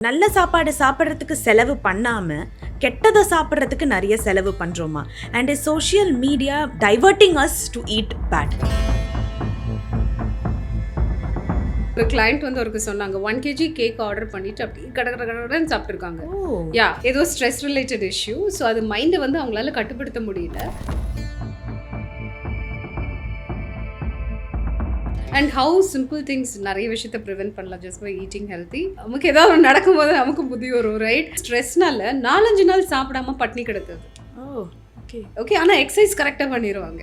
நல்ல சாப்பாடு சாப்பிட்றதுக்கு செலவு பண்ணாமல் கெட்டதை சாப்பிட்றதுக்கு நிறைய செலவு பண்ணுறோமா? And social media diverting us to eat bad. ஒரு கிளைண்ட் வந்து அவருக்கு சொன்னாங்க 1 kg கேக் ஆர்டர் பண்ணிட்டு அப்படி கடகடன்னு சாப்பிட்டுருக்காங்க. ஏதோ ஸ்ட்ரெஸ் ரிலேட்டட் இஷ்யூ. ஸோ அது மைண்டை வந்து அவங்களால கட்டுப்படுத்த முடியல. அண்ட் ஹவு சிம்பிள் திங்ஸ் நிறைய விஷயத்தை ப்ரிவென்ட் பண்ணலாம் ஜஸ்ட் பை ஈட்டிங் ஹெல்த்தி. நமக்கு ஏதாவது ஒன்று நடக்கும்போது நமக்கு புத்தி வரும், ரைட்? ஸ்ட்ரெஸ்னால 4-5 நாள் சாப்பிடாம பட்னி கிடக்குது. ஓகே, ஆனால் எக்ஸசைஸ் கரெக்டாக பண்ணிடுவாங்க.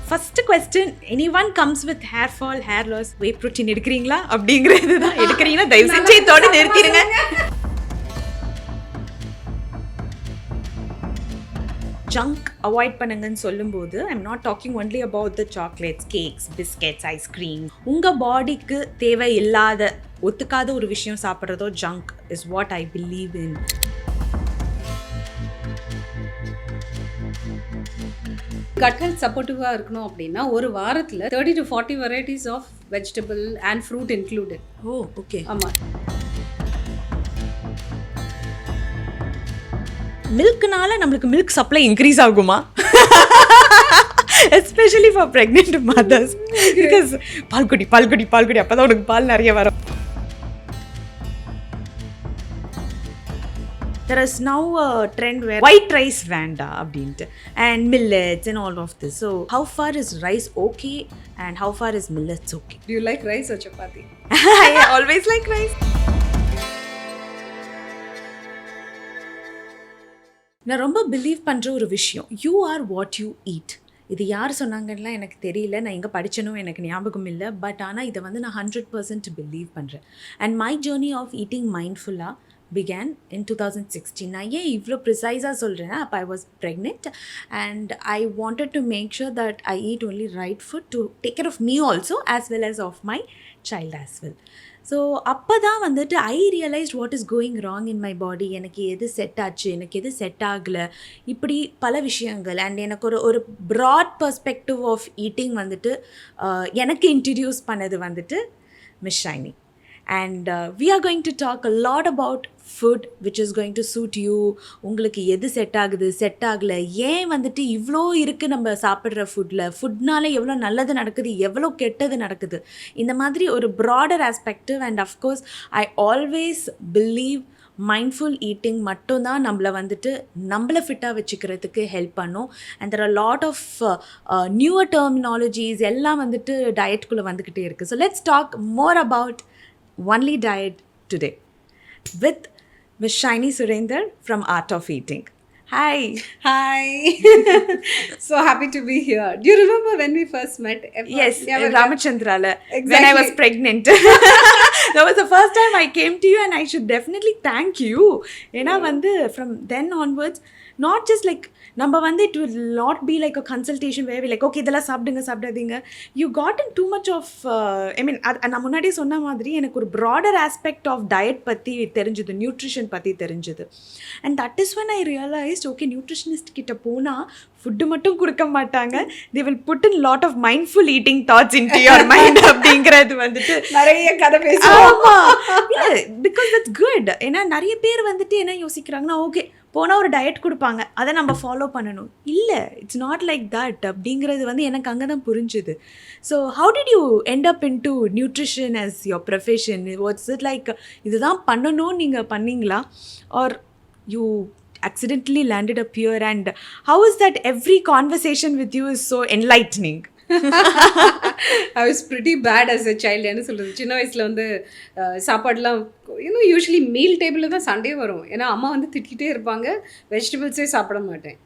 First question, anyone comes with hair fall, hair loss, whey protein எடுக்கிறீங்களா அப்படிங்கிறது தான். எடுக்கிறீங்களா? தயவு செஞ்சு இதோட நிறுத்திடுங்க. ஜங்க் அவாய்ட் பண்ணுங்கன்னு சொல்லும்போது I'm not talking only about the chocolates, cakes, biscuits, ice cream. உங்கள் பாடிக்கு தேவை இல்லாத ஒத்துக்காத ஒரு விஷயம் சாப்பிட்றதோ junk is what I believe in. Gut health சப்போர்ட்டிவாக இருக்கணும் அப்படின்னா ஒரு வாரத்தில் 30 to 40 varieties of vegetable and fruit included. Okay. ஆமாம். மில்க்னால நம்மளுக்கு மில்க் சப்ளை இன்க்ரீஸ் ஆகுமா? Especially for pregnant mothers. Because பால்குடி அப்போ தான் உனக்கு பால் நிறைய வரும். There is now a trend where white rice vanda அப்படின்ட்டு and millets and all of this. So how far is rice okay and how far is millets okay? Do you like rice or chapati? I always like rice. நான் ரொம்ப believe பண்ணுற ஒரு விஷயம், you are what you eat. இது யார் சொன்னாங்கன்னா எனக்கு தெரியல, நான் எங்கே படித்தனும் எனக்கு ஞாபகம் இல்லை. பட் ஆனால் இதை வந்து நான் 100% பிலீவ் பண்ணுறேன். And my journey of eating மைண்ட்ஃபுல்லாக began in 2016. நான் ஏன் இவ்வளோ ப்ரிசைஸாக சொல்கிறேன்னா, அப்போ I was pregnant and I wanted to make sure that I eat only right food to take care of me also as well as of my child as well. So அப்போ தான் வந்துட்டு I realized what is going wrong in my body. எனக்கு எது set ஆச்சு, எனக்கு எது set ஆகலை, இப்படி பல விஷயங்கள். அண்ட் எனக்கு ஒரு ப்ராட் பர்ஸ்பெக்டிவ் ஆஃப் ஈட்டிங் வந்துட்டு எனக்கு இன்ட்ரடியூஸ் பண்ணது வந்துட்டு miss Shiny. And we are going to talk a lot about food which is going to suit you. உங்களுக்கு எது செட் ஆகுது, செட் ஆகலை, ஏன் வந்துட்டு இவ்வளோ இருக்குது நம்ம சாப்பிட்ற ஃபுட்னால எவ்வளோ நல்லது நடக்குது, எவ்வளோ கெட்டது நடக்குது, இந்த மாதிரி ஒரு broader aspective. And of course I always believe mindful eating மட்டும்தான் நம்மளை ஃபிட்டாக வச்சுக்கிறதுக்கு ஹெல்ப் பண்ணும். And there are lot of newer terminologies எல்லாம் வந்துட்டு டயட்குள்ளே வந்துக்கிட்டே இருக்குது. So let's talk more about Only Diet today with Ms. Shiny Surender from Art of Eating. Hi. So happy to be here. Do you remember when we first met? Yes, Ramachandrala. Exactly. When I was pregnant. That was the first time I came to you and I should definitely thank you. ஏன்னா வந்து from then onwards, not just like நம்ம வந்து it will not be like a consultation where we like okay இதெல்லாம் சாப்பிடாதீங்க. You got in too much of I mean நான் முன்னாடியே சொன்ன மாதிரி எனக்கு ஒரு broader aspect of diet பற்றி தெரிஞ்சுது, நியூட்ரிஷன் பற்றி தெரிஞ்சுது. And that is when I realized okay, nutritionist கிட்ட போனால் ஃபுட்டு மட்டும் கொடுக்க மாட்டாங்க, they will put in lot of mindful eating thoughts into your mind அப்படிங்கிறது வந்துட்டு நிறைய கதை பேசுவோம். because that's good. ஏன்னா நிறைய பேர் வந்துட்டு என்ன யோசிக்கிறாங்கன்னா ஓகே போனால் ஒரு டயட் கொடுப்பாங்க, அதை நம்ம ஃபாலோ பண்ணணும். இல்லை, இட்ஸ் நாட் லைக் தட் அப்படிங்கிறது வந்து எனக்கு அங்கே தான் புரிஞ்சுது. So how did you end up in to nutrition as your profession? Watts it like, இதுதான் பண்ணணும்னு நீங்கள் பண்ணீங்களா are you accidentally landed up here? And how is that every conversation with you is so enlightening? I was pretty bad as a child. என்ன சொல்கிறது, சின்ன வயசில் வந்து சாப்பாடுலாம் யூஸ்வலி மீல் டேபிளில் தான் சண்டே வரும். ஏன்னா அம்மா வந்து திட்டிகிட்டே இருப்பாங்க, வெஜிடபிள்ஸே சாப்பிட மாட்டேன்.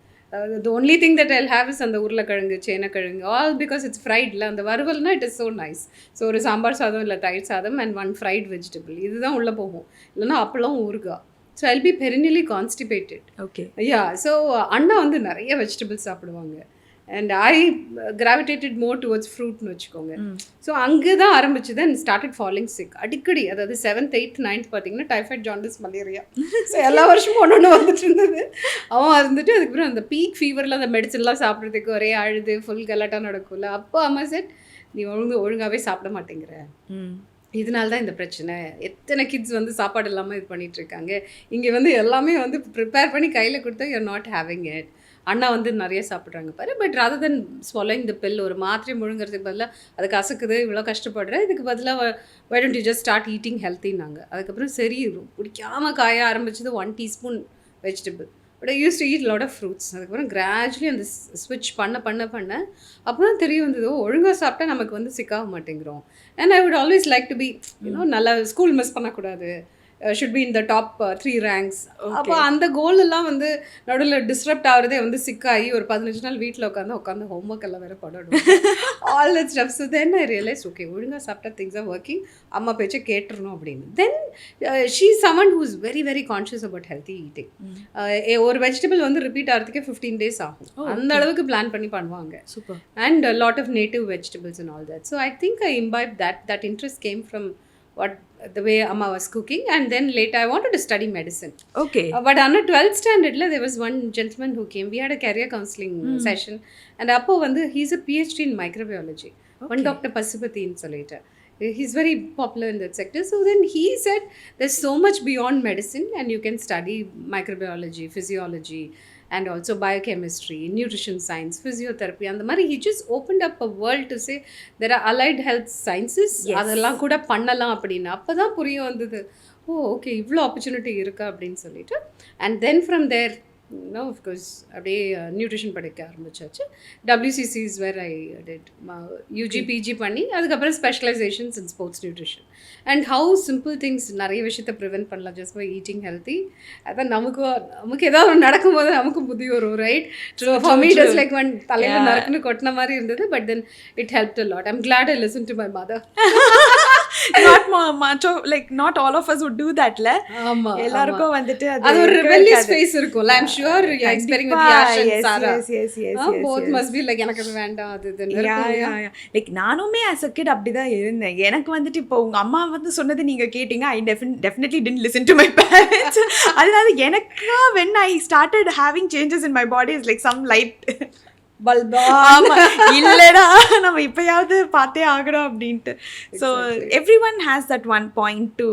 the only thing that I'll have is அந்த உருளைக்கிழங்கு, சேனக்கிழங்கு, all because it's fried. இல்லை அந்த வறுவல்னா it is so nice. So ஒரு சாம்பார் சாதம் இல்லை தயிர் சாதம் and one fried vegetable, இதுதான் உள்ளே போகும். இல்லைன்னா அப்பளம் ஊறுகாய். So I'll be perennially constipated. Okay. Yeah. So அண்ணா வந்து நிறைய வெஜிடபிள்ஸ் சாப்பிடுவாங்க. And I gravitated more towards ஃப்ரூட்னு வச்சுக்கோங்க. ஸோ அங்கே தான் ஆரம்பிச்சு தான் ஸ்டார்டட் ஃபாலிங் சிக் அடிக்கடி. அதாவது 7th 8th 9th பார்த்தீங்கன்னா டைஃபாய்ட், ஜாண்டிஸ், மலேரியா. ஸோ எல்லா வருஷமும் ஒன்று வந்துட்டு இருந்தது. அவன் இருந்துட்டு அதுக்கப்புறம் அந்த பீக் ஃபீவரில் அந்த மெடிசன்லாம் சாப்பிட்றதுக்கு ஒரே அழுது ஃபுல் கலாட்டாக நடக்கும்ல. அப்போ அம்மா செட் நீ ஒழுங்காகவே சாப்பிட மாட்டேங்கிற, ம். இதனால தான் இந்த பிரச்சனை. எத்தனை கிட்ஸ் வந்து சாப்பாடு இல்லாமல் இது பண்ணிகிட்ருக்காங்க. இங்கே வந்து எல்லாமே வந்து ப்ரிப்பேர் பண்ணி கையில் கொடுத்தா யூஆர் நாட் ஹேவிங் இட். அண்ணா வந்து நிறைய சாப்பிட்றாங்க பாரு. But rather then swallowing the bill, ஒரு மாத்திரை முழுங்கிறதுக்கு பதிலாக அது கசக்குது, இவ்வளோ கஷ்டப்படுறேன், இதுக்கு பதிலாக why don't you just start eating ஹெல்த்தின்னாங்க. அதுக்கப்புறம் சரி பிடிக்காமல் காய ஆரம்பிச்சது 1 teaspoon vegetable. But I use to eat lot of fruits. அதுக்கப்புறம் கிராஜுவலி அந்த ஸ்விட்ச் பண்ண அப்போ தான் தெரிய வந்தது, ஒழுங்காக சாப்பிட்டா நமக்கு வந்து சிக்காக மாட்டேங்கிறோம். And I would always like to be நல்லா ஸ்கூல் மிஸ் பண்ணக்கூடாது, should be in the top 3 ranks. அப்போ அந்த கோல் எல்லாம் வந்து நடுவில் டிஸ்டர்ப்ட் ஆகிறதே வந்து சிக்காகி ஒரு 15 நாள் வீட்டில் உட்காந்து ஹோம்ஒர்க் எல்லாம் வேறு பண்ணணும், all that stuff. So then I realize okay, ஒழுங்காக சாப்பிட்டா திங்ஸ் ஆர் ஒர்க்கிங், அம்மா பேச்சை கேட்டுருணும் அப்படின்னு. Then she someone who is very very conscious about healthy eating. ஒரு வெஜிடபிள் வந்து ரிப்பீட் ஆகிறதுக்கே 15 days ஆகும். அந்த அளவுக்கு பிளான் பண்ணி பண்ணுவாங்க. Super. And lot of native vegetables and all that. So I think I imbibe that interest came from the way Amma was cooking. And then later I wanted to study medicine. Okay. But on a 12th standard there was one gentleman who came. We had a career counseling session. And appo vandu he's a PhD in microbiology. Okay. One Dr. Pasupati in Solita. He's very popular in that sector. So then he said there's so much beyond medicine and you can study microbiology, physiology, and also biochemistry, nutrition science, physiotherapy, and the mari he just opened up a world to say there are allied health sciences, அதெல்லாம் கூட பண்ணலாம் அப்படின்னு. அப்போ தான் புரிய வந்தது, ஓ okay இவ்வளோ opportunity இருக்கா அப்படின்னு சொல்லிட்டு. And then from there of course அப்படியே நியூட்ரிஷன் படிக்க ஆரம்பிச்சாச்சு. WCC is where I did UG PG பண்ணி அதுக்கப்புறம் specialisations in sports nutrition. And how simple things நிறைய விஷயத்தை ப்ரிவென்ட் பண்ணலாம் ஜஸ்ட் பை ஈட்டிங் ஹெல்த்தி. அதான் நமக்கு ஏதாவது ஒன்று நடக்கும்போது நமக்கும் புத்தி வரும், right? So for me it is like one தலையில் நறுக்குன்னு கொட்டின மாதிரி இருந்தது. But then it helped a lot. I'm glad I listen to my mother. Not much of, like not all of us would do that la. ஆமா, எல்லாருக்கும் வந்துட்டு அது ஒரு rebellious face இருக்கும். I'm sure you are experiencing with Yash and Sara. Yes. Both must be like எனக்கு அது வேண்டாம் அது இதுன்னு. Yeah. Like நானுமே as a kid அப்படிதான் இருந்தேன். எனக்கு வந்துட்டு இப்போ உங்க அம்மா வந்து சொன்னது நீங்க கேட்டீங்க, I definitely didn't listen to my parents. அதனால எனக்கு when I started having changes in my body is like some light பல்பா இல்லடா நம்ம இப்பயாவது பார்த்தே ஆகணும் அப்படின்ட்டு. So every one has that one point to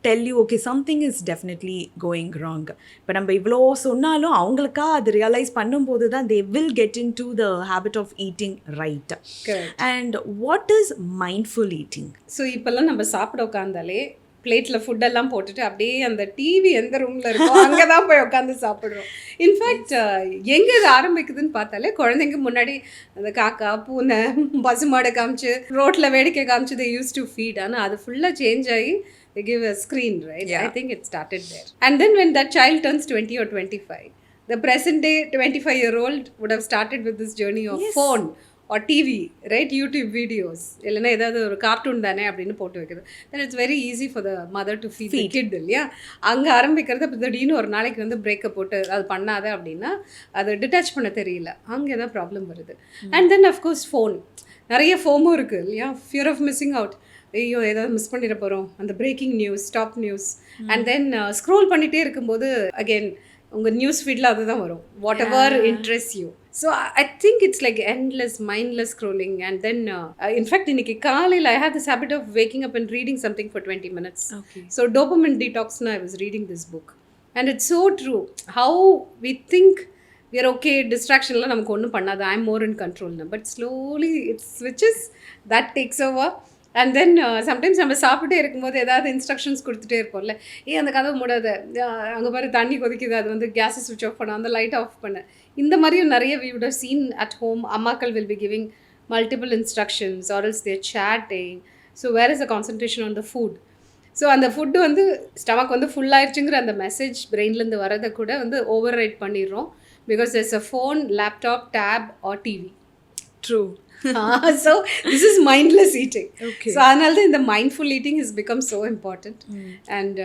tell you okay something is definitely going wrong. இப்போ நம்ம இவ்வளோ சொன்னாலும் அவங்களுக்கா அது ரியலைஸ் பண்ணும்போது தான் they will get in to the habit of eating right. And what is mindful eating? So இப்போல்லாம் நம்ம சாப்பிட உட்காந்தாலே பிளேட்டில் ஃபுட்டெல்லாம் போட்டுட்டு அப்படியே அந்த டிவி எந்த ரூமில் இருக்கோ அங்கே தான் போய் உட்காந்து சாப்பிட்றோம். இன்ஃபேக்ட் எங்கே இது ஆரம்பிக்குதுன்னு பார்த்தாலே குழந்தைங்க முன்னாடி அந்த காக்கா பூனை பசுமாடை காமிச்சு ரோட்டில் வேடிக்கை காமிச்சு they used to feed. ஆனால் அது ஃபுல்லாக சேஞ்ச் ஆகி they give a screen, right? I think it started there. And then when that child turns 20 or 25, the present day 25-year-old would have started with this journey of phone or TV, right? YouTube videos. இல்லைன்னா ஏதாவது ஒரு cartoon தானே அப்படின்னு போட்டு வைக்கிறது. then it's very easy for the mother to feed the kid இல்லையா? அங்கே ஆரம்பிக்கிறது. அப்போ திடீர்னு ஒரு நாளைக்கு வந்து பிரேக்கை போட்டு அது பண்ணாத அப்படின்னா அது டிட்டாச் பண்ண தெரியல, அங்கே தான் ப்ராப்ளம் வருது. அண்ட் தென் அஃப்கோர்ஸ் ஃபோன், நிறைய ஃபோமும் இருக்குது இல்லையா? ஃபியர் ஆஃப் மிஸ்ஸிங் அவுட், ஐயோ ஏதாவது மிஸ் பண்ணிட போகிறோம், அந்த breaking news, top news. And then scroll பண்ணிகிட்டே இருக்கும்போது அகெயின் உங்கள் நியூஸ் ஃபீல்டில் அதுதான் வரும், what ever interest you. So I think it's like endless, mindless scrolling. And then, in fact, இன்னைக்கு காலையில் I have this habit of waking up and reading something for 20 minutes. Okay. So dopamine detox, I was reading this book. And it's so true. How we think we are okay, distraction la நமக்கு ஒன்றும் பண்ணாது, I'm more in control now. But slowly it switches, that takes over. And then sometimes நம்ம சாப்பிட்டே இருக்கும்போது ஏதாவது instructions கொடுத்துட்டே இருப்போம்ல, அந்த கதவு மூடாத, அங்கே பாரு தண்ணி கொதிக்குது, அது வந்து கேஸை ஸ்விட்ச் ஆஃப் பண்ண, அந்த லைட் ஆஃப் பண்ண. இந்த மாதிரியும் நிறைய we would have seen at home. அம்மாக்கள் will be giving multiple instructions or else they're chatting. So where is the concentration on the food? So அந்த ஃபுட்டு வந்து ஸ்டமக் வந்து ஃபுல் ஆயிடுச்சுங்கிற அந்த மெசேஜ் பிரெயின்லேருந்து வரதை கூட வந்து ஓவர் ரைட் பண்ணிடுறோம். Because there's a phone, laptop, tab or TV. True. So this is mindless eating. Okay. So அதனால தான் இந்த mindful eating has become so important. And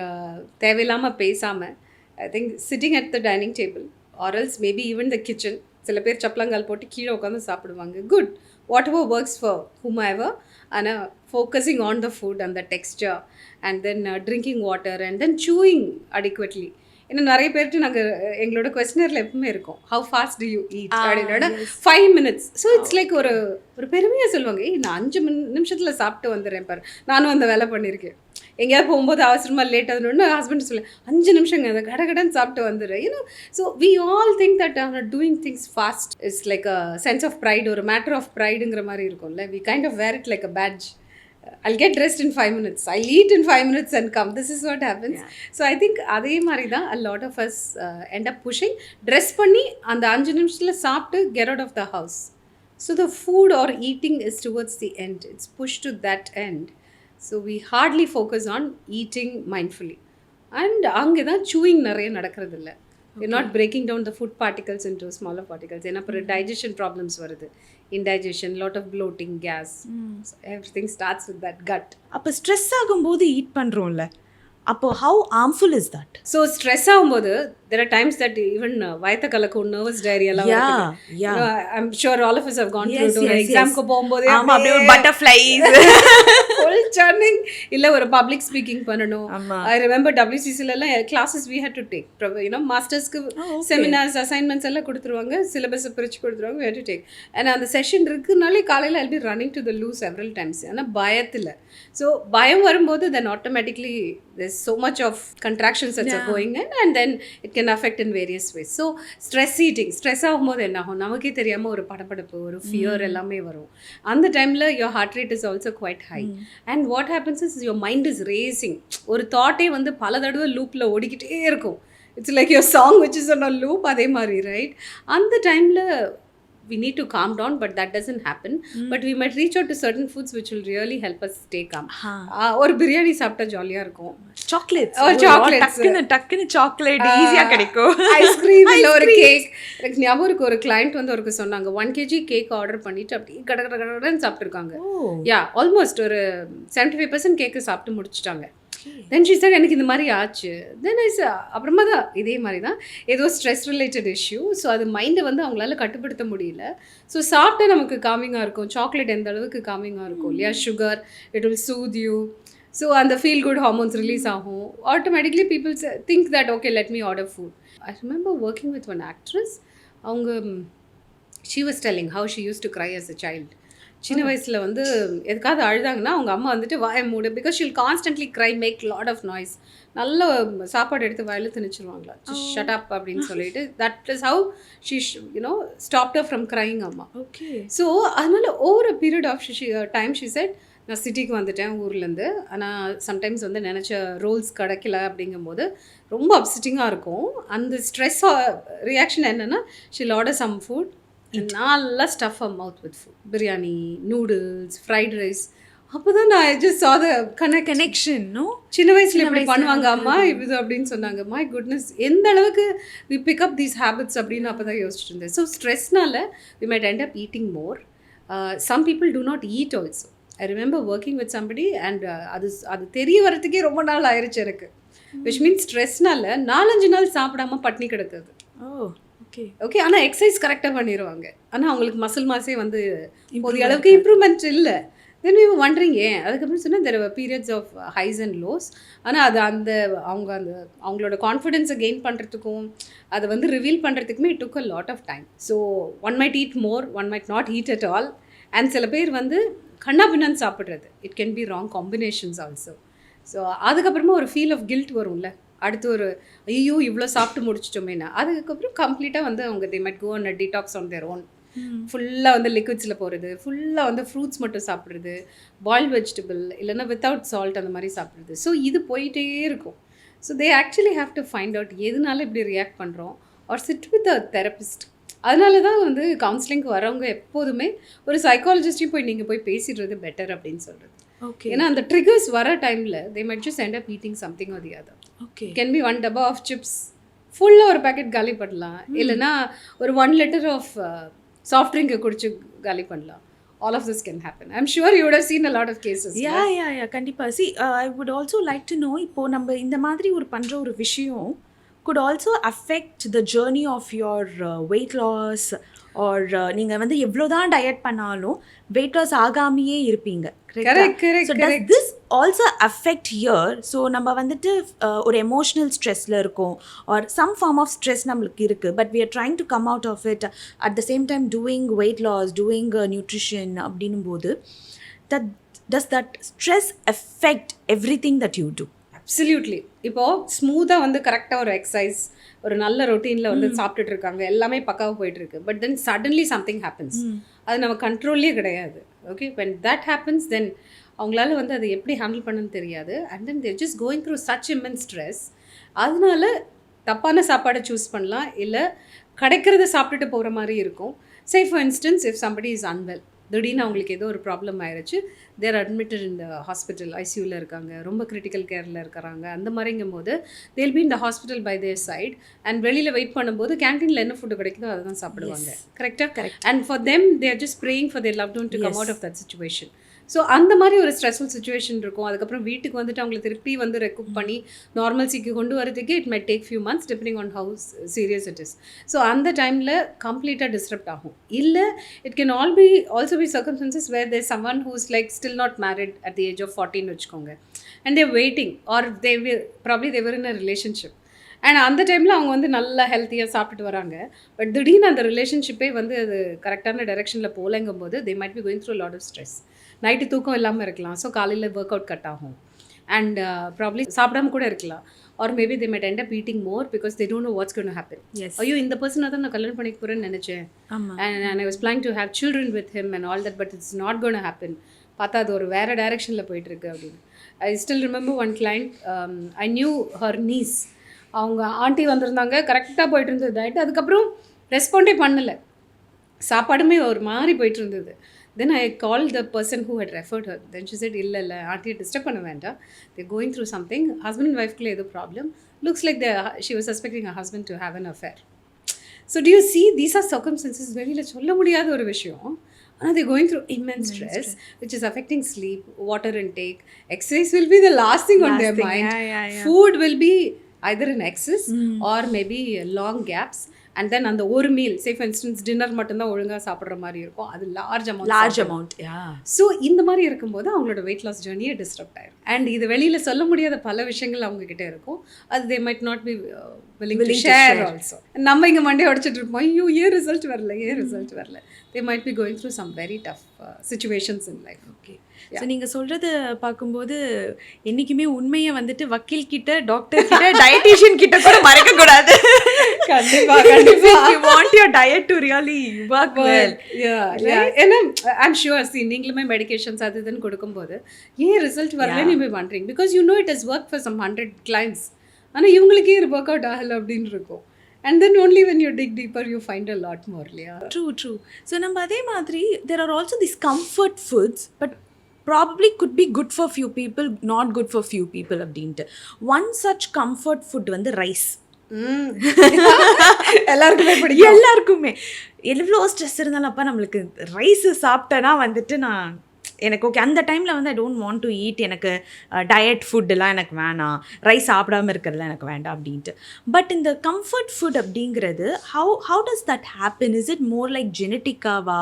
தேவையில்லாமல் பேசாமல், I think sitting at the dining table or else maybe even the kitchen, சில பேர் சப்பலங்கால் போட்டு கீழே உட்காந்து சாப்பிடுவாங்க. Good, whatever works for whomever. ஆனால் focusing on the food and the texture and then drinking water and then chewing adequately. இன்னும் நிறைய பேர்ட்டு நாங்கள் எங்களோட கொஸ்டினரில் எப்பவுமே இருக்கும் how fast do you eat அப்படின்னோட yes. 5 minutes. So it's like ஒரு பெருமையாக சொல்லுவாங்க, ஏய் நான் 5 நிமிஷத்தில் சாப்பிட்டு வந்துடுறேன் பாரு. நானும் அந்த வேலை பண்ணியிருக்கேன். எங்கேயாவது போகும்போது அவசரமாக லேட் ஆகுதுன்னு ஹஸ்பண்ட் சொல்ல 5 நிமிஷங்க அதை கடகடன்னு சாப்பிட்டு வந்துடுறேன். You know so we all think that are doing things fast it's like a sense of pride, ஒரு மேட்டர் ஆஃப் ப்ரைடுங்கிற மாதிரி இருக்கும்ல. We kind of wear it like a badge. I'll get dressed in 5 minutes. I'll eat in 5 minutes and come. This is what happens. Yeah. So I think அதே மாதிரி தான் a lot of us end up pushing. Dress பண்ணி அந்த 5 நிமிஷத்தில் சாப்பிட்டு get out of the house. So the food or eating is towards the end. It's pushed to that end. So we hardly focus on eating mindfully. And அங்கே தான் chewing நிறைய நடக்கிறது இல்லை. You're not breaking down the food particles into smaller particles. ஏன்னா அப்புறம் digestion problems வருது. Indigestion, lot of bloating, gas. So everything starts with that gut. அப்போ stress ஆகும்போது ஈட் பண்ணுறோம்ல, அப்போ how harmful is that? So stress ஆகும்போது there are times that even வயத்த கலக்கும், nervous diarrhea எல்லாம் வருது. Yeah. I'm sure all of us have gone Yes, through to yes, examக்கு போகும்போது ஆமா, அப்படியே ஒரு butterflies. full churning. இல்ல ஒரு பப்ளிக் ஸ்பீக்கிங் பண்ணணும். I remember WCCல எல்லாம் classes we had to take. மாஸ்டர்ஸ்க்கு செமினார்ஸ் அசைன்மெண்ட்ஸ் எல்லாம் கொடுத்துருவாங்க, சிலபஸ் பிரிச்சு கொடுத்துருவாங்க, we had to take. and அந்த செஷன் இருக்குனாலே காலையில் I'll be running to the loo several times. ஆனால் பயத்தில். ஸோ பயம் வரும்போது then automatically there's so much of contractions that are going in, and then it can affect in various ways. So stress eating, stress ஆகும்போது என்ன ஆகும், நமக்கே தெரியாமல் ஒரு படபடப்பு, ஒரு ஃபியர் எல்லாமே வரும். அந்த டைமில் your heart rate is also quite high. And what happens is your mind is racing. ஒரு தாட்டே வந்து பல தடவை லூப்பில் ஓடிக்கிட்டே இருக்கும். It's like your song which is on a loop. அதே மாதிரி ரைட். அந்த டைமில் we need to calm down, but that doesn't happen. But we might reach out to certain foods which will really help us stay calm. ஒரு பிரியாணி சாப்பிட்டா ஜாலியாக இருக்கும். Chocolates, டக்குன்னு chocolate ஈஸியாக கிடைக்கும். ஐஸ்கிரீம் இல்லை ஒரு கேக். எனக்கு ஞாபகம் இருக்கு, ஒரு கிளைண்ட் வந்து அவருக்கு சொன்னாங்க 1 kg கேக் ஆர்டர் பண்ணிட்டு அப்படியே கடன்னு சாப்பிட்டுருக்காங்க. ஆல்மோஸ்ட் ஒரு 75% கேக்கு சாப்பிட்டு முடிச்சுட்டாங்க. தென் ஷீ said எனக்கு இந்த மாதிரி ஆச்சு. தென் அப்புறமா தான் இதே மாதிரி தான் ஏதோ ஸ்ட்ரெஸ் ரிலேட்டட் இஷ்யூ. ஸோ அது மைண்டை வந்து அவங்களால கட்டுப்படுத்த முடியல. ஸோ சாப்பிட்டா நமக்கு காமிங்காக இருக்கும். சாக்லேட் எந்த அளவுக்கு காமிங்காக இருக்கும் இல்லையா, sugar, it will soothe you. So அந்த ஃபீல் குட் ஹார்மோன்ஸ் ரிலீஸ் ஆகும். Automatically people think that okay let me order food. I remember working with one actress. அவங்க she was telling how she used to cry as a child. சின்ன வயசில் வந்து எதுக்காவது அழுதாங்கன்னா அவங்க அம்மா வந்துட்டு வாயை மூடு, because she'll constantly cry, make lot of noise. நல்ல சாப்பாடு எடுத்து வாயில் திணிச்சிருவாங்களா, ஷட் அப் அப்படின்னு சொல்லிட்டு. That is how she stopped her from crying அம்மா. ஓகே. ஸோ அதனால over a period of time she said நான் சிட்டிக்கு வந்துட்டேன் ஊர்லேருந்து, ஆனால் சம்டைம்ஸ் வந்து நினச்ச ரோல்ஸ் கிடைக்கல அப்படிங்கும்போது ரொம்ப அப்செட்டிங்காக இருக்கும். அந்த ஸ்ட்ரெஸ் ரியாக்ஷன் என்னென்னா ஷீல் ஆர்டர் சம் ஃபுட், நல்லா stuff a mouth with food, biryani, noodles, fried rice. அப்போ தான் நான் ஜஸ்ட் சாத கனெக்ஷன். சின்ன வயசில் இப்படி பண்ணுவாங்க அம்மா இது அப்படின்னு சொன்னாங்க. மை குட்னஸ், எந்த அளவுக்கு we pick up these habits அப்படின்னு அப்போ தான் யோசிச்சுட்டு இருந்தேன். ஸோ ஸ்ட்ரெஸ்னால we might end up eating more. Some people do not eat also. I remember working with somebody and அது தெரிய வரத்துக்கே ரொம்ப நாள் ஆயிடுச்சு எனக்கு. விச் மீன்ஸ் ஸ்ட்ரெஸ்னால 4-5 நாள் சாப்பிடாம பட்னி கிடக்குது. ஓகே. ஆனால் எக்ஸசைஸ் கரெக்டாக பண்ணிடுவாங்க, ஆனால் அவங்களுக்கு மசில் மாஸே வந்து போதிய அளவுக்கு இம்ப்ரூவ்மெண்ட் இல்லை. தென் வி வண்டரிங் ஏன். அதுக்கப்புறம் சொன்னால் there are periods of highs and lows. ஆனால் அது அவங்களோட கான்ஃபிடென்ஸை கெயின் பண்ணுறதுக்கும் அதை வந்து ரிவீல் பண்ணுறதுக்குமே it took a lot of time. So one might eat more, one might not eat at all. And சில பேர் வந்து கண்ணா பின்னான்னு சாப்பிட்றது, it can be wrong combinations also. So அதுக்கப்புறமா ஒரு ஃபீல் ஆஃப் கில்ட் வரும்ல, அடுத்து ஒரு ஐயோ இவ்வளோ சாப்பிட்டு முடிச்சிட்டோமேனா. அதுக்கப்புறம் கம்ப்ளீட்டாக வந்து அவங்க they might go on a detox on their own. ஃபுல்லாக வந்து லிக்விட்ஸில் போகிறது, ஃபுல்லாக வந்து ஃப்ரூட்ஸ் மட்டும் சாப்பிட்றது, பாயில்ட் வெஜிடபிள் இல்லைன்னா வித்தவுட் சால்ட் அந்த மாதிரி சாப்பிட்றது. ஸோ இது போயிட்டே இருக்கும். So they actually have to find out எதனால இப்படி ரியாக்ட் பண்ணுறோம், or sit with a therapist. அதனால தான் வந்து கவுன்சிலிங்க்கு வரவங்க எப்போதுமே ஒரு சைக்காலஜிஸ்டையும் நீங்கள் போய் பேசிடுறது பெட்டர் அப்படின்னு சொல்கிறது. ஓகே. ஏன்னா அந்த ட்ரிகர்ஸ் வர டைமில் they might just end up eating something R the other. Okay. Can be 1 டப்பா ஆஃப் சிப்ஸ் ஃபுல்லாக ஒரு பேக்கெட் காலி பண்ணலாம், இல்லைன்னா ஒரு 1 லிட்டர் ஆஃப் சாஃப்ட் ட்ரிங்கை குடிச்சு காலி பண்ணலாம். All of this can happen. I'm sure you would have seen a lot of cases. Yeah. கண்டிப்பாக. See, I would also like to know, இப்போ நம்ம இந்த மாதிரி ஒரு பண்ணுற ஒரு விஷயம் could also affect the journey of your weight loss, or நீங்கள் வந்து எவ்வளோ தான் டயட் பண்ணாலும் வெயிட் லாஸ் ஆகாமையே இருப்பீங்க. Correct. So does this also affect here. So நம்ம வந்துட்டு ஒரு எமோஷ்னல் ஸ்ட்ரெஸ்ஸில் இருக்கோம் or some form of stress நம்மளுக்கு இருக்குது, but we are trying to come out of it at the same time doing weight loss, doing nutrition அப்படின்னும் போது does that stress affect everything that you do? Absolutely. இப்போது ஸ்மூத்தாக வந்து கரெக்டாக ஒரு exercise, ஒரு நல்ல ரொட்டீனில் வந்து சாப்பிட்டுட்டு இருக்காங்க, எல்லாமே பக்காவாக போயிட்டுருக்கு. But then suddenly something happens. அது நம்ம கண்ட்ரோல்லே கிடையாது. Okay, when that happens then அவங்களால வந்து அதை எப்படி ஹேண்டில் பண்ணணும்னு தெரியாது. And then they're just going through such immense stress. அதனால தப்பான சாப்பாடை சூஸ் பண்ணலாம், இல்லை கிடைக்கிறத சாப்பிட்டுட்டு போகிற மாதிரி இருக்கும். Say for instance if somebody is unwell, திடீர்னு அவங்களுக்கு ஏதோ ஒரு ப்ராப்ளம் ஆயிடுச்சு, தேர் அட்மிட்டட் இந்த ஹாஸ்பிட்டல், ஐசியூவில் இருக்காங்க, ரொம்ப கிரிட்டிக்கல் கேரில் இருக்கிறாங்க. அந்த மாதிரிங்கும் போது தேல் பி இந்த hospital by their side. And வெளியில் வெயிட் பண்ணும்போது கேன்டீனில் என்ன ஃபுட்டு கிடைக்குதோ அதை தான் சாப்பிடுவாங்க. கரெக்டாக? Correct. And for them they are just praying for their loved one to come out of that situation. So அந்த மாதிரி ஒரு ஸ்ட்ரெஸ்ஃபுல் சுச்சுவேஷன் இருக்கும். அதுக்கப்புறம் வீட்டுக்கு வந்துட்டு அவங்களை திருப்பி வந்து ரெக்குப் பண்ணி நார்மல்சிக்கு கொண்டு வரதுக்கு it might take few months depending on how serious it is. So அந்த டைமில் கம்ப்ளீட்டாக டிஸ்டர்ப்ட் ஆகும். இல்லை it can also be circumstances where there someone who is like still not married at the age of 14 வச்சுக்கோங்க. And they're waiting or probably they're in a relationship. And அந்த டைமில் அவங்க வந்து நல்லா ஹெல்த்தியாக சாப்பிட்டுட்டு வராங்க. பட் திடீர்னு அந்த ரிலேஷன்ஷிப்பே வந்து அது கரெக்டான டைரெக்ஷனில் போகலங்கும் போது they might be going through lot of stress. Night தூக்கம் இல்லாமல் இருக்கலாம், ஸோ காலையில் ஒர்க் அவுட் கட் ஆகும். அண்ட் ப்ராப்ளி சாப்பிடாம கூட இருக்கலாம். Or maybe they might end up eating more because they don't know what's going to happen. ஐயோ, இந்த பர்சனை தான் நான் கல்யாணம் பண்ணிக்க போகிறேன்னு நினச்சேன், and I was planning to have children with him and all that, but it's not going to happen. பார்த்தா அது ஒரு வேறு டைரெக்ஷனில் போயிட்டுருக்கு அப்படின்னு. I still remember one client, I knew her niece. அவங்க ஆண்டி வந்திருந்தாங்க, கரெக்டாக போயிட்டு இருந்தது டயட். அதுக்கப்புறம் ரெஸ்பாண்டே பண்ணலை, சாப்பாடுமே ஒரு மாதிரி போயிட்டு இருந்தது. Then I called the person who had referred her. Then she said, இல்லை ஆண்டியை டிஸ்டர்ப் பண்ண வேண்டாம், they're going through something, husband and wife ஏதோ problem, looks like she was suspecting her husband to have an affair. So do you see, these are circumstances வெளியில் சொல்ல முடியாத ஒரு விஷயம். ஆனால் they're going through immense stress, which is affecting sleep, water intake. Exercise will be the last thing on their mind. Food will be either in excess or maybe long gaps. And then அந்த ஒரு meal, say for instance dinner மட்டும்தான் ஒழுங்காக சாப்பிட்ற மாதிரி இருக்கும், அது large amount. So இந்த மாதிரி இருக்கும்போது அவங்களோட வெயிட் லாஸ் ஜேர்னியை டிஸ்டர்ப்ட் ஆயிடும். அண்ட் இது வெளியில் சொல்ல முடியாத பல விஷயங்கள் அவங்கக்கிட்ட இருக்கும். அது they might not be willing to share also. நம்ம இங்கே மண்டே உடச்சிட்டு இருப்போம், ஐயோ ஏன் ரிசல்ட் வரல. They might be going through some very tough situations in life. Okay. So நீங்கள் சொல்கிறது பார்க்கும்போது என்றைக்குமே உண்மையை வந்துட்டு வக்கீல் கிட்ட, டாக்டர் கிட்ட, டயட்டீஷியன் கிட்ட கூட மறைக்கக்கூடாது. கண்டிப்பாக you want your diet to really work well. ஏன்னா ஐம் ஷுவர், சி நீங்களுமே மெடிக்கேஷன்ஸ் அது இதுன்னு கொடுக்கும்போது ஏன் ரிசல்ட் வரலன்னு நீங்கள் பண்ணுறீங்க, because you know it is work for some 100 clients. ஆனால் இவங்களுக்கே இது ஒர்க் அவுட் ஆகலை அப்படின்னு இருக்கும். And then only when you dig deeper you find a lot more. True. So நம்ம அதே மாதிரி there are also these comfort foods, but probably could be good for few people, not good for few people அப்படின்ட்டு. One such comfort food வந்து rice. எல்லாருக்குமே எவ்வளோ stress இருந்தாலும் அப்போ நம்மளுக்கு ரைஸ் சாப்பிட்டேன்னா வந்துட்டு எனக்கு ஓகே, அந்த டைமில் வந்து I don't want to eat, எனக்கு டயட் ஃபுட்டெல்லாம் எனக்கு வேணாம், ரைஸ் சாப்பிடாமல் இருக்கிறதுலாம் எனக்கு வேண்டாம் அப்படின்ட்டு. பட் இந்த கம்ஃபர்ட் ஃபுட் அப்படிங்கிறது how does that happen? Is it more like ஜெனட்டிக்காவா,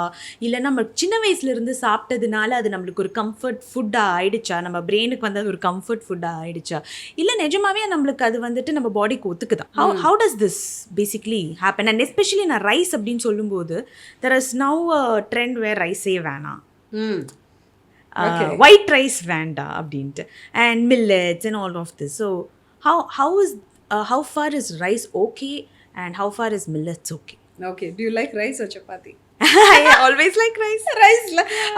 இல்லை நம்ம சின்ன வயசுலேருந்து சாப்பிட்டதுனால அது நம்மளுக்கு ஒரு கம்ஃபர்ட் ஃபுட்டாக ஆயிடுச்சா, நம்ம பிரெயினுக்கு வந்து அது ஒரு கம்ஃபர்ட் ஃபுட்டாக ஆயிடுச்சா, இல்லை நிஜமாவே நம்மளுக்கு அது வந்துட்டு நம்ம பாடிக்கு ஒத்துக்குதா? How does this basically happen? And especially நான் ரைஸ் அப்படின்னு சொல்லும்போது there is now trend where ரைஸே வேணாம், white rice வேண்டாம் அப்படின்ட்டு, and millets and all of this. So how far is rice okay and how far is millets okay? Do you like rice or chapati? I always like rice.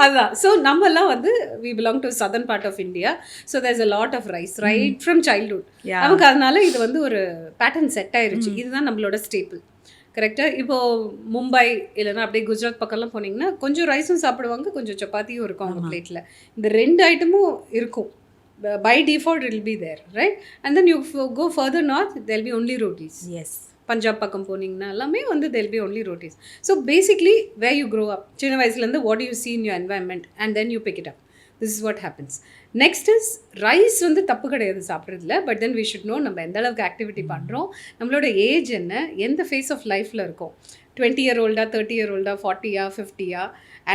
அதான். So நம்மலாம் வந்து we belong to southern part of India, so there's a lot of rice right from childhood. நமக்கு அதனால இது வந்து ஒரு pattern set ஆயிருச்சு, இதுதான் நம்மளோட ஸ்டேபிள். கரெக்டாக? இப்போது மும்பை இல்லைன்னா அப்படியே குஜராத் பக்கம்லாம் போனீங்கன்னா கொஞ்சம் ரைஸும் சாப்பிடுவாங்க, கொஞ்சம் சப்பாத்தியும் இருக்கும் அவங்க பிளேட்டில். இந்த 2 ஐட்டமும் இருக்கும். By default it will be there, right? And then you go further north, there will be only rotis. Yes, Punjab பக்கம் போனீங்கன்னா எல்லாமே வந்து there will be only rotis. So basically where you grow up, சின்ன வயசுலேருந்து what you see in your environment and then you pick it up. This is what happens. Next is rice வந்து தப்பு கிடையாது சாப்பிட்றதுல, but then we should know நம்ம எந்த அளவுக்கு activity பண்ணுறோம், நம்மளோட ஏஜ் என்ன, எந்த ஃபேஸ் ஆஃப் லைஃப்பில் இருக்கோம். 20-year-old-ஆ 30-year-old-ஆ 40-யா 50-யா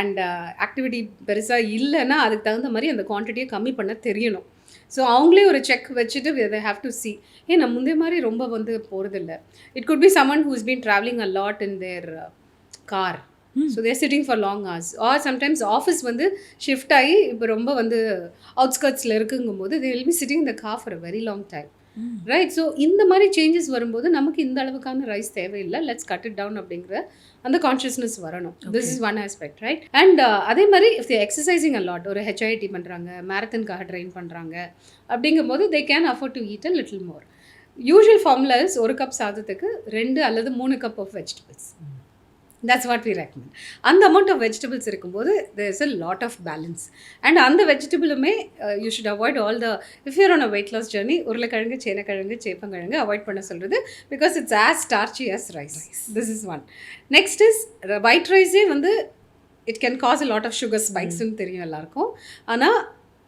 அண்ட் ஆக்டிவிட்டி பெருசாக இல்லைன்னா அதுக்கு தகுந்த மாதிரி அந்த குவான்டிட்டியை கம்மி பண்ண தெரியணும். ஸோ அவங்களே ஒரு செக் வச்சுட்டு they have to see. நான் முந்தைய மாதிரி ரொம்ப வந்து போகிறதில்ல. It could be someone who's been traveling a lot in their car. So they're sitting for long hours or sometimes office வந்து ஷிஃப்ட் ஆகி இப்போ ரொம்ப வந்து அவுட்ஸ்கர்ட்ஸில் இருக்குங்கும் போது தே வில் பி சிட்டிங் இந்த car for a very long time, right? So இந்த மாதிரி சேஞ்சஸ் வரும்போது நமக்கு இந்த அளவுக்கான ரைஸ் தேவையில்லை, லெட்ஸ் கட் இட் டவுன் அப்படிங்கிற அந்த கான்ஷியஸ்னஸ் வரணும். This is one aspect, right? And அதே மாதிரி if they exercising a lot, ஒரு HIIT பண்ணுறாங்க, மேரத்தனுக்காக ட்ரெயின் பண்ணுறாங்க அப்படிங்கும்போது they can afford to eat a little more. Usual formulas ஒரு கப் சாதத்துக்கு 2 அல்லது 3 cup of vegetables. That's what we recommend. அந்த amount of vegetables இருக்கும்போது there is a lot of balance. And அந்த வெஜிடபிளுமே you should avoid all the, if you're on a weight loss journey, உருளைக்கிழங்கு, சேனக்கிழங்கு, சேப்பங்கிழங்கு avoid பண்ண சொல்கிறது, because it's as starchy as rice. This is one. Next is white rice வந்து it can cause a lot of sugar spikes ன்னு தெரியும் எல்லாருக்கும். ஆனால்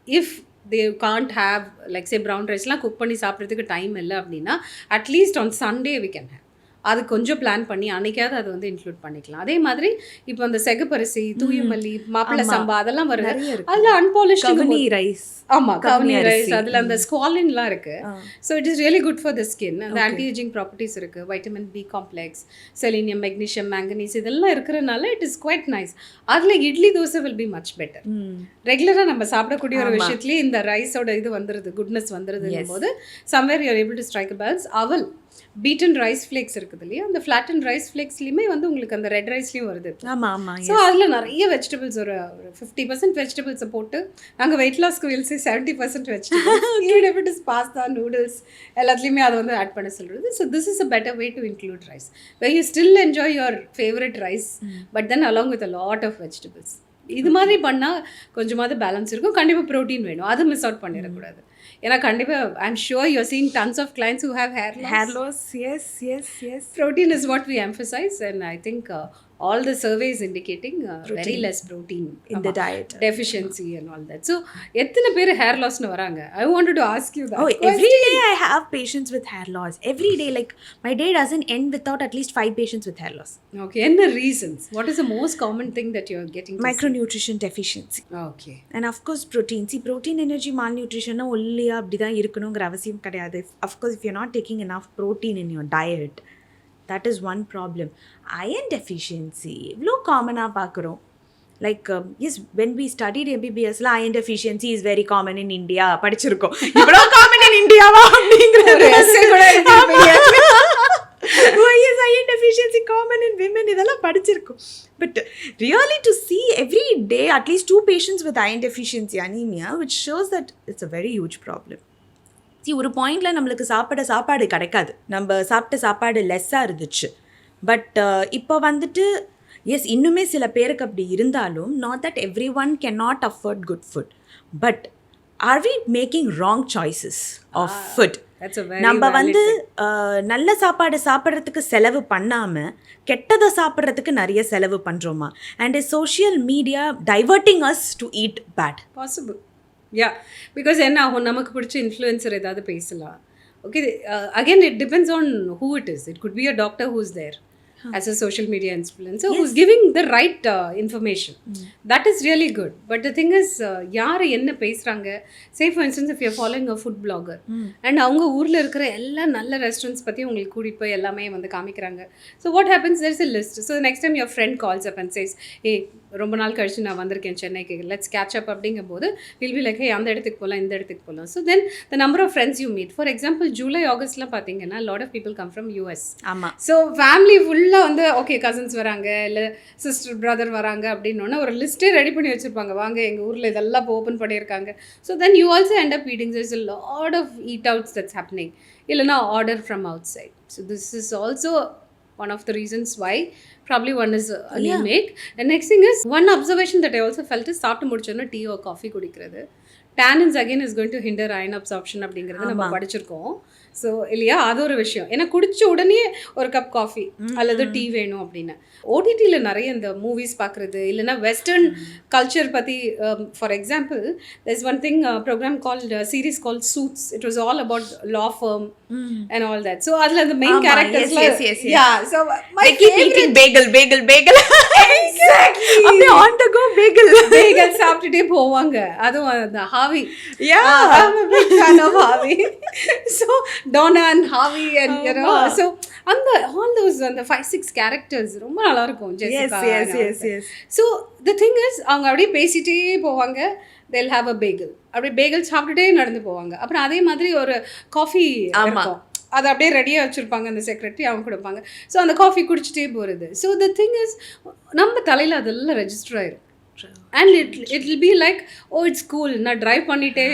if they can't have, like say brown riceலாம் குக் பண்ணி சாப்பிட்றதுக்கு டைம் இல்லை அப்படின்னா at least on Sunday we can have. அது கொஞ்சம் பிளான் பண்ணி அன்னைக்காவது அதை வந்து இன்க்ளூட் பண்ணிக்கலாம். அதே மாதிரி இப்போ அந்த செகப்பரிசி, தூயமல்லி, மாப்பிள்ளை சம்பா அதெல்லாம் வருது, அதில் அன்பாலிஷ்டு ரைஸ். ஆமாம், கவுனி ரைஸ், அதில் அந்த ஸ்குவாலின்லாம் இருக்குது. So it is really good for the skin. அந்த ஆன்டி ஏஜிங் ப்ராப்பர்ட்டிஸ் இருக்குது, vitamin B complex, selenium, magnesium, manganese இதெல்லாம் இருக்கிறனால இட் இஸ் குவைட் நைஸ். அதில் idli dosa will be much better. ரெகுலராக நம்ம சாப்பிடக்கூடிய ஒரு விஷயத்துலேயே இந்த ரைஸோட இது வந்துடுது, குட்னஸ் வந்துடுதுங்கும் போது somewhere you are able to strike a balance. அவல், பீட்டன் ரைஸ் ஃப்ளேக்ஸ் இருக்குது இல்லையா, அந்த ஃப்ளாட்டன் ரைஸ் ஃப்ளேக்ஸ்லையுமே வந்து உங்களுக்கு அந்த ரெட் ரைஸ்லையும் வருது. ஸோ அதில் நிறைய வெஜிடபிள்ஸ், ஒரு 50% வெஜிடபிள்ஸை போட்டு நாங்கள் வெயிட் லாஸ்க்கு will 70% vegetables, even if it is pasta, noodles எல்லாத்துலேயுமே அதை வந்து ஆட் பண்ண சொல்கிறது. So this is a better way to include rice, where you still enjoy your favorite rice but then along with a lot of vegetables. இது மாதிரி பண்ணால் கொஞ்சமாவது balance இருக்கும். கண்டிப்பாக ப்ரோட்டீன் வேணும், அது மிஸ் அவுட் பண்ணிடக்கூடாது. ஏன்னா கண்டிப்பாக I am sure you are seeing tons of clients who have hair loss. Yes. Protein is what we emphasize, and I think all the surveys indicating very less protein in the diet, deficiency and all that. So எத்தனை பேர் hair loss னு வராங்க? I wanted to ask you that. Every day I have patients with hair loss. Every day, like my day doesn't end without at least 5 patients with hair loss. Okay, and the reasons? What is the most common thing that you are getting to micronutrition deficiency. Okay. And of course protein. See, protein, energy, malnutrition ஒல்லியா அப்படி தான் இருக்கணுங்கிற அவசியம் கிடையாது. Of course if you're not taking enough protein in your diet, that is one problem. Iron deficiency இவ்வளோ காமனாக பார்க்குறோம். Like yes, when we studied MBBS la iron deficiency is very common in India படிச்சிருக்கோம். இவ்வளோ common in India வா அப்படிங்கிற ஒரு essay கூட எழுதிருப்பீங்க. Why is iron deficiency common in women? இதெல்லாம் படிச்சிருக்கோம். But really to see every day at least 2 patients with iron deficiency anemia, which shows that it's a very huge problem. See, ஒரு பாயிண்டில் நம்மளுக்கு சாப்பாடு கிடைக்காது, நம்ம சாப்பிட்ட சாப்பாடு லெஸ்ஸாக இருந்துச்சு. பட் இப்போ வந்துட்டு எஸ், இன்னுமே சில பேருக்கு அப்படி இருந்தாலும், not that every one can not afford good food, but are we making wrong choices of food? நம்ம வந்து நல்ல சாப்பாடு சாப்பிட்றதுக்கு செலவு பண்ணாமல் கெட்டதை சாப்பிட்றதுக்கு நிறைய செலவு பண்ணுறோமா? And social media diverting us to eat bad? Possible. Yeah, because என்ன ஆகும், நமக்கு பிடிச்ச இன்ஃப்ளூயன்சர் ஏதாவது பேசலாம். Okay, again it depends on who it is. It could be a doctor who's there as a social media influencer, who's giving the right information. That is really good. But the thing is, யார் என்ன பேசுகிறாங்க, say for instance if you're following a food blogger and அவங்க ஊரில் இருக்கிற எல்லா நல்ல restaurants பற்றி உங்களுக்கு கூட்டிகிட்டு போய் எல்லாமே வந்து காமிக்கிறாங்க. So what happens, there's a list. So the next time your friend calls up and says, hey, ரொம்ப நாள் கழிச்சு நான் வந்திருக்கேன் சென்னைக்கு, லெட்ஸ் கேட்ச் அப் அப்படிங்கும்போது வில் பி லைக், ஹே அந்த இடத்துக்கு போகலாம், இந்த இடத்துக்கு போகலாம். So then the number of friends you meet, for example July ஆகஸ்ட்லாம் பார்த்தீங்கன்னா lot of people come from US. ஆமாம். ஸோ ஃபேமிலி ஃபுல்லாக வந்து ஓகே கசின்ஸ் வராங்க, இல்லை சிஸ்டர் பிரதர் வராங்க அப்படின்னோன்னா ஒரு லிஸ்ட்டே ரெடி பண்ணி வச்சுருப்பாங்க, வாங்க எங்கள் ஊரில் இதெல்லாம் இப்போ ஓப்பன் பண்ணியிருக்காங்க. So then you also end up eating. There's a lot of eat outs that's happening, இல்லைனா order from outside. So this is also one of the reasons why probably one is anemic. And next thing is, one observation that I also felt is சாப்பிட்டு முடிச்சோன்னா tea or coffee குடிக்கிறது. tannins again is going to hinder iron absorption அப்படிங்கிறது நம்ம படிச்சிருக்கோம். So இல்லையா, அது ஒரு விஷயம். ஏன்னா குடிச்ச உடனே ஒரு கப் காஃபி அல்லது டீ வேணும் அப்படின்னு. ஓடிடியில் நிறைய இந்த மூவிஸ் பார்க்குறது, இல்லைன்னா வெஸ்டர்ன் கல்ச்சர் பற்றி, for example there's one thing program called series called Suits. It was all about law firm and all that. So அதில் அந்த main characters, yeah, so my they keep eating bagel exactly அப்படியே on the go bagel சாப்பிட்டுட்டே போவாங்க. அதுவும் அந்த ஹாவி, yeah, I'm a big fan of Harvey. So Donna and Harvey and you know, so and all those and the 5-6 characters ரொம்ப நல்லா இருக்கும். Jessica, yes. So the thing is, அவங்க அப்படியே பேசிட்டே போவாங்க. they'll have a bagel. அப்படியே bagel சாப்பிட்டுட்டே நடந்து போவாங்க. அப்புறம் அதே மாதிரி ஒரு காஃபி இருக்கும், அதை அப்படியே ரெடியாக வச்சுருப்பாங்க அந்த செக்ரட்டரி, அவங்க கொடுப்பாங்க. ஸோ அந்த காஃபி குடிச்சிட்டே போகிறது. ஸோ த திங் இஸ், நம்ம தலையில் அதெல்லாம் ரெஜிஸ்டர் ஆயிரும். And it will be like, oh it's cool, நான் ட்ரைவ் பண்ணிகிட்டே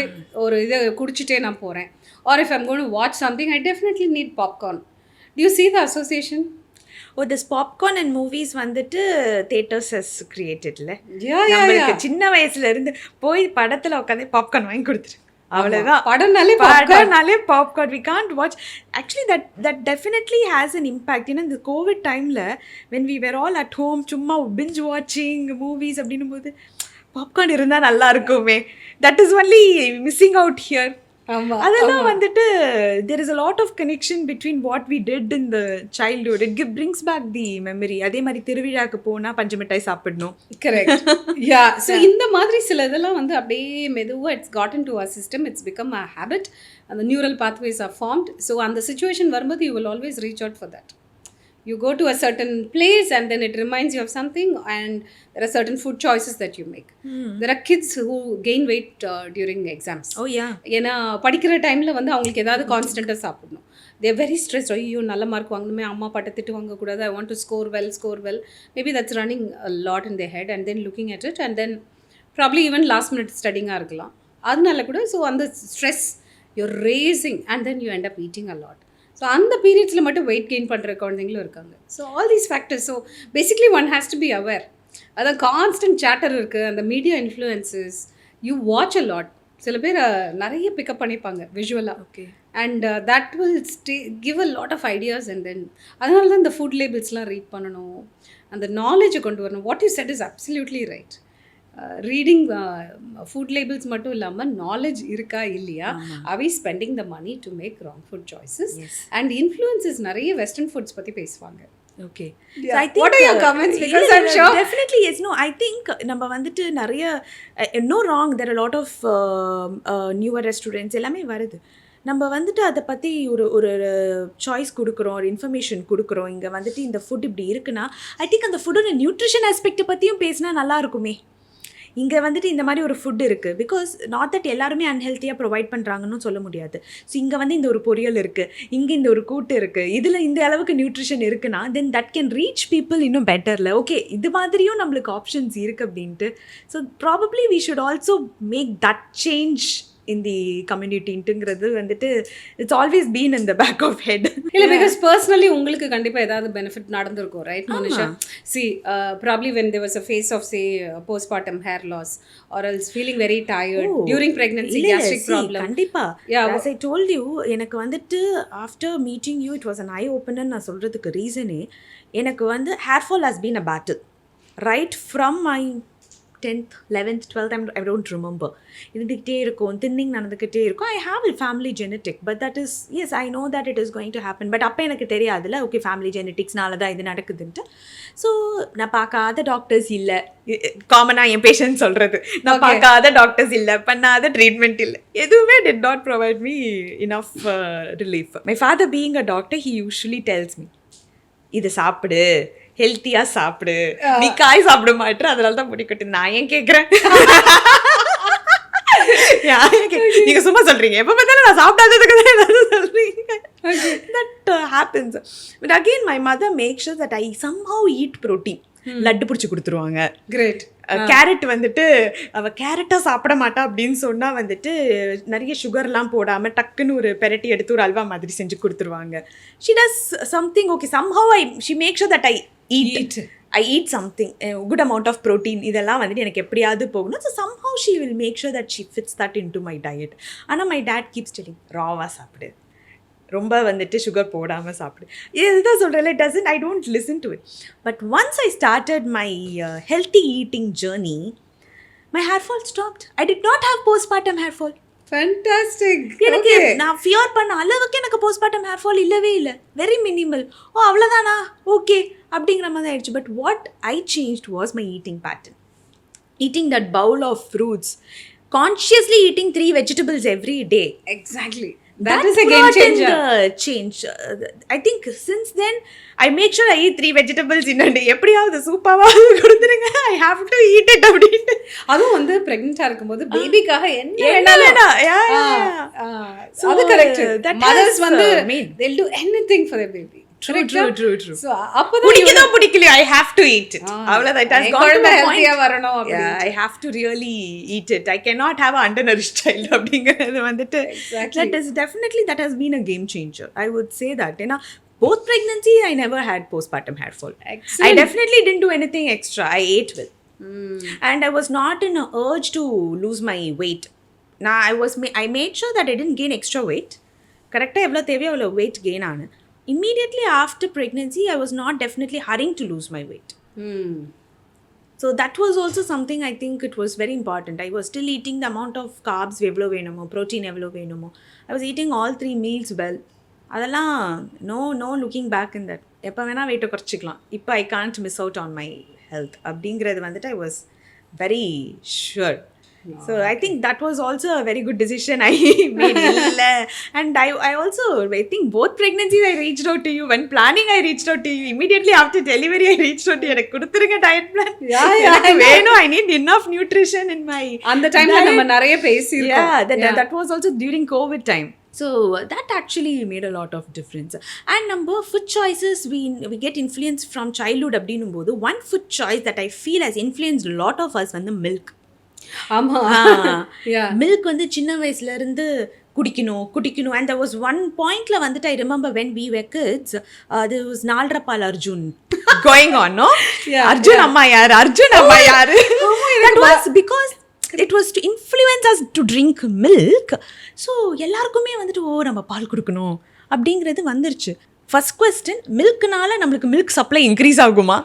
ஒரு இதை குடிச்சிட்டே நான் போகிறேன். Or if I'm going to watch something, I definitely need popcorn. Do you see the association? this popcorn and movies வந்துட்டு theaters has createdல. நம்மளுக்கு சின்ன வயசுல இருந்து போய் படத்துல உட்காந்து பாப்கார்ன் வாங்கி கொடுத்துரு, அவ்வளவுதான். படம்னாலே popcorn we can't watch. Actually that definitely has an impact. In the COVID timeல when we were all at home சும்மா binge watching movies அப்படின்னும் போது பாப்கார்ன் இருந்தா நல்லா இருக்குமே. That is only missing out here. அதெல்லாம் வந்துட்டு there is a lot of connection between what we did in the childhood. It brings back the memory. அதே மாதிரி திருவிழாக்கு போனா பஞ்சு மிட்டாய் சாப்பிடணும். கரெக்ட். யா, ஸோ இந்த மாதிரி சில இதெல்லாம் வந்து அப்படியே மெதுவாக it's got in to our system. It's become a habit. அந்த neural pathways are formed. So அந்த சுச்சுவேஷன் வரும்போது you will always reach out for that. You go to a certain place and then it reminds you of something, and there are certain food choices that you make. There are kids who gain weight during exams. Oh yeah. ஏன்னா படிக்கிற டைமில் வந்து அவங்களுக்கு ஏதாவது கான்ஸ்டண்ட்டாக சாப்பிடணும். they are very stressed. ஐயோ நல்ல மார்க் வாங்கணுமே, அம்மா பாட்ட திட்டு வாங்கக்கூடாது, I want to score well. Maybe that's running a lot in their head, and then looking at it, and then probably even last minute studying-ஆ இருக்கலாம். அதனால கூட ஸோ அந்த stress you're raising, and then you end up eating a lot. So அந்த பீரியட்ஸில் மட்டும் weight gain பண்ணுற குழந்தைங்களும் இருக்காங்க. So all these factors. So basically one has to be aware. அதான் கான்ஸ்டன்ட் சேட்டர் இருக்குது, அந்த media influences, you watch a lot. சில பேர் நிறைய பிக்கப் பண்ணிப்பாங்க விஷுவலாக. Okay. And that will give a lot of ideas. And then அதனால தான் இந்த ஃபுட் லேபிள்ஸ்லாம் ரீட் பண்ணணும், அந்த நாலேஜை கொண்டு வரணும். What you said is absolutely right. Reading food labels மட்டும் இல்லாமல் நாலேஜ் இருக்கா இல்லையா, are we spending the money to make wrong food choices? And influences நிறைய வெஸ்டர்ன் ஃபுட்ஸ் பற்றி பேசுவாங்க. Okay. Yeah. So I think, what are your comments? Because I'm sure definitely yes. No, I think நம்ம வந்துட்டு நிறைய no wrong, there are a lot of newer restaurants எல்லாமே வருது. நம்ம வந்துட்டு அதை பற்றி ஒரு சாய்ஸ் கொடுக்குறோம், ஒரு இன்ஃபர்மேஷன் கொடுக்குறோம். இங்கே வந்துட்டு இந்த ஃபுட் இப்படி இருக்குன்னா, ஐ திங்க் அந்த ஃபுட்டோட நியூட்ரிஷன் ஆஸ்பெக்டை பற்றியும் பேசினா நல்லா இருக்குமே. இங்கே வந்துட்டு இந்த மாதிரி ஒரு ஃபுட் இருக்குது, பிகாஸ் நாட் தட் எல்லாருமே அன்ஹெல்த்தியாக ப்ரொவைட் பண்ணுறாங்கன்னு சொல்ல முடியாது. ஸோ இங்கே வந்து இந்த ஒரு பொரியல் இருக்குது, இங்கே இந்த ஒரு கூட்டு இருக்குது, இதில் இந்த அளவுக்கு நியூட்ரிஷன் இருக்குன்னா then that can reach people இன்னும் பெட்டரில். ஓகே, இது மாதிரியும் நம்மளுக்கு ஆப்ஷன்ஸ் இருக்குது அப்படின்ட்டு. So probably we should also make that change in the community ன்ட்டுங்கிறது வந்துட்டு it's always been in the back of head. இல்லை, பிகாஸ் பர்சனலி உங்களுக்கு கண்டிப்பாக ஏதாவது பெனிஃபிட் நடந்திருக்கும், right Monisha? See, probably when there was a phase of say postpartum hair loss or else feeling very tired during pregnancy, gastric problem. கண்டிப்பா. As I told you, எனக்கு வந்துட்டு after meeting you it was an eye opener. நான் சொல்கிறதுக்கு ரீசனே எனக்கு வந்து hair fall has been a battle right from my 10th, 11th, 12th, I don't remember. இருந்துக்கிட்டே இருக்கும், தின்னிங் நடந்துக்கிட்டே இருக்கும். I have a family genetic, but that is, yes, I know that it is going to happen. But அப்போ எனக்கு தெரியாதுல்ல, okay family ஜெனட்டிக்ஸ்னால தான் இது நடக்குதுன்ட்டு. So நான் பார்க்காத டாக்டர்ஸ் இல்லை, காமனாக என் பேஷண்ட் சொல்கிறது, நான் பார்க்காத டாக்டர்ஸ் இல்லை, பண்ணாத ட்ரீட்மெண்ட் இல்லை, எதுவுமே did not provide me enough relief. My father being a doctor, he usually tells me, இதை சாப்பிடு, ஹெல்த்தியாக சாப்பிடு, நீ காய் சாப்பிட மாட்டேற, அதனால தான் முடிக்கட்டு. நான் ஏன் கேட்குறேன், நீங்க சும்மா சொல்றீங்க, எப்போ பார்த்தாலும் நான் சாப்பிடாததுக்கு தான் ஏதாவது சொல்றீங்க. That happens. But again, my mother makes sure that I somehow eat protein. Laddu பிடிச்சி கொடுத்துருவாங்க. கிரேட். கேரட் வந்துட்டு அவள் கேரட்டாக சாப்பிட மாட்டா அப்படின்னு சொன்னால் வந்துட்டு நிறைய சுகர்லாம் போடாமல் டக்குன்னு ஒரு பெரட்டி எடுத்து ஒரு அல்வா மாதிரி செஞ்சு கொடுத்துருவாங்க. She does something. Okay, somehow she makes sure that I eat. I eat something, a good amount of protein. இதெல்லாம் வந்துட்டு எனக்கு எப்படியாவது போகணும். So somehow she will make sure that she fits that into my diet. ஆனால் my dad keeps telling, ராவாக சாப்பிடு, ரொம்ப வந்துட்டு sugar போடாமல் சாப்பிடு. இதுதான் சொல்கிறேன், it doesn't, I don't listen to it. But once I started my healthy eating journey, my hair fall stopped. I did not have postpartum hair fall. Fantastic. எனக்கு நான் fear பண்ண அளவுக்கு எனக்கு போஸ்ட்மார்ட்டம் ஹேர் ஃபால் இல்லவே இல்லை. Very minimal. ஓ அவ்வளோதானா, okay அப்படிங்கிற மாதிரி ஆயிடுச்சு. But what I changed was my eating pattern. Eating that bowl of fruits, consciously eating 3 vegetables every day. Exactly. That is a game changer. Change. I think since then I make sure I eat 3 vegetables in a day. எப்படியாவது சூப்பாவது கொடுத்துருங்க, I have to eat it அப்படின்ட்டு. அதுவும் வந்து பிரெக்னென்ட்டா இருக்கும்போது பேபிக்காக என்ன வேணா அது correct. Mothers வந்து they'll do anything for their baby. True. So அப்பதான் பிடிக்கல, I have to eat it. அவ்வளவுதான், it has gone to the point. வரணும் அப்படி. Yeah, I have to really eat it. I cannot have an undernourished child அப்படிங்கிறது வந்துட்டு. That has been a game changer. I would say that. ஏன்னா both pregnancy I never had postpartum hair fall. Excellent. I definitely didn't do anything extra. I ate well. And I was not in a urge to lose my weight. Now I made sure that I didn't gain extra weight. Correct, எவ்வளோ தேவையோ அவ்வளோ weight gain ஆனு. Immediately after pregnancy, I was not definitely hurrying to lose my weight. So that was also something I think it was very important. I was still eating the amount of carbs evlo venumo, protein evlo venumo. I was eating all 3 meals well. அதெல்லாம் no looking back in that. எப்போ வேணால் வெயிட்டை குறைச்சிக்கலாம், இப்போ I can't miss out on my health அப்படிங்கிறது வந்துட்டு I was very sure. So I think that was also a very good decision I made. And I also, I think both pregnancies I reached out to you. When planning I reached out to you. Immediately after delivery I reached out to you. எனக்கு கொடுத்துருங்க diet plan. எனக்கு வேணும், I need enough nutrition in my அந்த டைம்ல நம்ம நிறைய பேசியிருக்கோம். That was also during COVID time. So that actually made a lot of difference. And number food choices, we get influence from childhood அப்படின்னும் போது one food choice that I feel has influenced a lot of us வந்து milk. ஆமா, milk வந்து சின்ன வயசுல இருந்து குடிக்கணும். And there was one pointல வந்துட்டு I remember when we were kids, there was நால்ரப்பால் Arjun going on, no? Arjun அம்மா யாரு? That was because it was to influence us to drink milk. So எல்லாருக்குமே வந்துட்டு நம்ம பால் கொடுக்கணும் அப்படிங்கிறது வந்துருச்சு. ஃபர்ஸ்ட் கொஸ்டின், மில்க்னால நம்மளுக்கு மில்க் சப்ளை இன்க்ரீஸ் ஆகுமா?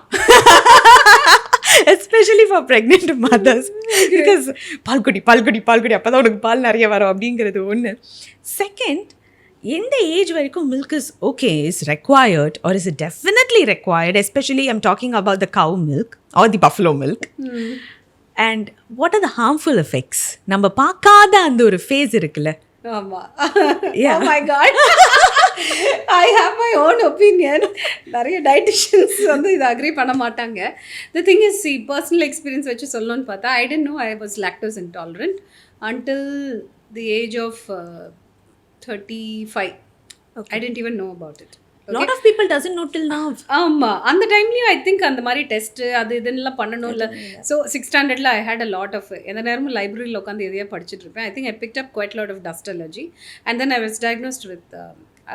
Especially for pregnant mothers. Because பால்குடி அப்பதான் உனக்கு பால் நிறைய வரும் அப்படிங்கிறது ஒன்று. செகண்ட், எந்த ஏஜ் வரைக்கும் milk is okay, is required or is it definitely required, especially I'm talking about the cow milk or the buffalo milk. And what are the harmful effects? நம்ம பார்க்காத அந்த ஒரு ஃபேஸ் இருக்குல்ல. ஆமா. Oh my god. I have my own opinion. நிறைய dietitians வந்து இதை agri பண்ண மாட்டாங்க. The thing is, see, personal experience வச்சு சொல்லணும்னு பார்த்தா, I didn't know I was lactose intolerant until the age of 35. Okay. I didn't even know about it. Okay. Lot of people doesn't know till now. ஆமா, அந்த டைம்லயும் I think அந்த மாதிரி test அது இதெல்லாம் பண்ணணும் இல்லை. ஸோ 6th standardல I had a lot of, எந்த நேரமும் லைப்ரரியில் உட்காந்து எதையா படிச்சுட்டு இருப்பேன். I think I picked up quite lot of dust allergy and then I was diagnosed with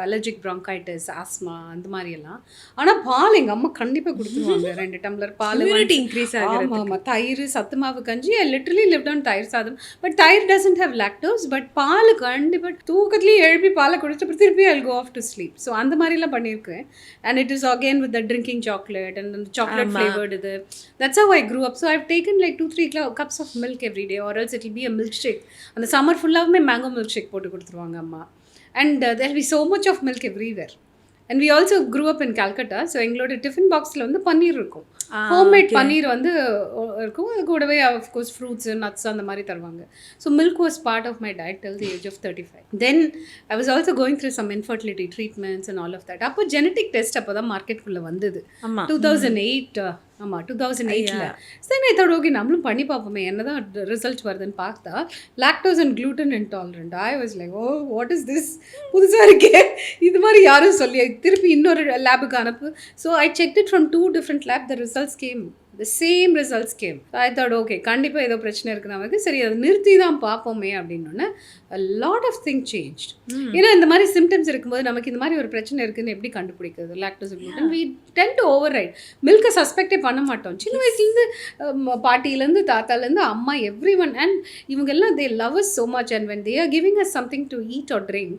allergic bronchitis, asthma, அந்த மாதிரியெல்லாம். ஆனால் பால் எங்கள் அம்மா கண்டிப்பாக கொடுத்துருவாங்க. 2 டம்ளர் பால் இன்க்ரீஸ் ஆகும். ஆமாம், தயிர், சத்து மாவு கஞ்சி. ஐ லிட்டரலி லிவ்ட் ஆன் தயிர் சாதம். பட் தயிர் டசன்ட் ஹேவ் லாக்டோஸ். பட் பால் கண்டிப்பாக தூக்கத்துலேயே எழுப்பி பாலை குடிச்சிட்டு திருப்பி I go off to sleep. So அந்த மாதிரிலாம் பண்ணியிருக்கேன். And it is again with the drinking chocolate and அந்த சாக்லேட் ஃப்ளேவர்டு இது. That's how I grew up. So I've taken like 2-3 cups of milk every day or else it will be a milk shake. அந்த summer ஃபுல்லாகவே mango milk shake போட்டு கொடுத்துருவாங்க அம்மா. And there will be so much of milk everywhere. And we also grew up in Calcutta. So எங்களோட tiffin பாக்ஸில் வந்து பன்னீர் இருக்கும். Homemade பன்னீர் வந்து இருக்கும். கூடவே ஆஃப் கோர்ஸ் ஃப்ரூட்ஸ், நட்ஸ் அந்த மாதிரி தருவாங்க. So milk was part of my diet till the age of 35. Then I was also going through some infertility treatments and all of that. அப்போ ஜெனட்டிக் டெஸ்ட் அப்போ தான் மார்க்கெட்டுக்குள்ளே வந்தது. 2008. ஆமாம், 2008ல். சரி, நான் இதோட ஓகே நம்மளும் பண்ணி பார்ப்போமே என்னதான் ரிசல்ட் வருதுன்னு பார்த்தா lactose and gluten intolerant. I was like, oh, what is this? புதுசாக இருக்கே, இது மாதிரி யாரும் சொல்லி திருப்பி இன்னொரு லேபுக்கு அனுப்பு. So I checked it from 2 different labs. The results came the same results came. So I thought, okay, கண்டிப்பாக ஏதோ பிரச்சனை இருக்குது நமக்கு, சரி அதை நிறுத்தி தான் பார்ப்போமே அப்படின்னோடனே a lot of things changed. ஏன்னா இந்த மாதிரி சிம்டம்ஸ் இருக்கும்போது நமக்கு இந்த மாதிரி ஒரு பிரச்சனை இருக்குதுன்னு எப்படி கண்டுபிடிக்கிறது? Lactose gluten we tend to override. மில்கை சஸ்பெக்டே பண்ண மாட்டோம். சின்ன வயசுலேருந்து பாட்டியிலேருந்து தாத்தாலேருந்து அம்மா எவ்ரி ஒன், அண்ட் இவங்கெல்லாம் they love us so much, and when they are giving us something to eat or drink,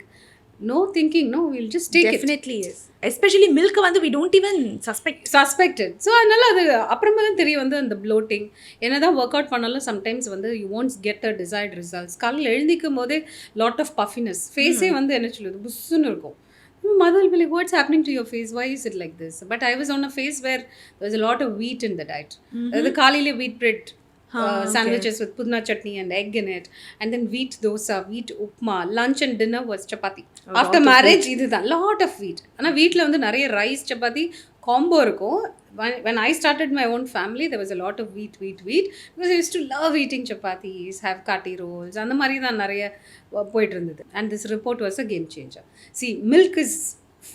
no thinking, no, we'll just take definitely it. Yes, especially milk வந்து we don't even suspect it. So அதனால அது அப்புறமா தான் தெரிய வந்து அந்த bloating என்னதான் work out பண்ணாலும் சம்டைம்ஸ் வந்து you won't get the desired results. காலையில் எழுந்திக்கும் போதே lot of puffiness, ஃபேஸே வந்து என்ன சொல்லுது புஷ்ஷுன்னு இருக்கும். Mother will be like, what's happening to your face? Why is it like this? But I was on a phase where there was a lot of wheat in the diet. The காலையிலே wheat bread sandwiches with pudna chutney and egg in it, and then wheat dosa, wheat upma. Lunch and dinner was chapati. After marriage இதுதான் lot of wheat. ஆனால் வீட்டில் வந்து நிறைய rice chapati combo இருக்கும். When I started my own family, there was a lot of wheat because I used to love eating chapatis, have kati rolls, அந்த மாதிரி தான் நிறைய போயிட்டு இருந்தது. And this report was a game changer. See, milk is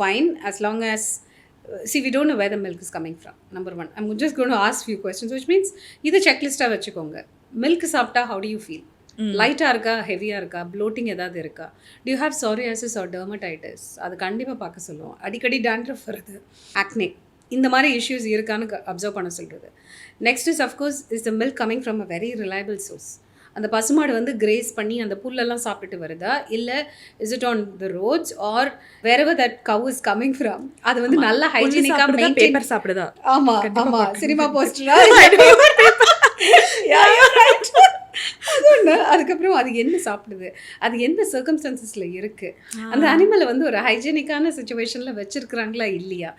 fine as long as see, we don't know where the milk is coming from. Number one, I'm just going to ask few questions, which means இது செக்லிஸ்டாக வச்சுக்கோங்க. Milk சாப்பிட்டா how do you feel? லைட்டாக இருக்கா, ஹெவியாக இருக்கா, floating ஏதாவது இருக்கா, do you have psoriasis or dermatitis? அது கண்டிப்பாக பார்க்க சொல்லுவோம். அடிக்கடி dandruff வருது, acne, இந்த மாதிரி இஷ்யூஸ் இருக்கான்னு அப்சர்வ் பண்ண சொல்கிறது. Next is of course is the milk coming from a very reliable source. அந்த பசுமாடு வந்து கிரேஸ் பண்ணி அந்த புல்லெல்லாம் சாப்பிட்டுட்டு வருதா, இல்லை is it on the roads or wherever that cow is coming from, அது வந்து நல்ல ஹைஜீனிக்காக மெயின்டைன் சாப்பிடுதா? ஆமாம் சினிமா போஸ்டரா அது ஒன்று. அதுக்கப்புறம் அது என்ன சாப்பிடுது, அது எந்த சர்க்கம்ஸ்டான்சஸில் இருக்குது, அந்த அனிமலை வந்து ஒரு ஹைஜீனிக்கான சுச்சுவேஷனில் வச்சுருக்குறாங்களா இல்லையா,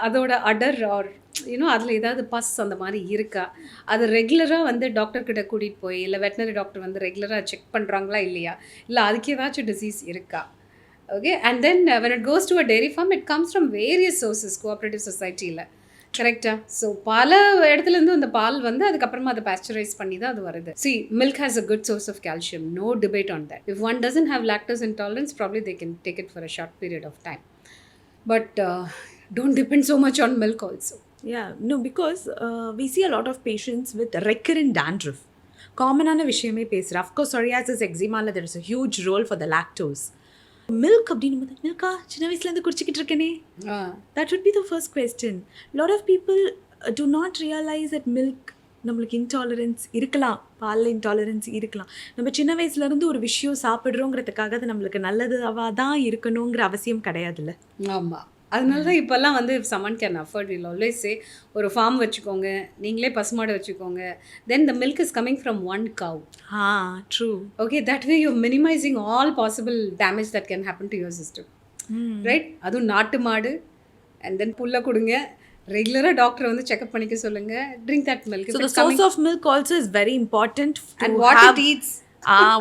அதோட அடர் ஆர் யூனோ அதில் ஏதாவது பஸ் அந்த மாதிரி இருக்கா, அது ரெகுலராக வந்து டாக்டர்கிட்ட கூட்டிகிட்டு போய் இல்லை வெட்டினரி டாக்டர் வந்து ரெகுலராக செக் பண்ணுறாங்களா இல்லையா, இல்லை அதுக்கு ஏதாச்சும் டிசீஸ் இருக்கா. Okay, and then when it goes to a dairy farm, it comes from various sources, cooperative societyயில். கரெக்டாக? ஸோ பல இடத்துலேருந்து அந்த பால் வந்து அதுக்கப்புறமா அதை பாஸ்டரைஸ் பண்ணி தான் அது வருது. See, milk has a good source of calcium, no debate on that. If one doesn't have lactose intolerance, probably they can take it for a short period of time. But don't depend so much on milk also. Yeah, no, because we see a lot of patients with recurrent dandruff. காமனான விஷயமே பேசுகிறேன். Of course psoriasis, eczema, there is a huge role for the lactose. Milk அப்படின்னு போது மில்கா சின்ன வயசுலேருந்து குடிச்சிக்கிட்டு இருக்கேனே, that would be the first question. Lot of people do not realize that milk நம்மளுக்கு intolerance இருக்கலாம், பாலில் இன்டாலரன்ஸ் இருக்கலாம். நம்ம சின்ன வயசுலேருந்து ஒரு விஷயம் சாப்பிட்றோங்கிறதுக்காக அது நம்மளுக்கு நல்லதாக தான் இருக்கணுங்கிற அவசியம் கிடையாதுல்ல. ஆமாம், அதனால தான் இப்போல்லாம் வந்து if someone can afford, we'll always say ஒரு ஃபார்ம் வச்சுக்கோங்க, நீங்களே பசுமாடு வச்சுக்கோங்க, then the milk is coming from one cow. True. Okay, that way you're minimizing all possible damage that can happen to your system. Right? அதுவும் நாட்டு மாடு, and then புல்லை கொடுங்க, ரெகுலராக டாக்டர் வந்து செக்அப் பண்ணிக்க சொல்லுங்க, drink that milk. So the source of milk also is very important, and what it eats.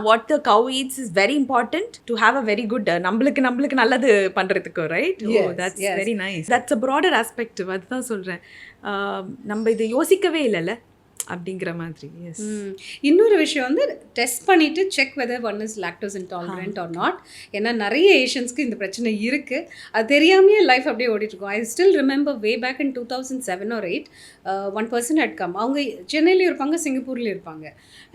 What the cow eats is very important to have a very good நம்மளுக்கு நல்லது பண்றதுக்கு, right? Yes, that's yes. very nice. That's a broader aspect. அதுதான் சொல்றேன், நம்ம இது யோசிக்கவே இல்லைல்ல அப்படிங்கிற மாதிரி. எஸ், இன்னொரு விஷயம் வந்து டெஸ்ட் பண்ணிவிட்டு check whether one is lactose intolerant or not. ஏன்னா நிறைய ஏஷியன்ஸ்க்கு இந்த பிரச்சனை இருக்குது, அது தெரியாமையே லைஃப் அப்படியே ஓடிட்டுருக்கோம். I still remember way back in 2007 or 8 one person had come. அவங்க சென்னையிலையும் இருப்பாங்க, சிங்கப்பூர்லேயும் இருப்பாங்க,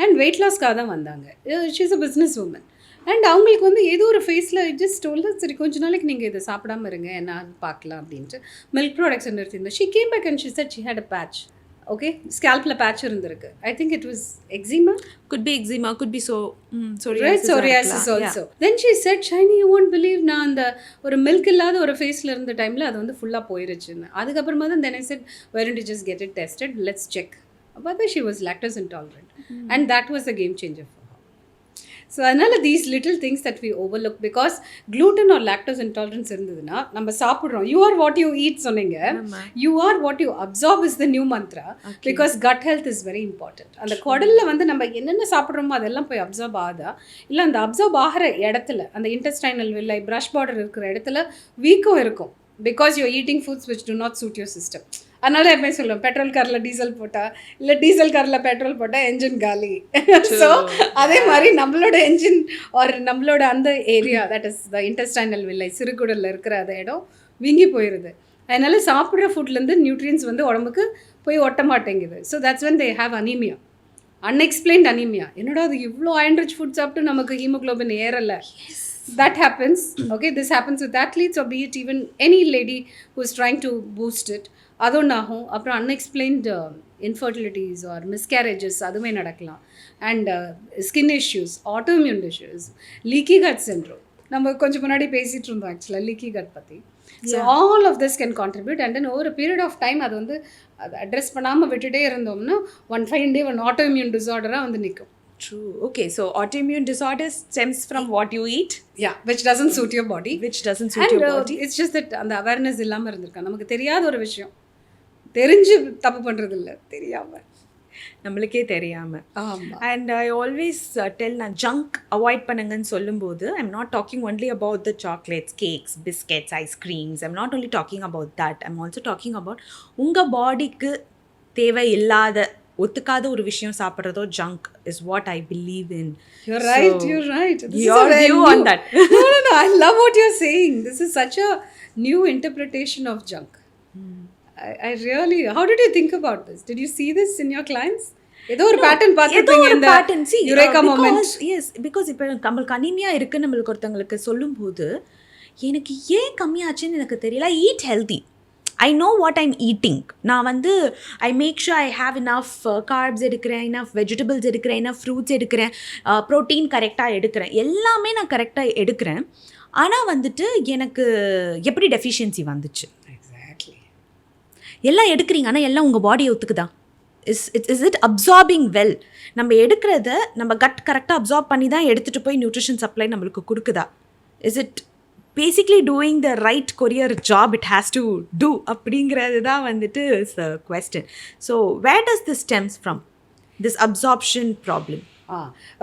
அண்ட் வெயிட் லாஸ்க்காக தான் வந்தாங்க. She is a business woman, and அவங்களுக்கு வந்து ஏதோ ஒரு ஃபேஸில் ஜஸ்ட் டோல்டு, சரி கொஞ்ச நாளைக்கு நீங்கள் இதை சாப்பிடாமல் இருங்க, என்ன பார்க்கலாம் அப்படின்ட்டு மில்க் ப்ராடக்ட்ஸ் நிறுத்திருந்தோம். She came back and she said she had a patch. Okay, scalpல patch இருந்திருக்கு. I think it was eczema. Could be eczema, could be psoriasis. Right, psoriasis also. Yeah. Then she said, Shiny, you won't believe, நான் அந்த ஒரு milk இல்லாத ஒரு ஃபேஸில் இருந்த டைமில் அது வந்து ஃபுல்லாக போயிருச்சுன்னு. அதுக்கப்புறமா தான் then I said, why don't you just get it tested? Let's check. But she was lactose intolerant. And that was a game changer for her. So அதனால் these little things that we overlook, because gluten or lactose intolerance இருந்ததுன்னா நம்ம சாப்பிட்றோம். You are what you eat சொன்னீங்க, you are what you absorb is the new mantra. Okay. Because gut health is very important. அந்த குடலில் வந்து நம்ம என்னென்ன சாப்பிட்றோமோ அதெல்லாம் போய் அப்சர்வ் ஆகுதா, இல்லை அந்த அப்சர்வ் ஆகிற இடத்துல அந்த இன்டெஸ்டைனல் வில்லை ப்ரஷ் பார்டர் இருக்கிற இடத்துல வீக்கம் இருக்கும், because you're eating foods which do not suit your system. அதனால எப்பவுமே சொல்லுவோம், பெட்ரோல் காரில் டீசல் போட்டால் இல்லை டீசல் காரில் பெட்ரோல் போட்டால் என்ஜின் காலி. ஸோ அதே மாதிரி நம்மளோட என்ஜின் ஒரு நம்மளோட அந்த area, that is the intestinal வில்லை, சிறுகுடலில் இருக்கிற அந்த இடம் வீங்கி போயிடுது. அதனால சாப்பிட்ற ஃபுட்லேருந்து நியூட்ரியன்ஸ் வந்து உடம்புக்கு போய் ஒட்ட மாட்டேங்குது. So that's when they have anemia. Unexplained anaemia. என்னடா அது இவ்வளோ அயன் ரிச் ஃபுட் சாப்பிட்டு நமக்கு haemoglobin ஏறலை. That happens. Okay, this happens with athletes or be it even any lady who is trying to boost it. அது ஒன்று ஆகும். அப்புறம் unexplained இன்ஃபர்டிலிட்டிஸ் R miscarriages அதுவுமே நடக்கலாம். And skin issues, autoimmune issues, leaky gut syndrome. நம்ம கொஞ்சம் முன்னாடி பேசிகிட்டு இருந்தோம் ஆக்சுவலாக லீக்கி கட் பற்றி. So all of this can contribute. And then over period of time அது வந்து அதை அட்ரெஸ் பண்ணாமல் விட்டுட்டே இருந்தோம்னா one fine day one autoimmune டிஸார்டராக வந்து நிற்கும். True. Okay, so autoimmune disorder stems from what you eat. Yeah, which doesn't suit your body. Which doesn't suit your body. It's just that அந்த அவேர்னஸ் இல்லாமல் இருந்திருக்கா. நமக்கு தெரியாத ஒரு விஷயம், தெரிஞ்சு தப்பு பண்ணுறது இல்லை, தெரியாமல் நம்மளுக்கே தெரியாமல். அண்ட் ஐ ஆல்வேஸ் டெல் நான் ஜங்க் அவாய்ட் பண்ணுங்கன்னு சொல்லும்போது I'm not talking only about the chocolates, cakes, biscuits, ice creams. I'm not only talking about that. I'm also talking about உங்கள் பாடிக்கு தேவை இல்லாத ஒத்துக்காத ஒரு விஷயம் சாப்பிட்றதோ junk is what I believe in. You're right. Your view on that. No, I love what you're saying. This is such a new interpretation of junk. I really, how did you think about this? Did you see this in your clients? ஏதோ ஒரு pattern பார்த்துட்டீங்க இந்த eureka moment. S, because இப்போ நம்மளுக்கு anaemia இருக்குது நம்மளுக்கு ஒருத்தவங்களுக்கு சொல்லும்போது எனக்கு ஏன் கம்மியாச்சுன்னு எனக்கு தெரியல. Eat healthy. I know what I'm eating. நான் வந்து I make sure I have enough carbs எடுக்கிறேன், enough vegetables எடுக்கிறேன், enough fruits எடுக்கிறேன், ப்ரோட்டீன் கரெக்டாக எடுக்கிறேன், எல்லாமே நான் கரெக்டாக எடுக்கிறேன். ஆனால் வந்துட்டு எனக்கு எப்படி டெஃபிஷியன்சி வந்துச்சு? எக்ஸாக்ட்லி. எல்லாம் எடுக்கிறீங்க ஆனால் எல்லாம் உங்கள் பாடியை ஒத்துக்குதா? Is it absorbing well? நம்ம எடுக்கிறத நம்ம கட் கரெக்டாக அப்சார்ப் பண்ணி தான் எடுத்துகிட்டு போய் நியூட்ரிஷன் சப்ளை நம்மளுக்கு கொடுக்குதா? Is it basically doing the right courier job it has to do? அப்படிங்கிறது தான் வந்துட்டு is a question. So where does this stems from, this absorption problem?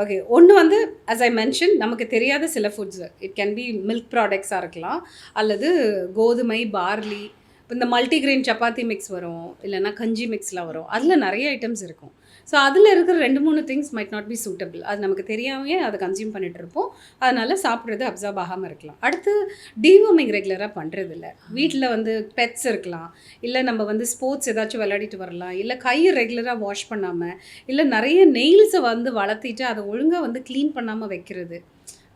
Okay, ஒன்று வந்து as I mentioned நமக்கு தெரியாத சில foods, it can be milk ப்ராடக்ட்ஸாக இருக்கலாம், அல்லது கோதுமை, பார்லி. இப்போ இந்த மல்டிகிரெயின் சப்பாத்தி மிக்ஸ் வரும், இல்லைன்னா கஞ்சி மிக்ஸ்லாம் வரும், அதில் நிறைய ஐட்டம்ஸ் இருக்கும். ஸோ அதில் இருக்கிற 2-3 things might not be suitable. அது நமக்கு தெரியாமையே அதை கன்சியூம் பண்ணிகிட்டு இருப்போம். அதனால் சாப்பிட்றது அப்சார்ப் ஆகாமல் இருக்கலாம். அடுத்து டீவார்மிங் ரெகுலராக பண்ணுறதில்ல. வீட்டில் வந்து பெட்ஸ் இருக்கலாம், இல்லை நம்ம வந்து ஸ்போர்ட்ஸ் ஏதாச்சும் விளையாடிட்டு வரலாம், இல்லை கையை ரெகுலராக வாஷ் பண்ணாமல், இல்லை நிறைய நெயில்ஸை வந்து வளர்த்திட்டு அதை ஒழுங்காக வந்து க்ளீன் பண்ணாமல் வைக்கிறது,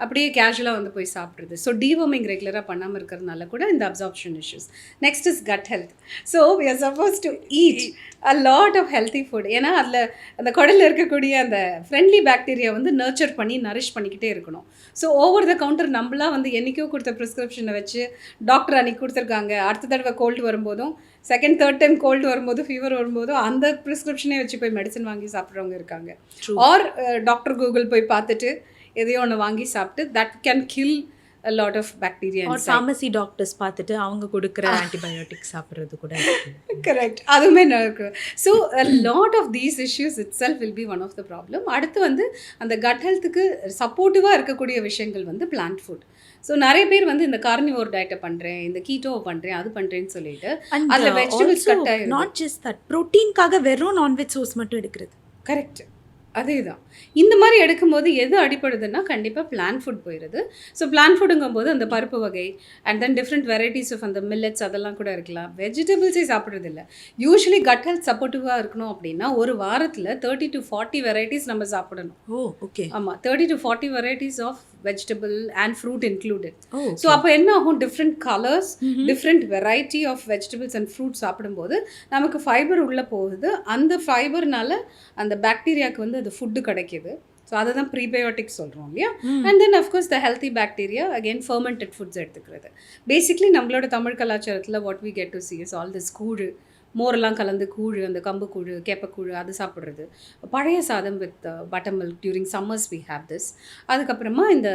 அப்படியே கேஷுவலாக வந்து போய் சாப்பிட்றது. ஸோ டீவார்மிங் ரெகுலராக பண்ணாமல் இருக்கிறதுனால கூட இந்த absorption issues. Next is gut health. So we are suppose to eat a lot of healthy food. ஏன்னா அதில் அந்த குடலில் இருக்கக்கூடிய அந்த ஃப்ரெண்ட்லி பாக்டீரியா வந்து நர்ச்சர் பண்ணி நரிஷ் பண்ணிக்கிட்டே இருக்கணும். ஸோ ஓவர் த கவுண்டர் நம்மளாம் வந்து என்றைக்கோ கொடுத்த ப்ரிஸ்கிரிப்ஷனை வச்சு டாக்டர் அன்றைக்கி கொடுத்துருக்காங்க, அடுத்த தடவை கோல்டு வரும்போதும், செகண்ட் தேர்ட் டைம் கோல்டு வரும்போது, ஃபீவர் வரும்போதும் அந்த ப்ரிஸ்கிரிப்ஷனே வச்சு போய் மெடிசன் வாங்கி சாப்பிட்றவங்க இருக்காங்க. ஆர் டாக்டர் கூகுள் போய் பார்த்துட்டு எதையோ ஒன்று வாங்கி சாப்பிட்டு that can kill a lot of bacteria inside. pharmacy doctors பார்த்துட்டு அவங்க கொடுக்குற ஆன்டிபயோட்டிக்ஸ் சாப்பிட்றது கூட கரெக்ட், அதுவுமே நடக்கும். So a lot of these issues itself will be one of the problem. அடுத்து வந்து அந்த கட் ஹெல்த்துக்கு சப்போர்ட்டிவாக இருக்கக்கூடிய விஷயங்கள் வந்து பிளான்ட் ஃபுட். ஸோ நிறைய பேர் வந்து இந்த கார்னிவோர் டயட்டை பண்ணுறேன், இந்த கீட்டோவை பண்ணுறேன், அது பண்ணுறேன்னு சொல்லிட்டு அதில் வெஜிடபிள்ஸ் கட் ஆகிடும். நாட் ஜஸ்ட் தட், ப்ரோட்டீன்காக வெறும் நான்வெஜ் சோர்ஸ் மட்டும் எடுக்கிறது. கரெக்ட், அதே தான். இந்த மாதிரி எடுக்கும்போது எது அடிப்படுதுன்னா கண்டிப்பாக பிளான் ஃபுட் போயிடுது. ஸோ பிளான் ஃபுட்டுங்கும் போது அந்த பருப்பு வகை and then different varieties of அந்த மில்லட்ஸ் அதெல்லாம் கூட இருக்கலாம். வெஜிடபிள்ஸே சாப்பிட்றது இல்லை. யூஸ்வலி கட் ஹெல்த் சப்போர்ட்டிவாக இருக்கணும் அப்படின்னா ஒரு வாரத்தில் 30 to 40 வெரைட்டிஸ் நம்ம சாப்பிடணும். ஓகே. ஆமாம், 30 to 40 varieties of vegetable and fruit included. So அப்போ என்ன ஆகும், different colours, different variety of vegetables and fruit சாப்பிடும்போது நமக்கு ஃபைபர் உள்ளே போகுது. அந்த ஃபைபர்னால அந்த பாக்டீரியாவுக்கு வந்து அது ஃபுட்டு கிடைக்கிது. ஸோ அதை தான் ப்ரீபயோட்டிக்ஸ் சொல்கிறோம் இல்லையா. And then of course the healthy bacteria again fermented foods எடுத்துக்கிறது. பேசிக்லி நம்மளோட தமிழ் கலாச்சாரத்தில் what we get to see is all this கூழ், மோரெல்லாம் கலந்து கூழ், அந்த கம்பு கூழ், கேப்பக்கூழ், அது சாப்பிட்றது. பழைய சாதம் with buttermilk during summers we have this. அதுக்கப்புறமா இந்த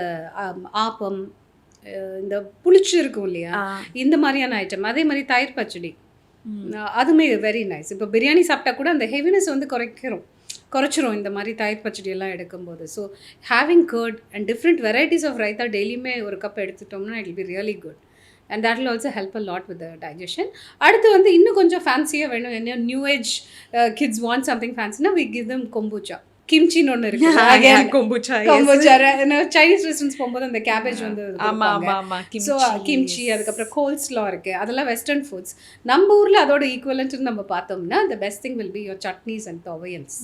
ஆப்பம், இந்த புளிச்சு இருக்கும் இல்லையா, இந்த மாதிரியான ஐட்டம். அதே மாதிரி தயிர் பச்சடி, அதுவுமே வெரி நைஸ். இப்போ பிரியாணி சாப்பிட்டா கூட அந்த ஹெவினஸ் வந்து குறைச்சிரும் இந்த மாதிரி தயிர் பச்சடியெல்லாம் எடுக்கும்போது. So having curd and different varieties of raita டெய்லியுமே ஒரு கப் எடுத்துட்டோம்னா it will be really good. and that will also help a lot with the digestion. அடுத்து இன்னும் கொஞ்சம் ஃபேன்சியாக வேணும், என்ன new age kids want something ஃபேன்சினா we give them kombucha. கிம்ச்சின்னு ஒன்று இருக்கு. kombucha, சைனீஸ் ரெஸ்டாரண்ட்ஸ் போகும்போது அந்த கேபேஜ் வந்து ஸோ கிம்ச்சி, அதுக்கப்புறம் கோல்ஸ்லா இருக்கு. அதெல்லாம் வெஸ்டர்ன் ஃபுட்ஸ். நம்ம ஊர்ல அதோட ஈக்குவலன்ட்னு நம்ம பார்த்தோம்னா the best thing will be your chutneys and tuvails.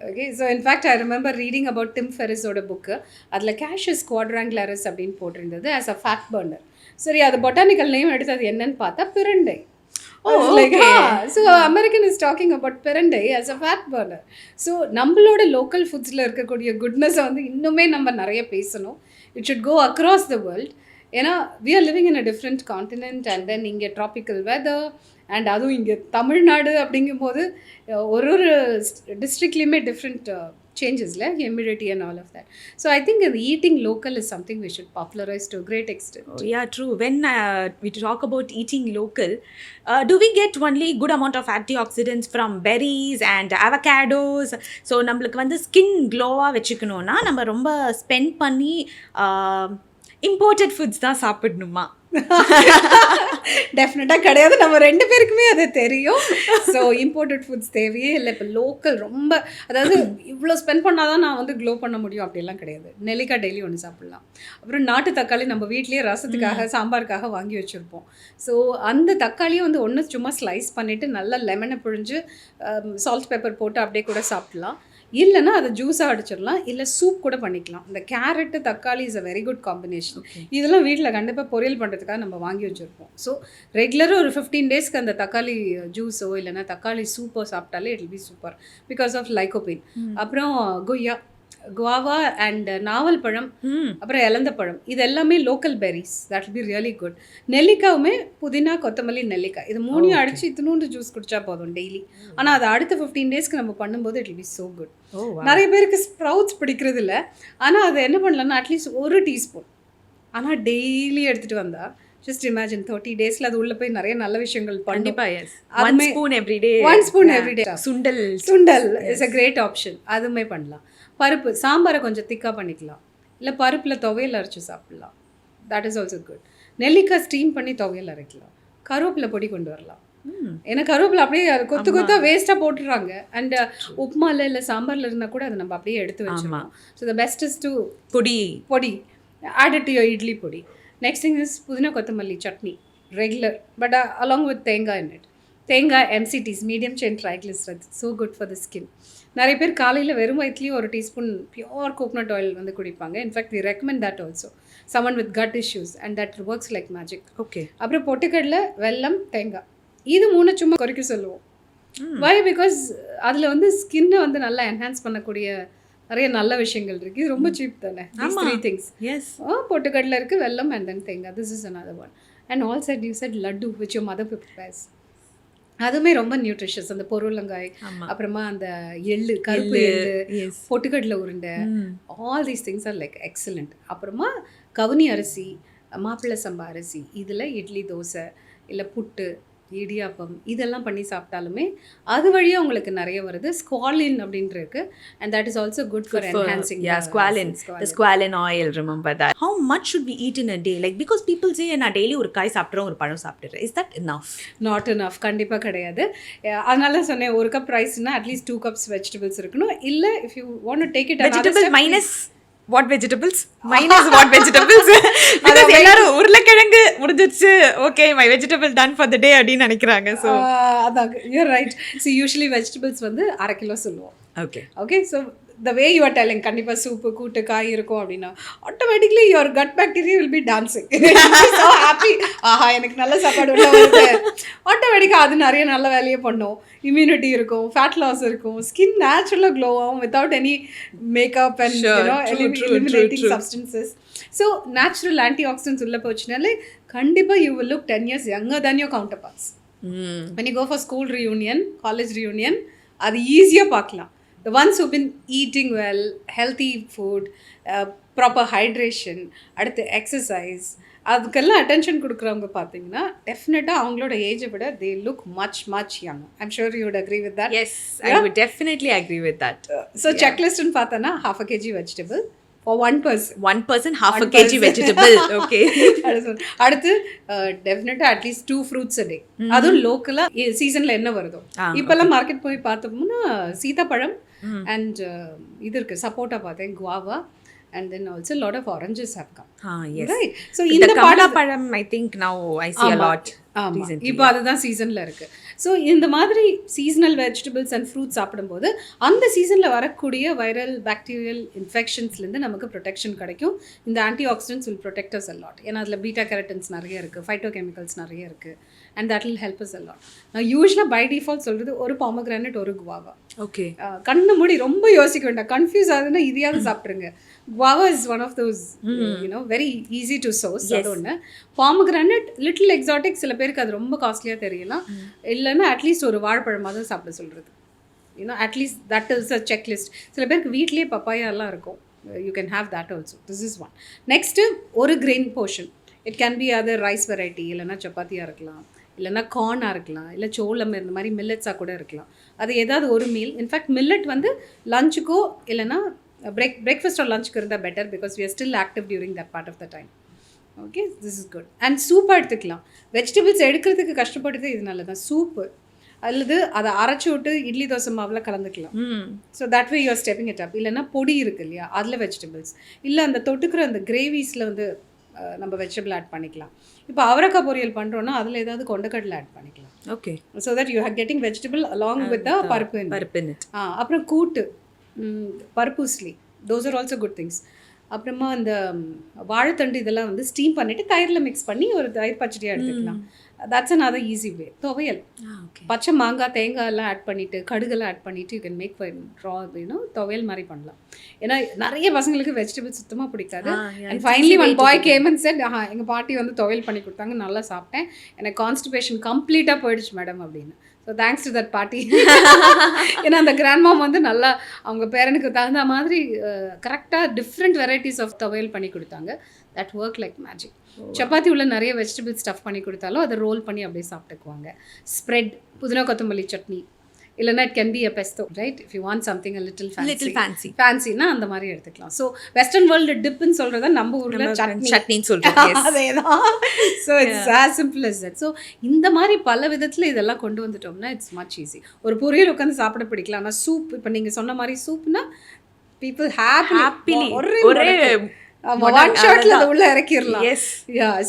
Okay, so in fact I remember reading about Tim Ferriss-ஓட புக்கு. அதில் Cassius quadrangularis அப்படின்னு போட்டிருந்தது as a fat burner. சரி, அது பொட்டானிக்கல் நேம் எடுத்து அது என்னன்னு பார்த்தா பிரண்டை. So American is talking about பிரண்டை as a fat burner. So நம்மளோட லோக்கல் ஃபுட்ஸில் இருக்கக்கூடிய குட்னஸை வந்து இன்னுமே நம்ம நிறைய பேசணும். It should go across the world. ஏன்னா we are living in a different continent and then இங்கே tropical weather and அதுவும் இங்கே தமிழ்நாடு அப்படிங்கும்போது ஒரு டிஸ்ட்ரிக்ட்லேயுமே different changesல humidity and all of that. So I think eating local is something we should popularize to a great extent. Oh, yeah, true. When we talk about eating local, do we get only good amount of antioxidants from berries and avocados? So நம்மளுக்கு வந்து skin க்ளோவாக வச்சுக்கணுன்னா நம்ம ரொம்ப spend பண்ணி imported foods தான் சாப்பிடணுமா? டெஃபினட்டாக கிடையாது. நம்ம 2 பேருக்குமே அது தெரியும். ஸோ இம்போர்ட்டட் ஃபுட்ஸ் தேவையே இல்லை. இப்போ லோக்கல் ரொம்ப, அதாவது இவ்வளோ ஸ்பெண்ட் பண்ணால் தான் நான் வந்து க்ளோ பண்ண முடியும் அப்படிலாம் கிடையாது. நெல்லிக்காய் டெய்லி ஒன்று சாப்பிட்லாம். அப்புறம் நாட்டு தக்காளி நம்ம வீட்லேயே ரசத்துக்காக சாம்பாருக்காக வாங்கி வச்சுருப்போம். ஸோ அந்த தக்காளியை வந்து ஒன்று சும்மா ஸ்லைஸ் பண்ணிவிட்டு நல்லா லெமனை பிழிஞ்சு சால்ட் பெப்பர் போட்டு அப்படியே கூட சாப்பிட்லாம். இல்லைன்னா அதை ஜூஸாக அடிச்சிடலாம், இல்லை சூப் கூட பண்ணிக்கலாம். இந்த கேரட்டு தக்காளி is a very good combination. இதெல்லாம் வீட்டில் கண்டிப்பாக பொரியல் பண்ணுறதுக்காக நம்ம வாங்கி வச்சுருப்போம். ஸோ ரெகுலராக ஒரு 15 டேஸ்க்கு அந்த தக்காளி ஜூஸோ இல்லைன்னா தக்காளி சூப்போ சாப்பிட்டாலே it will be super because of lycopene. அப்புறம் குவாவா அண்ட் நாவல் பழம், அப்புறம் இலந்த பழம், இது எல்லாமே local berries. That will be really good. நெல்லிக்காவுமே புதினா, கொத்தமல்லி, நெல்லிக்காய், இது 3 அடிச்சு இத்தினூண்டு ஜூஸ் குடிச்சா போதும் டெய்லி. ஆனால் அது அடுத்த 15 டேஸ்க்கு நம்ம பண்ணும்போது it will B so good. நிறைய பேருக்கு ஸ்ப்ரவுட்ஸ் பிடிக்கிறது இல்லை. ஆனால் அதை என்ன பண்ணலாம்னா அட்லீஸ்ட் 1 டீஸ்பூன் ஆனால் டெய்லி எடுத்துகிட்டு வந்தா, ஜஸ்ட் இமேஜின் 30 டேஸில் அது உள்ளே போய் நிறைய நல்ல விஷயங்கள் கண்டிப்பா.1 ஸ்பூன் எவ்ரிடே. சுண்டல் இஸ் அ கிரேட் ஆப்ஷன். அதுவுமே பண்ணலாம். பருப்பு சாம்பாரை கொஞ்சம் திக்காக பண்ணிக்கலாம், இல்லை பருப்பில் துவையல் அரைச்சி சாப்பிட்லாம். That is also good. நெல்லிக்காய் ஸ்டீம் பண்ணி துவையல் அரைக்கலாம். கருவேப்பிலை பொடி கொண்டு வரலாம். ஏன்னா கருவேப்பிலை அப்படியே கொத்து கொத்தாக வேஸ்ட்டாக போட்டுடுறாங்க. அண்ட் உப்புமாவில் இல்லை சாம்பாரில் இருந்தால் கூட அதை நம்ம அப்படியே எடுத்து வச்சுக்கலாம். So the best is to podi add it to your idli podi. Next thing is pudina கொத்தமல்லி chutney regular, but along with thengai in it. Thengai MCTs, medium chain triglycerides, so good for the skin. நிறைய பேர் காலையில் வெறும் வயிற்றுலேயும் 1 டீஸ்பூன் பியோர் கோகனட் ஆயில் வந்து குடிப்பாங்க. In fact we recommend that also someone with gut issues and that works like magic. Okay. அப்புறம் பொட்டுக்கடலை, வெல்லம், தேங்காய், இது 3 சும்மா குறைக்க சொல்லுவோம். வை? பிகாஸ் அதில் வந்து ஸ்கின்னை வந்து நல்லா என்ஹான்ஸ் பண்ணக்கூடிய நிறைய நல்ல விஷயங்கள் இருக்குது. இது ரொம்ப சீப் தானே. 3 things. எஸ். பொட்டுக்கடலை இருக்குது, வெல்லம் அண்ட் தென் தேங்காய். This is another one. And all said you said laddu which your mother prepares. அதுவுமே ரொம்ப நியூட்ரிஷியஸ். அந்த பொருளங்காய், அப்புறமா அந்த எள்ளு, கருப்பு எள்ளு, பொட்டுக்கடலை உருண்டை, all these things are like excellent. அப்புறமா கவுனி அரிசி, மாப்பிள்ளை சம்பா அரிசி, இதில் இட்லி, தோசை, இல்லை புட்டு, இடியாப்பம், இதெல்லாம் பண்ணி சாப்பிட்டாலுமே அது வழியாக உங்களுக்கு நிறைய வருது. ஸ்குவாலின் அப்படின்ட்டு இருக்கு. And that is also good for enhancing. The squalene oil, remember that. How much should we eat in a day? Like, because people say நான் டெய்லி ஒரு காய் சாப்பிட்றேன், ஒரு பழம் சாப்பிட்றேன். Is that enough? Not enough. கண்டிப்பாக கிடையாது. அதனால தான் சொன்னேன், 1 கப் ரைஸ்னா அட்லீஸ்ட் 2 கப்ஸ் வெஜிடபிள்ஸ் இருக்கணும். இல்லை if you want to take it vegetable minus what vegetables? Minus what vegetables? Because எல்லாரும் உருளைக்கிழங்கு முடிஞ்சிருச்சு, okay my vegetable done for the day அப்படின்னு நினைக்கிறாங்க. ஸோ அதான் you're right. So usually vegetables வந்து 1/2 கிலோ சொல்லுவோம். Okay. So the way you are telling, கண்டிப்பாக soup, கூட்டு, காய் இருக்கும் அப்படின்னா automatically your gut bacteria will be dancing. So happy, ஆஹா எனக்கு நல்ல சாப்பாடு உள்ள வருது. ஆட்டோமேட்டிக்காக அது நிறைய நல்ல வேலையை பண்ணும். இம்யூனிட்டி இருக்கும், ஃபேட் லாஸ் இருக்கும், ஸ்கின் நேச்சுரலாக க்ளோ ஆகும் without any makeup and eliminating substances. So natural anti oxidants உள்ள போச்சுனாலே கண்டிப்பாக you will look 10 years younger than your counterparts. When you go for school reunion, college reunion, அது ஈஸியாக பார்க்கலாம். The ones who've been eating well, healthy food, proper hydration, அடுத்து exercise, அதுக்கெல்லாம் attention கொடுக்குறவங்க பார்த்தீங்கன்னா டெஃபினட்டாக அவங்களோட ஏஜை விட they look much young. I'm sure you would agree with that. Yes, I would definitely agree with that. So checklistன்னு பார்த்தோன்னா 1/2 kg vegetable for one person 1/2 kg vegetable. Okay. அடுத்து டெஃபினட்டாக அட்லீஸ்ட் 2 fruits a day. அதுவும் லோக்கலாக சீசனில் என்ன வருதோ. இப்போல்லாம் market போய் பார்த்தோம்னா சீதாப்பழம், அண்ட் இது இருக்குது சப்போட்டா பார்த்தேன், guava, and then also a lot of oranges have come. Yes. Right. So இந்த கமலா பழம் I think now I see a lot recently. இப்போ அதுதான் சீசனில் இருக்குது. ஸோ இந்த மாதிரி சீசனல் வெஜிடபிள்ஸ் அண்ட் ஃப்ரூட்ஸ் சாப்பிடும்போது அந்த சீசனில் வரக்கூடிய வைரல் பாக்டீரியல் இன்ஃபெக்ஷன்ஸ்லேருந்து நமக்கு ப்ரொடெக்ஷன் கிடைக்கும். இந்த antioxidants will protect us a lot. ஏன்னா அதில் பீட்டா கேரட்டன்ஸ் நிறைய இருக்குது, ஃபைட்டோ கெமிக்கல்ஸ் நிறைய இருக்குது, and that will help us a lot. நான் யூஸ்வலாக பை டிஃபால்ட் சொல்கிறது ஒரு பாமோகிரானட், ஒரு குவாவா. ஓகே, கண்ணு மூடி ரொம்ப யோசிக்க வேண்டாம், கன்ஃபியூஸ் ஆகுதுன்னா இதையாவது சாப்பிட்ருங்க. Guava is one of those very easy to source. அது ஒன்று. பாமோகிரானட் லிட்டில் எக்ஸாட்டிக், சில பேருக்கு அது ரொம்ப காஸ்ட்லியாக தெரியலாம். இல்லைன்னா அட்லீஸ்ட் ஒரு வாழைப்பழமாக தான் சாப்பிட சொல்கிறது. At least that is a checklist. சில பேருக்கு வீட்லேயே பப்பாயாலாம் இருக்கும், you can have that also. This is one. Next ஒரு grain portion. It can be other rice variety, இல்லைன்னா சப்பாத்தியாக இருக்கலாம், இல்லைன்னா கார்னாக இருக்கலாம், இல்லை சோளம் இந்த மாதிரி மில்லட்ஸாக கூட இருக்கலாம். அது ஏதாவது ஒரு மீல். இன்ஃபேக்ட் மில்லட் வந்து லஞ்சுக்கோ இல்லைன்னா breakfast or lunch இருந்தால் better, because we are still active during that part of the time. Okay, this is good. And soup எடுத்துக்கலாம். வெஜிடபிள்ஸ் எடுக்கிறதுக்கு கஷ்டப்படுறது இதனால தான். சூப்பு அல்லது அதை அரைச்சி விட்டு இட்லி தோசை மாவில் கலந்துக்கலாம். So that way you're stepping it up. இல்லைன்னா பொடி இருக்குது இல்லையா, அதில் வெஜிடபிள்ஸ், இல்லை அந்த தொட்டுக்கிற அந்த கிரேவிஸில் வந்து நம்ம வெஜிடபிள் ஆட் பண்ணிக்கலாம். இப்போ அவரைக்காய் பொரியல் பண்ணுறோன்னா அதில் ஏதாவது கொண்டக்கடலை ஆட் பண்ணிக்கலாம். Okay, so that you are getting vegetable along with the paruppu. அப்புறம் கூட்டு, பருப்பூஸ்லி, those are also good things. அப்புறமா அந்த வாழைத்தண்டு இதெல்லாம் வந்து ஸ்டீம் பண்ணிவிட்டு தயிரில் மிக்ஸ் பண்ணி ஒரு தயிர் பச்சடியாக எடுத்துக்கலாம். That's another easy way. துவையல், பச்சை மாங்காய் தேங்காய் எல்லாம் ஆட் பண்ணிவிட்டு கடுகெல்லாம் ஆட் பண்ணிவிட்டு யூ கேன் மேக் துவையல் மாதிரி பண்ணலாம். ஏன்னா நிறைய பசங்களுக்கு வெஜிடபிள்ஸ் சுத்தமாக பிடிக்காது. And finally one boy game and set, எங்கள் பாட்டி வந்து துவையல் பண்ணி கொடுத்தாங்க, நல்லா சாப்பிட்டேன், எனக்கு கான்ஸ்டிபேஷன் கம்ப்ளீட்டாக போயிடுச்சு மேடம் அப்படின்னு. ஸோ தேங்க்ஸ் டு தட் பாட்டி. ஏன்னா அந்த கிராண்ட் மாம் வந்து நல்லா அவங்க பேரனுக்கு தகுந்த மாதிரி கரெக்டாக டிஃப்ரெண்ட் வெரைட்டிஸ் ஆஃப் துவையல் பண்ணி கொடுத்தாங்க. That work like magic. Chapati உள்ள நிறைய வெஜிடபிள் ஸ்டஃப் பண்ணி கொடுத்தாலும் அதை ரோல் பண்ணி அப்படியே சாப்பிட்டுக்குவாங்க. ஸ்ப்ரெட், புதினா கொத்தமல்லி சட்னி, இல்லைன்னா it can be a pesto, right? If you want something a little ஃபேன்சினா அந்த மாதிரி எடுத்துக்கலாம். ஸோ வெஸ்டர்ன் வேர்ல்டு டிப்புன்னு சொல்கிறத நம்ம ஊரில் சட்னின்னு சொல்கிறோம். அதே தான். So it's as simple as that. So இந்த மாதிரி பல விதத்தில் இதெல்லாம் கொண்டு வந்துட்டோம்னா இட்ஸ் மச் ஈஸி. ஒரு பொரியல் உட்காந்து சாப்பிட பிடிக்கலாம். ஆனால் சூப், இப்போ நீங்கள் சொன்ன மாதிரி சூப்னா பீப்புள் ஹாப்பிலி ஒரே ஒன் ஷாட்ல அதை உள்ள இறக்கிடலாம்.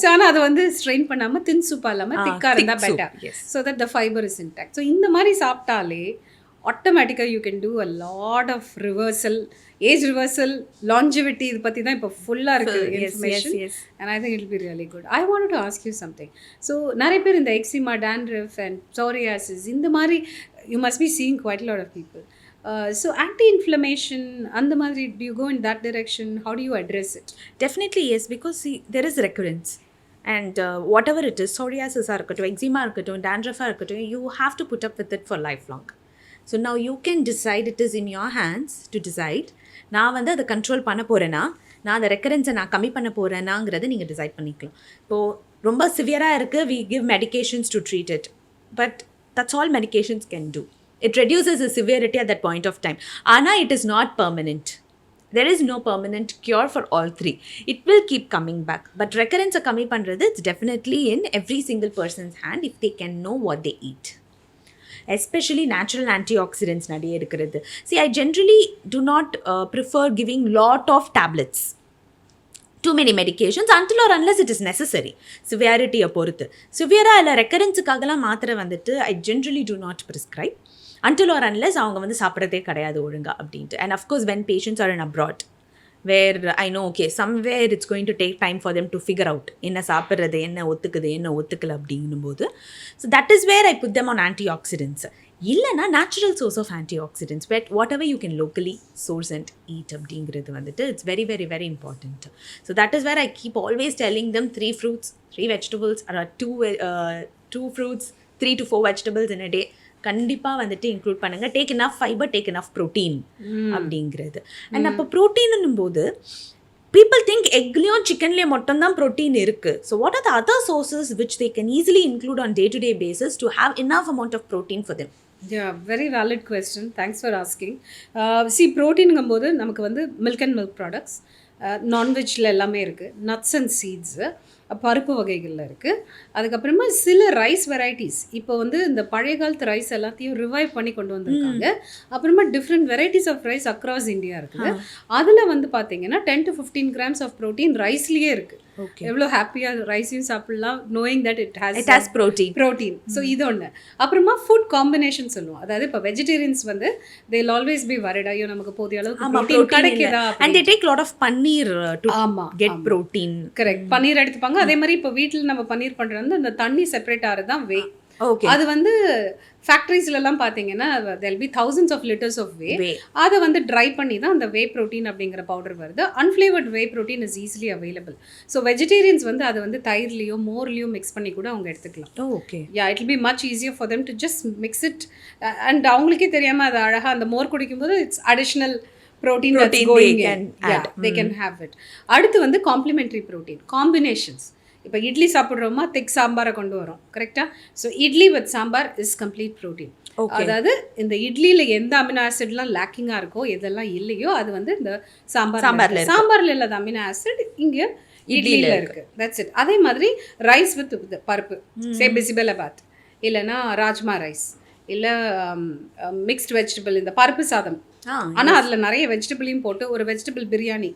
ஸோ ஆனால் அதை வந்து ஸ்ட்ரெயின் பண்ணாமல் தின் சூப்பாக இல்லாமல் திக்காக இருந்தால் better, so that the fibre is intact. So இந்த மாதிரி சாப்பிட்டாலே ஆட்டோமேட்டிக்காக you can do a lot of reversal, age reversal, longevity, இது பற்றி தான் இப்போ ஃபுல்லாக இருக்குது information. And I think it be really good. I want to ask you something. So நிறைய பேர் இந்த எக்ஸிமா, dandruff அண்ட் psoriasis இந்த மாதிரி you must be seeing quite lot of people. So anti-inflammation, and the madri, do you go in that direction? How do you address it? Definitely yes, because see, there is recurrence, and whatever it is, psoriasis irukattum, eczema irukattum, dandruff irukattum, you have to put up with it for lifelong. So now you can decide, it is in your hands to decide. நான் வந்து அதை control பண்ண போகிறேன்னா, நான் அந்த ரெக்கரன்ஸை நான் கம்மி பண்ண போகிறேன்னாங்கிறத நீங்கள் டிசைட் பண்ணிக்கலாம். இப்போது ரொம்ப சிவியராக இருக்குது, we give medications to treat it, but that's all medications can do. It reduces the severity at that point of time. Ana, it is not permanent. There is no permanent cure for all three. It will keep coming back. But recurrence kammi pandrathu, it's definitely in every single person's hand if they can know what they eat. Especially natural antioxidants nadiye irukkiradhu. See, I generally do not prefer giving lot of tablets. Too many medications until or unless it is necessary. Severity பொறுத்து. சிவியராக இல்லை ரெக்கரன்ஸுக்காகலாம் மாத்திரை வந்துட்டு I generally do not prescribe. Until or unless அவங்க வந்து சாப்பிட்றதே கிடையாது ஒழுங்கா அப்படின்ட்டு. And of course when patients are in abroad, where I know, okay, somewhere it's going to take time for them to figure out என்ன சாப்பிட்றது, என்ன ஒத்துக்குது, என்ன ஒத்துக்கல அப்படின்னும் போது, so that is where I put them on antioxidants. இல்லைனா natural source of antioxidants, but whatever you can locally source and eat அப்படிங்கிறது வந்துட்டு it's very very very important. So that is where I keep always telling them 3 fruits, 3 vegetables, or 2 fruits, 3 to 4 vegetables in a day. கண்டிப்பாக வந்துட்டு include பண்ணுங்கள். Take enough fibre, take enough protein அப்படிங்கிறது. And அப்போ ப்ரோட்டீன்னும் போது people think எக்லேயும் சிக்கன்லேயும் மட்டும்தான் protein இருக்குது. So what are the other sources which they can easily include on day to day basis to have enough amount of protein for them? Yeah, very valid question. Thanks for asking. See, ப்ரோட்டீனுங்கும் போது நமக்கு வந்து milk and milk products, நான்வெஜ்ஜில் எல்லாமே இருக்குது, nuts and seeds, பருப்பு வகைகளில் இருக்குது. அதுக்கப்புறமா சில ரைஸ் வெரைட்டிஸ் இப்போ வந்து இந்த பழைய காலத்து ரைஸ் எல்லாத்தையும் ரிவைவ் பண்ணி கொண்டு வந்திருக்காங்க. அப்புறமா different varieties of rice across India இருக்குது. அதில் வந்து பார்த்தீங்கன்னா 10 to 15 grams ஆஃப் ப்ரோட்டீன் ரைஸ்லேயே இருக்குது. எவ்வளோ ஹாப்பியாக ரைஸையும் சாப்பிடலாம், knowing that it has protein. So இது ஒன்று. அப்புறமா ஃபுட் காம்பினேஷன் சொல்லுவோம். அதாவது இப்போ வெஜிடேரியன்ஸ் வந்து they will always be worried, ஐயோ நமக்கு போதிய அளவுக்கு ப்ரோட்டீன் கிடைக்குதா, and they take lot of paneer to get protein. Correct, paneer எடுத்துப்பாங்க. அதே மாதிரி இப்போ வீட்டில் நம்ம பன்னீர் பண்ணுறது வந்து அந்த தண்ணி செப்பரேட் ஆகிறது தான் வே. அது வந்து ஃபேக்ட்ரிஸ்லாம் பார்த்தீங்கன்னா there'll be thousands of liters of whey. அதை வந்து ட்ரை பண்ணி தான் அந்த வே ப்ரோட்டீன் அப்படிங்கிற பவுடர் வருது. Unflavoured whey protein is easily available. So vegetarians வந்து அதை வந்து தயிர்லையோ மோர்லையோ மிக்ஸ் பண்ணி கூட அவங்க எடுத்துக்கலாம். Okay, yeah, it will be much easier for them to just mix it. And அவங்களுக்கே தெரியாமல் அது அழகாக அந்த மோர் குடிக்கும்போது it's additional protein that's going in. Yeah, they can have it. அடுத்து வந்து காம்ப்ளிமெண்ட்ரி ப்ரோட்டீன் காம்பினேஷன்ஸ். இப்போ இட்லி சாப்பிட்றோமா, திக் சாம்பாரை கொண்டு வரோம், கரெக்டாக? So idli with sambar is complete protein. அதாவது இந்த இட்லியில் எந்த அமினோ ஆசிட்லாம் லேக்கிங்காக இருக்கோ, எதெல்லாம் இல்லையோ அது வந்து இந்த சாம்பாரில் இல்லாத அமினோ ஆசிட் இங்கே இட்லியில் இருக்குது. That's it. அதே மாதிரி ரைஸ் வித் பருப்பு, சே பிசிபெலாபாத் இல்லைன்னா ராஜ்மா ரைஸ், இல்லை மிக்ஸ்ட் வெஜிடபிள், இந்த பருப்பு சாதம். ஆனால் அதில் நிறைய வெஜிடபிளையும் போட்டு ஒரு வெஜிடபிள் பிரியாணி,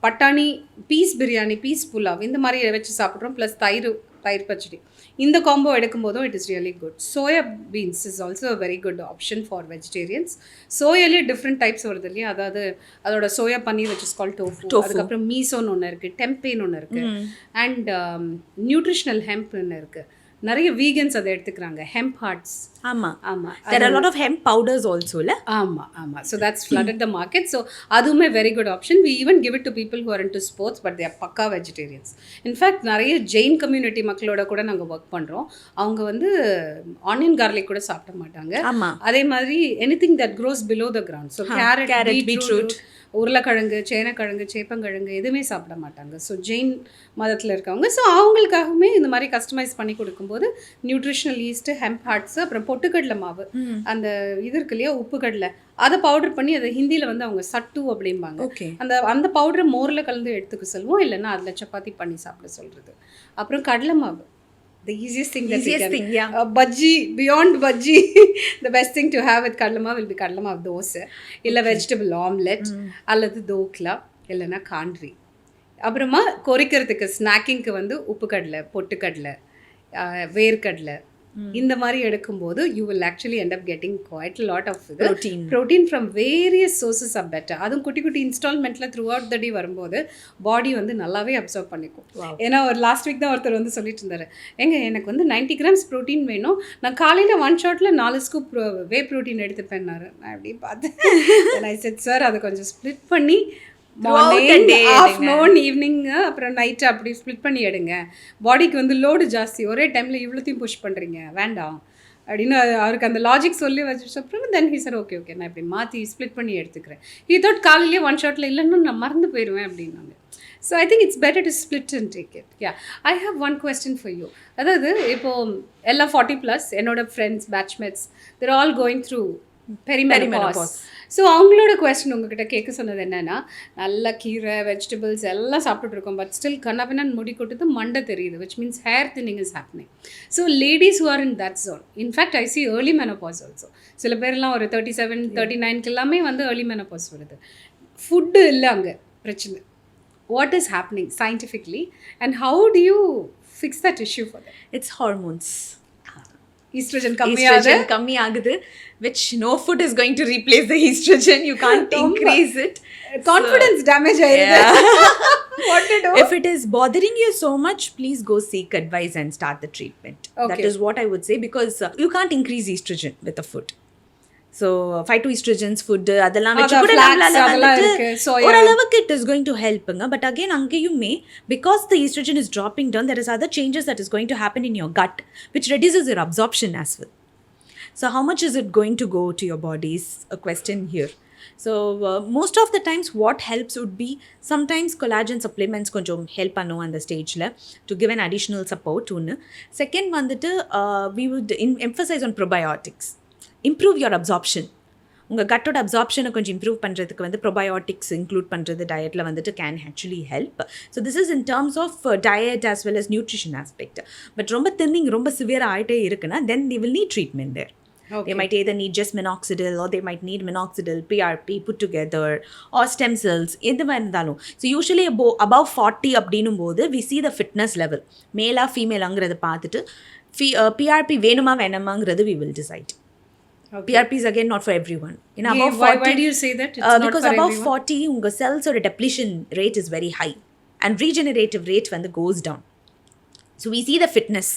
பட்டாணி பீஸ் பிரியாணி, பீஸ் புலாவ், இந்த மாதிரி வச்சு சாப்பிட்றோம். ப்ளஸ் தயிர் பச்சடி, இந்த காம்போ எடுக்கும்போதும் it is really good. Soya beans is also a very good option for vegetarians. சோயாலே டிஃப்ரெண்ட் டைப்ஸ் வருது இல்லையா? அதாவது அதோட soya paneer which is called tofu. அதுக்கப்புறம் மீசோன்னு ஒன்று இருக்குது, டெம்பேன்னு ஒன்று இருக்குது, அண்ட் நியூட்ரிஷனல் ஹெம்ப்னு இருக்குது. நிறைய வீகன்ஸ் அதை எடுத்துக்கிறாங்க, hemp hearts. there are a lot of hemp powders also la. So that's flooded the market. So அதுவுமே very good option. We even give it to people who are into sports but they are பக்கா vegetarians. In fact நிறைய Jain community மக்களோட கூட நாங்கள் work பண்ணுறோம். அவங்க வந்து onion garlic கூட சாப்பிட மாட்டாங்க. அதே மாதிரி anything that grows below the ground, so carrot, beetroot, உருளைக்கிழங்கு, சேனக்கிழங்கு, சேப்பங்கிழங்கு எதுவுமே சாப்பிட மாட்டாங்க. ஸோ ஜெயின் மதத்தில் இருக்கவங்க. ஸோ அவங்களுக்காகவுமே இந்த மாதிரி கஸ்டமைஸ் பண்ணி கொடுக்கும்போது நியூட்ரிஷனல் ஈஸ்ட்டு, ஹெம்ப் ஹார்ட்ஸு, அப்புறம் பொட்டுக்கடலை மாவு, அந்த இது இருக்கு இல்லையா உப்பு கடலை, அதை பவுடர் பண்ணி அதை ஹிந்தியில் வந்து அவங்க சட்டு அப்படிம்பாங்க. அந்த பவுடரை மோரில் கலந்து எடுத்துக்க சொல்லுவோம், இல்லைன்னா அதில் சப்பாத்தி பண்ணி சாப்பிட சொல்கிறது. அப்புறம் கடலை மாவு, the easiest thing that we can, yeah. Bhaji, beyond bhaji, the best thing to have with kadlama will be kadlama dosa, illa vegetable omelette, அல்லது தோக்லா, இல்லைன்னா காண்ட்ரி. அப்புறமா கொறிக்கிறதுக்கு ஸ்நாக்கிங்க்கு வந்து உப்பு கடலை, பொட்டுக்கடலை, வேர்க்கடலை, இந்த மாதிரி எடுக்கும்போது you will actually end up getting quite a lot of protein from various sources are better. அதுவும் குட்டி குட்டி இன்ஸ்டால்மெண்ட்டில் த்ரூ அவுட் த டே வரும்போது பாடி வந்து நல்லாவே அப்சர்வ் பண்ணிக்கும். ஏன்னா ஒரு லாஸ்ட் வீக் தான் ஒருத்தர் வந்து சொல்லிட்டு இருந்தார், எனக்கு வந்து 90 grams ப்ரோட்டீன் வேணும், நான் காலையில் 1 shotல 4 scoop வே ப்ரோட்டீன் எடுத்துப்பேன்னாரு. நான் எப்படி பார்த்தேன், I said சார் அதை கொஞ்சம் ஸ்ப்ளிட் பண்ணி மார்னிங், ஆஃப்டர்நூன், ஈவினிங், அப்புறம் நைட்டு அப்படி ஸ்ப்ளிட் பண்ணி எடுங்க. பாடிக்கு வந்து லோடு ஜாஸ்தி, ஒரே டைமில் இவ்வளோத்தையும் புஷ் பண்ணுறீங்க, வேண்டாம் அப்படின்னு அவருக்கு அந்த லாஜிக் சொல்லி வச்சு அப்புறம் தென் ஹீ சார் ஓகே நான் இப்படி மாற்றி ஸ்ப்ளிட் பண்ணி எடுத்துக்கிறேன். ஹீ தாட் காலையிலேயே 1 shotல இல்லைன்னா நான் மறந்து போயிடுவேன் அப்படின்னாங்க. So I think it's better to split and take it. Yeah, I have one question for you. அதாவது இப்போது எல்லாம் 40+ என்னோட friends, batchmates, they're all going through perimenopause. ஸோ அவங்களோட கொஸ்டின் உங்ககிட்ட கேட்க சொன்னது என்னென்னா, நல்ல கீரை, வெஜிடபிள்ஸ் எல்லாம் சாப்பிட்டுருக்கோம், பட் ஸ்டில் கண்ணாபின்னு முடி கொட்டுது, மண்டை தெரியுது, which means hair thinning is happening. So ladies who are in that zone, in fact I see early menopause also. சில பேர்லாம் ஒரு 37, 39 எல்லாமே வந்து ஏர்லி மெனோபாஸ் வருது. ஃபுட்டு இல்லை அங்கே பிரச்சனை. What is happening scientifically and how do you fix that issue for them? It's hormones. Estrogen kammi agudhu, which no food is going to replace the estrogen. You can't increase it. Confidence damage ayirudhu. What to do? If it is bothering you so much, please go seek advice and start the treatment. That is what I would say, because you can't increase estrogen with the food. So phytoestrogens food அதெல்லாம் வெச்சு கூட நம்மளால வந்து ஓரளவுக்கு it is going to help. But again அங்கேயுமே because the estrogen is dropping down, there is other changes that is going to happen in your gut which reduces your absorption as well. So how much is it going to go to your body is a question here. So most of the times what helps would be sometimes collagen supplements konjam help pannu அந்த ஸ்டேஜ்ல to give an additional support. Second வந்துட்டு we would emphasize on probiotics. Improve your absorption. உங்கள் கட்டோட அப்சார்ப்ஷனை கொஞ்சம் improve பண்ணுறதுக்கு வந்து probiotics include பண்ணுறது டயட்டில் வந்துட்டு can actually help. So this is in terms of diet as well as nutrition aspect. But ரொம்ப thinning ரொம்ப சிவியர் ஆகிட்டே இருக்குன்னா then they will need treatment there. They might either need just minoxidil or they might need minoxidil, PRP put together or stem cells. எது இருந்தாலும். So usually above 40 அப்படின்னும் போது we see the fitness level. மேலா ஃபீமேலாங்கிறத பார்த்துட்டு PRP வேணுமா வேணாமாங்கிறது we will decide. PRP is again not for everyone. Above 40, why do you say that? It's not because for above everyone? 40 உங்க cells ஓட depletion rate is very high and regenerative rate வந்து goes down. So we see the fitness.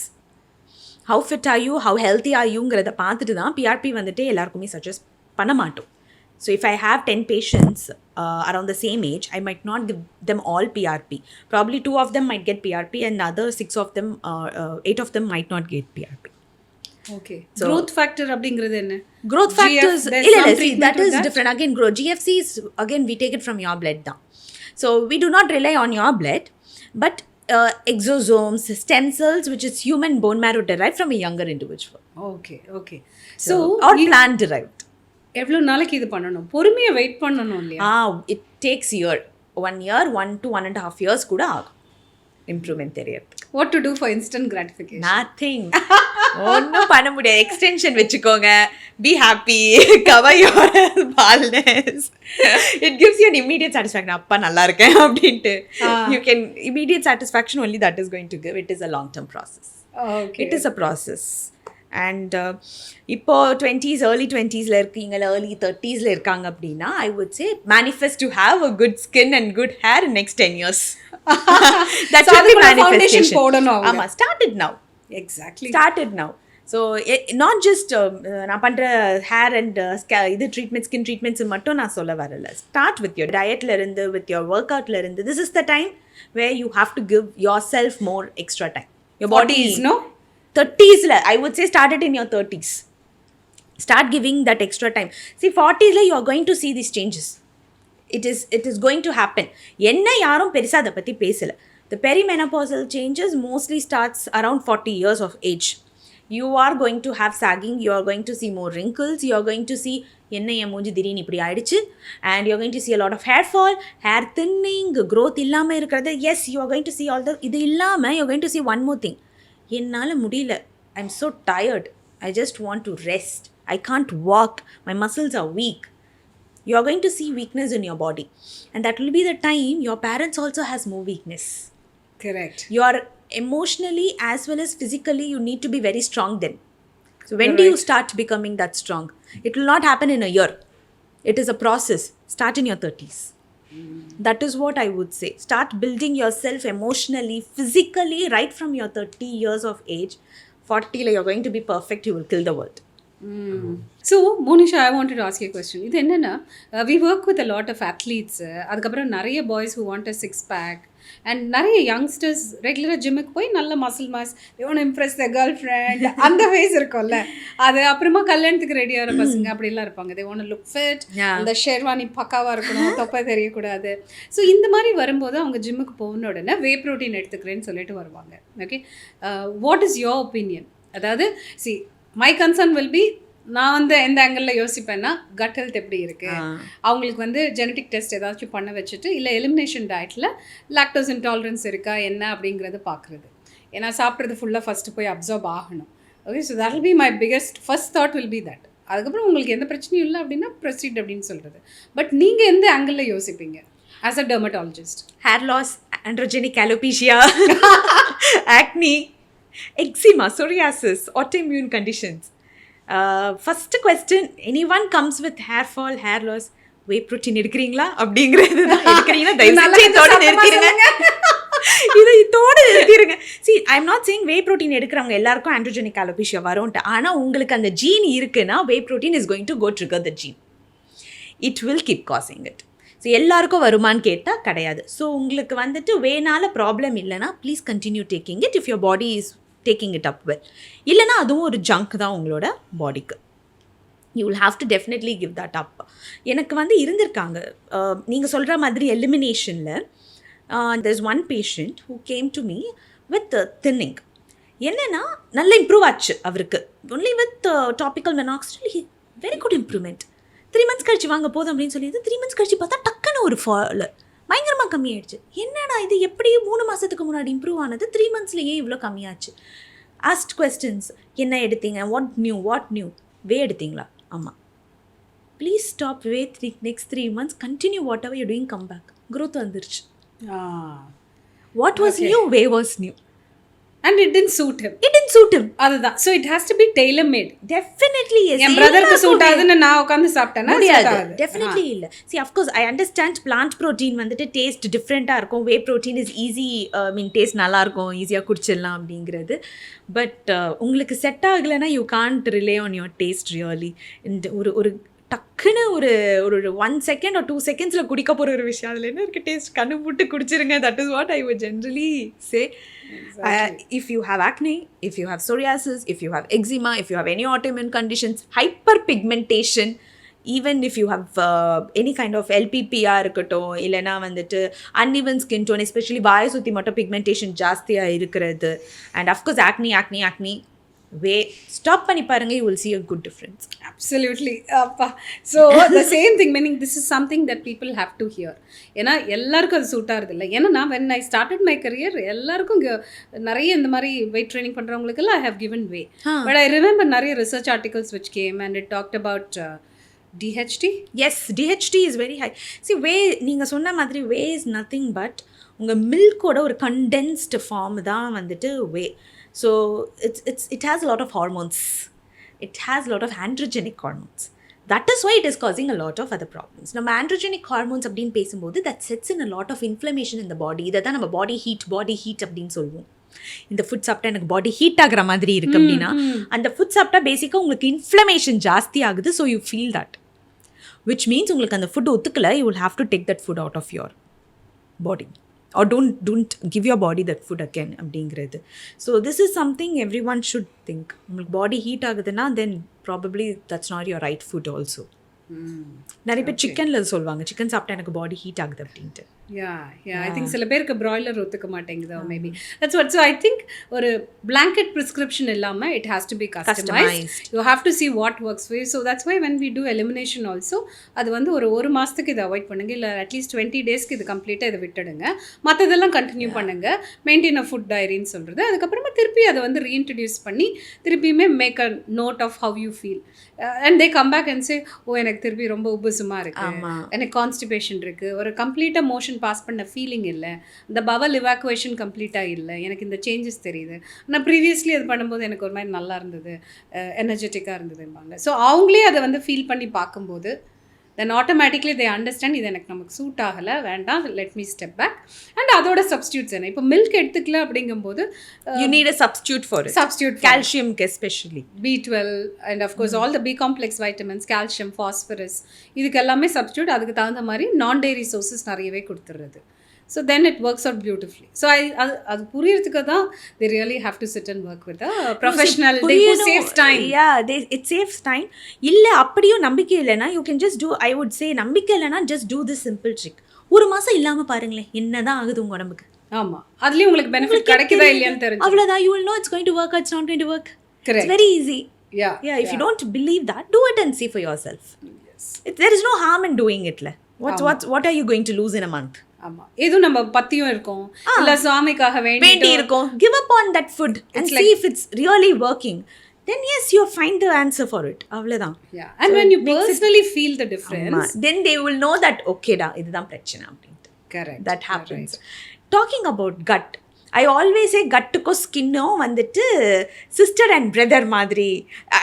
How fit are you, how healthy are youங்கிறத பார்த்துட்டு தான் PRP வந்துட்டு எல்லாருக்குமே suggest பண்ண மாட்டோம். So if I have 10 patients around the same age, I might not give them all PRP. Probably 2 of them might get PRP and the other 6 of them, 8 of them might not get PRP. Okay. So, growth factor அப்படிங்கிறது என்ன? Growth factors, that is different. Again, GFC is, again, we take it from your blood down. So we do not rely on your blood, but exosomes, stem cells, which is human bone marrow derived from a younger individual. Okay. So or plant derived. எவ்வளோ நாளைக்கு இது பண்ணணும்? பொறுமையாக wait பண்ணணும் இல்லையா? It takes year. 1 year, 1 to 1.5 years கூட ஆகும் improvement தெரியறதுக்கு. What to do for instant gratification? Nothing. ஒன்றும் பண்ண முடியாது. எக்ஸ்டென்ஷன் வச்சுக்கோங்க. Be happy. Cover your baldness. It gives you an immediate satisfaction. அப்பா நல்லா இருக்கேன் அப்படின்ட்டு. You can immediate satisfaction only that is going to give. It is a long-term process. Okay. It is a process. And இப்போ 20s, early 20sல இருக்கீங்க, early 30sல இருக்காங்க அப்படின்னா I would say manifest to have a good skin and good hair in next 10 years. That's so the manifestation. ஆமா, start it now. Exactly. Start it now. So not just நான் பண்ற hair and இது treatment, skin treatments மட்டும் நான் சொல்ல வரல. Start with your dietல இருந்து, with your workoutல இருந்து. This is the time where you have to give yourself more extra time. Your body is 30s, I would say start it in your 30s. Start giving that extra time. See, 40s you are going to see these changes. It is going to happen. என்ன யாரும் பெருசா அதை பற்றி பேசலை. The perimenopausal changes mostly starts around 40 years of age. You are going to have sagging, you are going to see more wrinkles, you are going to see என்ன என் மூஞ்சி திடீர்னு இப்படி ஆயிடுச்சு, and you are going to see a lot of hair fall, hair thinning, growth இல்லாமல் இருக்கிறது. Yes, you are going to see all the இது இல்லாமல் you are going to see one more thing. என்னால் முடியல, I'm so tired, I just want to rest, I can't walk, my muscles are weak. You are going to see weakness in your body, and that will be the time your parents also has more weakness. Correct. You are emotionally as well as physically, you need to be very strong then. So when do you start becoming that strong? It will not happen in a year. It is a process. Start in your 30s. That is what I would say. Start building yourself emotionally, physically, right from your 30 years of age. 40, you're going to be perfect. You will kill the world. So, Monisha, I wanted to ask you a question. இது என்னன்னா, we work with a lot of athletes. அதுக்கப்புறம் நிறைய boys who want a six-pack. And நிறைய youngsters ரெகுலராக ஜிம்முக்கு போய் நல்ல muscle mass, they want to impress their girlfriend, அந்த வயசு இருக்கும்ல, அது அப்புறமா கல்யாணத்துக்கு ரெடியாகிற பசங்க அப்படிலாம் இருப்பாங்க. they want to look fit, அந்த ஷெர்வானி பக்காவாக இருக்கணும், தொப்பை தெரியக்கூடாது. ஸோ இந்த மாதிரி வரும்போது அவங்க ஜிம்முக்கு போன உடனே வே ப்ரோட்டீன் எடுத்துக்கிறேன்னு சொல்லிட்டு வருவாங்க. Okay, what is your opinion? அதாவது see my concern will be, நான் வந்து எந்த ஆங்கிளில் யோசிப்பேன்னா, கட் ஹெல்த் எப்படி இருக்குது, அவங்களுக்கு வந்து ஜெனட்டிக் டெஸ்ட் ஏதாச்சும் பண்ண வச்சுட்டு, இல்லை எலிமினேஷன் டயட்டில் லாக்டோஸ் இன்டாலரன்ஸ் இருக்கா என்ன அப்படிங்கிறது பார்க்குறது. ஏன்னா சாப்பிட்றது ஃபுல்லாக ஃபஸ்ட்டு போய் அப்சர்வ் ஆகணும். Okay, so that will be my biggest first thought will be that. அதுக்கப்புறம் உங்களுக்கு எந்த பிரச்சனையும் இல்லை அப்படின்னா ப்ரொசீட் அப்படின்னு சொல்கிறது. பட் நீங்கள் எந்த ஆங்கிளில் யோசிப்பீங்க as a dermatologist? Hair loss, androgenic alopecia, acne, eczema, psoriasis, autoimmune conditions. First question, anyone comes with hair fall, hair loss, whey protein எடுக்கிறீங்களா அப்படிங்கிறது தான். எடுக்கிறீங்களா தயவுசெய்து இதோட நிறுத்திடுங்க, இதை இதோட நிறுத்திடுங்க. See, I'm not saying whey protein எடுக்கிறவங்க எல்லாருக்கும் androgenic alopecia வரும்ட்டு. ஆனால் உங்களுக்கு அந்த ஜீன் இருக்குன்னா whey protein is going to go trigger the gene. It will keep causing it. So எல்லாருக்கும் வருமானு கேட்டால் கிடையாது. ஸோ உங்களுக்கு வந்துட்டு வேணால ப்ராப்ளம் இல்லைனா please continue taking it if your body is taking it up well. இல்லைனா அதுவும் ஒரு ஜங்க் தான் உங்களோட பாடிக்கு. You will have to definitely give that அப். எனக்கு வந்து இருந்திருக்காங்க நீங்கள் சொல்கிற மாதிரி எலிமினேஷனில். there is one patient who came to me with thinning. என்னென்னா நல்லா இம்ப்ரூவ் ஆச்சு அவருக்கு. only with topical minoxidil, very good improvement. 3 months கழிச்சு வாங்க போதும் அப்படின்னு சொல்லிட்டு 3 months கழிச்சு பார்த்தா டக்குன்னு ஒரு ஃபால் பயங்கரமாக கம்மியாயிடுச்சு. என்னடா இது எப்படி 3 மாதத்துக்கு முன்னாடி இம்ப்ரூவ் ஆனது 3 monthsலேயே இவ்வளோ கம்மியாச்சு? Asked questions. என்ன எடுத்தீங்க? வாட் நியூ வே எடுத்தீங்களா? ஆமாம். Please stop whey next 3 months continue whatever you doing come back. Growth வந்துருச்சு. What was new? Whey was new. And it didn't suit him. அதுதான். So it has to be tailor made. Definitely yes. N பிரதருக்கு suit ஆகுதுன்னு நான் உட்காந்து சாப்பிட்டேன்னா முடியாது. Definitely இல்ல. See, of course I understand plant protein வந்துட்டு taste டிஃப்ரெண்ட்டாக இருக்கும். வே protein is easy, taste நல்லா இருக்கும், ஈஸியாக குடிச்சிடலாம் அப்படிங்கிறது. பட் உங்களுக்கு செட் ஆகலைன்னா you can't relay on your taste really. ஒரு டக்குன்னு ஒரு 1 second or 2 seconds குடிக்க போகிற ஒரு விஷயம். அதில் என்ன இருக்குது? டேஸ்ட் கண்ணு போட்டு குடிச்சிருங்க. That is what I would generally say. If you have acne, if you have psoriasis, if you have eczema, if you have any autoimmune conditions, hyperpigmentation, even if you have any kind of LPPR இருக்கட்டும், இல்லைனா வந்துட்டு uneven skin tone, especially வாயை சுற்றி மட்டும் pigmentation ஜாஸ்தியாக இருக்கிறது, and of course acne, way stop பண்ணி பாருங்க, you will see a good difference. Absolutely. So the same thing, meaning this is something that people have to hear. ஏன்னா எல்லாருக்கும் அது சூட் ஆகிறது இல்லை. ஏன்னா நான் when I started my career எல்லாருக்கும் இங்கே நிறைய இந்த மாதிரி வெயிட் ட்ரைனிங் பண்ணுறவங்களுக்கெல்லாம் I have given way. But I remember நிறைய research articles which came and it talked about DHT. Yes, DHT is very high. See, வே நீங்கள் சொன்ன மாதிரி வே is nothing but உங்கள் மில்கோட ஒரு கண்டென்ஸ்டு ஃபார்ம் தான் வந்துட்டு வே. So it has a lot of hormones. It has a lot of androgenic hormones. That is why it is causing a lot of other problems. நம்ம androgenic hormones அப்படின்னு பேசும்போது that sets in a lot of inflammation in the body. இதை தான் நம்ம body heat அப்படின்னு சொல்லுவோம். இந்த food சாப்பிட்டா எனக்கு பாடி ஹீட் ஆகிற மாதிரி இருக்குது அப்படின்னா அந்த ஃபுட் சாப்பிட்டா பேசிக்காக உங்களுக்கு இன்ஃப்ளமேஷன் ஜாஸ்தி ஆகுது. So you feel that, which means உங்களுக்கு அந்த food ஒத்துக்கலை. You will have to take that food out of your body. Or don't give your body that food again அப்படிங்கிறது. So this is something everyone should think. உங்களுக்கு body heat ஆகுதுன்னா then probably that's not your right food also. நிறைய பேர் சிக்கனில் சொல்லுவாங்க, chicken சாப்பிட்டா எனக்கு body heat ஆகுது அப்படின்ட்டு. ஐ திங்க் சில பேருக்கு ப்ராய்லர் ஒத்துக்க மாட்டேங்குது maybe. That's what. So I think ஒரு பிளாங்கெட் ப்ரிஸ்கிரிப்ஷன் இல்லாமல் it has to be customised. You have to see what works for you. So that's why when we do elimination also அது வந்து ஒரு மாதத்துக்கு இதை அவாய்ட் பண்ணுங்கள், இல்லை அட்லீஸ்ட் 20 daysக்கு இது கம்ப்ளீட்டாக இதை விட்டுடுங்க. மற்றதெல்லாம் கண்டினியூ பண்ணுங்கள். மெயின்டைன் அ ஃபுட் டைரின்னு சொல்கிறது. அதுக்கப்புறமா திருப்பி அதை வந்து ரீஇன்ட்ரடியூஸ் பண்ணி திருப்பியுமே make a note of how you feel and they come back and say எனக்கு திருப்பி ரொம்ப உபசமாக இருக்குது, எனக்கு கான்ஸ்டிபேஷன் இருக்குது, ஒரு கம்ப்ளீட்டாக மோஷன் பாஸ் பண்ண ஃபீலிங் இல்லை, இந்த பவல் இவாக்குவேஷன் கம்ப்ளீட்டாக இல்லை, எனக்கு இந்த சேஞ்சஸ் தெரியுது. ஆனால் ப்ரீவியஸ்லி அது பண்ணும்போது எனக்கு ஒரு மாதிரி நல்லா இருந்தது, எனர்ஜெட்டிக்காக இருந்ததும்பாங்க. ஸோ அவங்களே அதை வந்து ஃபீல் பண்ணி பார்க்கும்போது தென் ஆட்டோமேட்டிக்லி தே அண்டர்ஸ்டாண்ட் இது எனக்கு நமக்கு சூட் ஆகலை, வேண்டாம், let me step back. And அதோட சப்ஸ்டியூட்ஸ் என்ன, இப்போ மில்க் எடுத்துக்கல அப்படிங்கும்போது you need a substitute for it. Substitute கால்சியம்க்கு especially B12 and of course all the B complex vitamins, calcium, phosphorus, இதுக்கு எல்லாமே சப்ஸ்டியூட். அதுக்கு தகுந்த மாதிரி நான் டெய்ரி சோர்சஸ் நிறையவே கொடுத்துடுறது. So then it works out beautifully. So அது புரியறதுக்கு தான் they really have to sit and work with a professional. They saves time. Yeah, it saves time. இல்ல அப்படியும் நம்பிக்கை இல்லைனா you can just do, I would say நம்பிக்கை இல்லைனா just do this simple trick. ஒரு மாசம் இல்லாம பாருங்களேன் என்னதான் ஆகுது உங்க உடம்புக்கு. ஆமா, அதுலயும் உங்களுக்கு பெனிஃபிட் கிடைக்குதா இல்லையான்னு தெரிஞ்சு அவ்வளவுதான். You will know it's going to work or it's not going to work. Correct. It's very easy. Yeah. If you don't believe that, do it and see for yourself. Yes. There is no harm in doing it. What are you going to lose in a month? ஆமா, எதுவும் நம்ம பத்தியும் இருக்கும், இல்ல சுவாமிக்காக வேண்டி இருக்கும். Give up on that food and see if it's really working. Then yes, you'll find the answer for it. அவ்வளவுதான். Yeah. And so when you personally feel the difference, then they will know that okay da இதுதான் பிரச்சனை அப்படின்ட்டு. Correct. That happens. Right. Talking about gut, I always say gut-க்கும் skin-ம் வந்துட்டு sister and brother மாதிரி.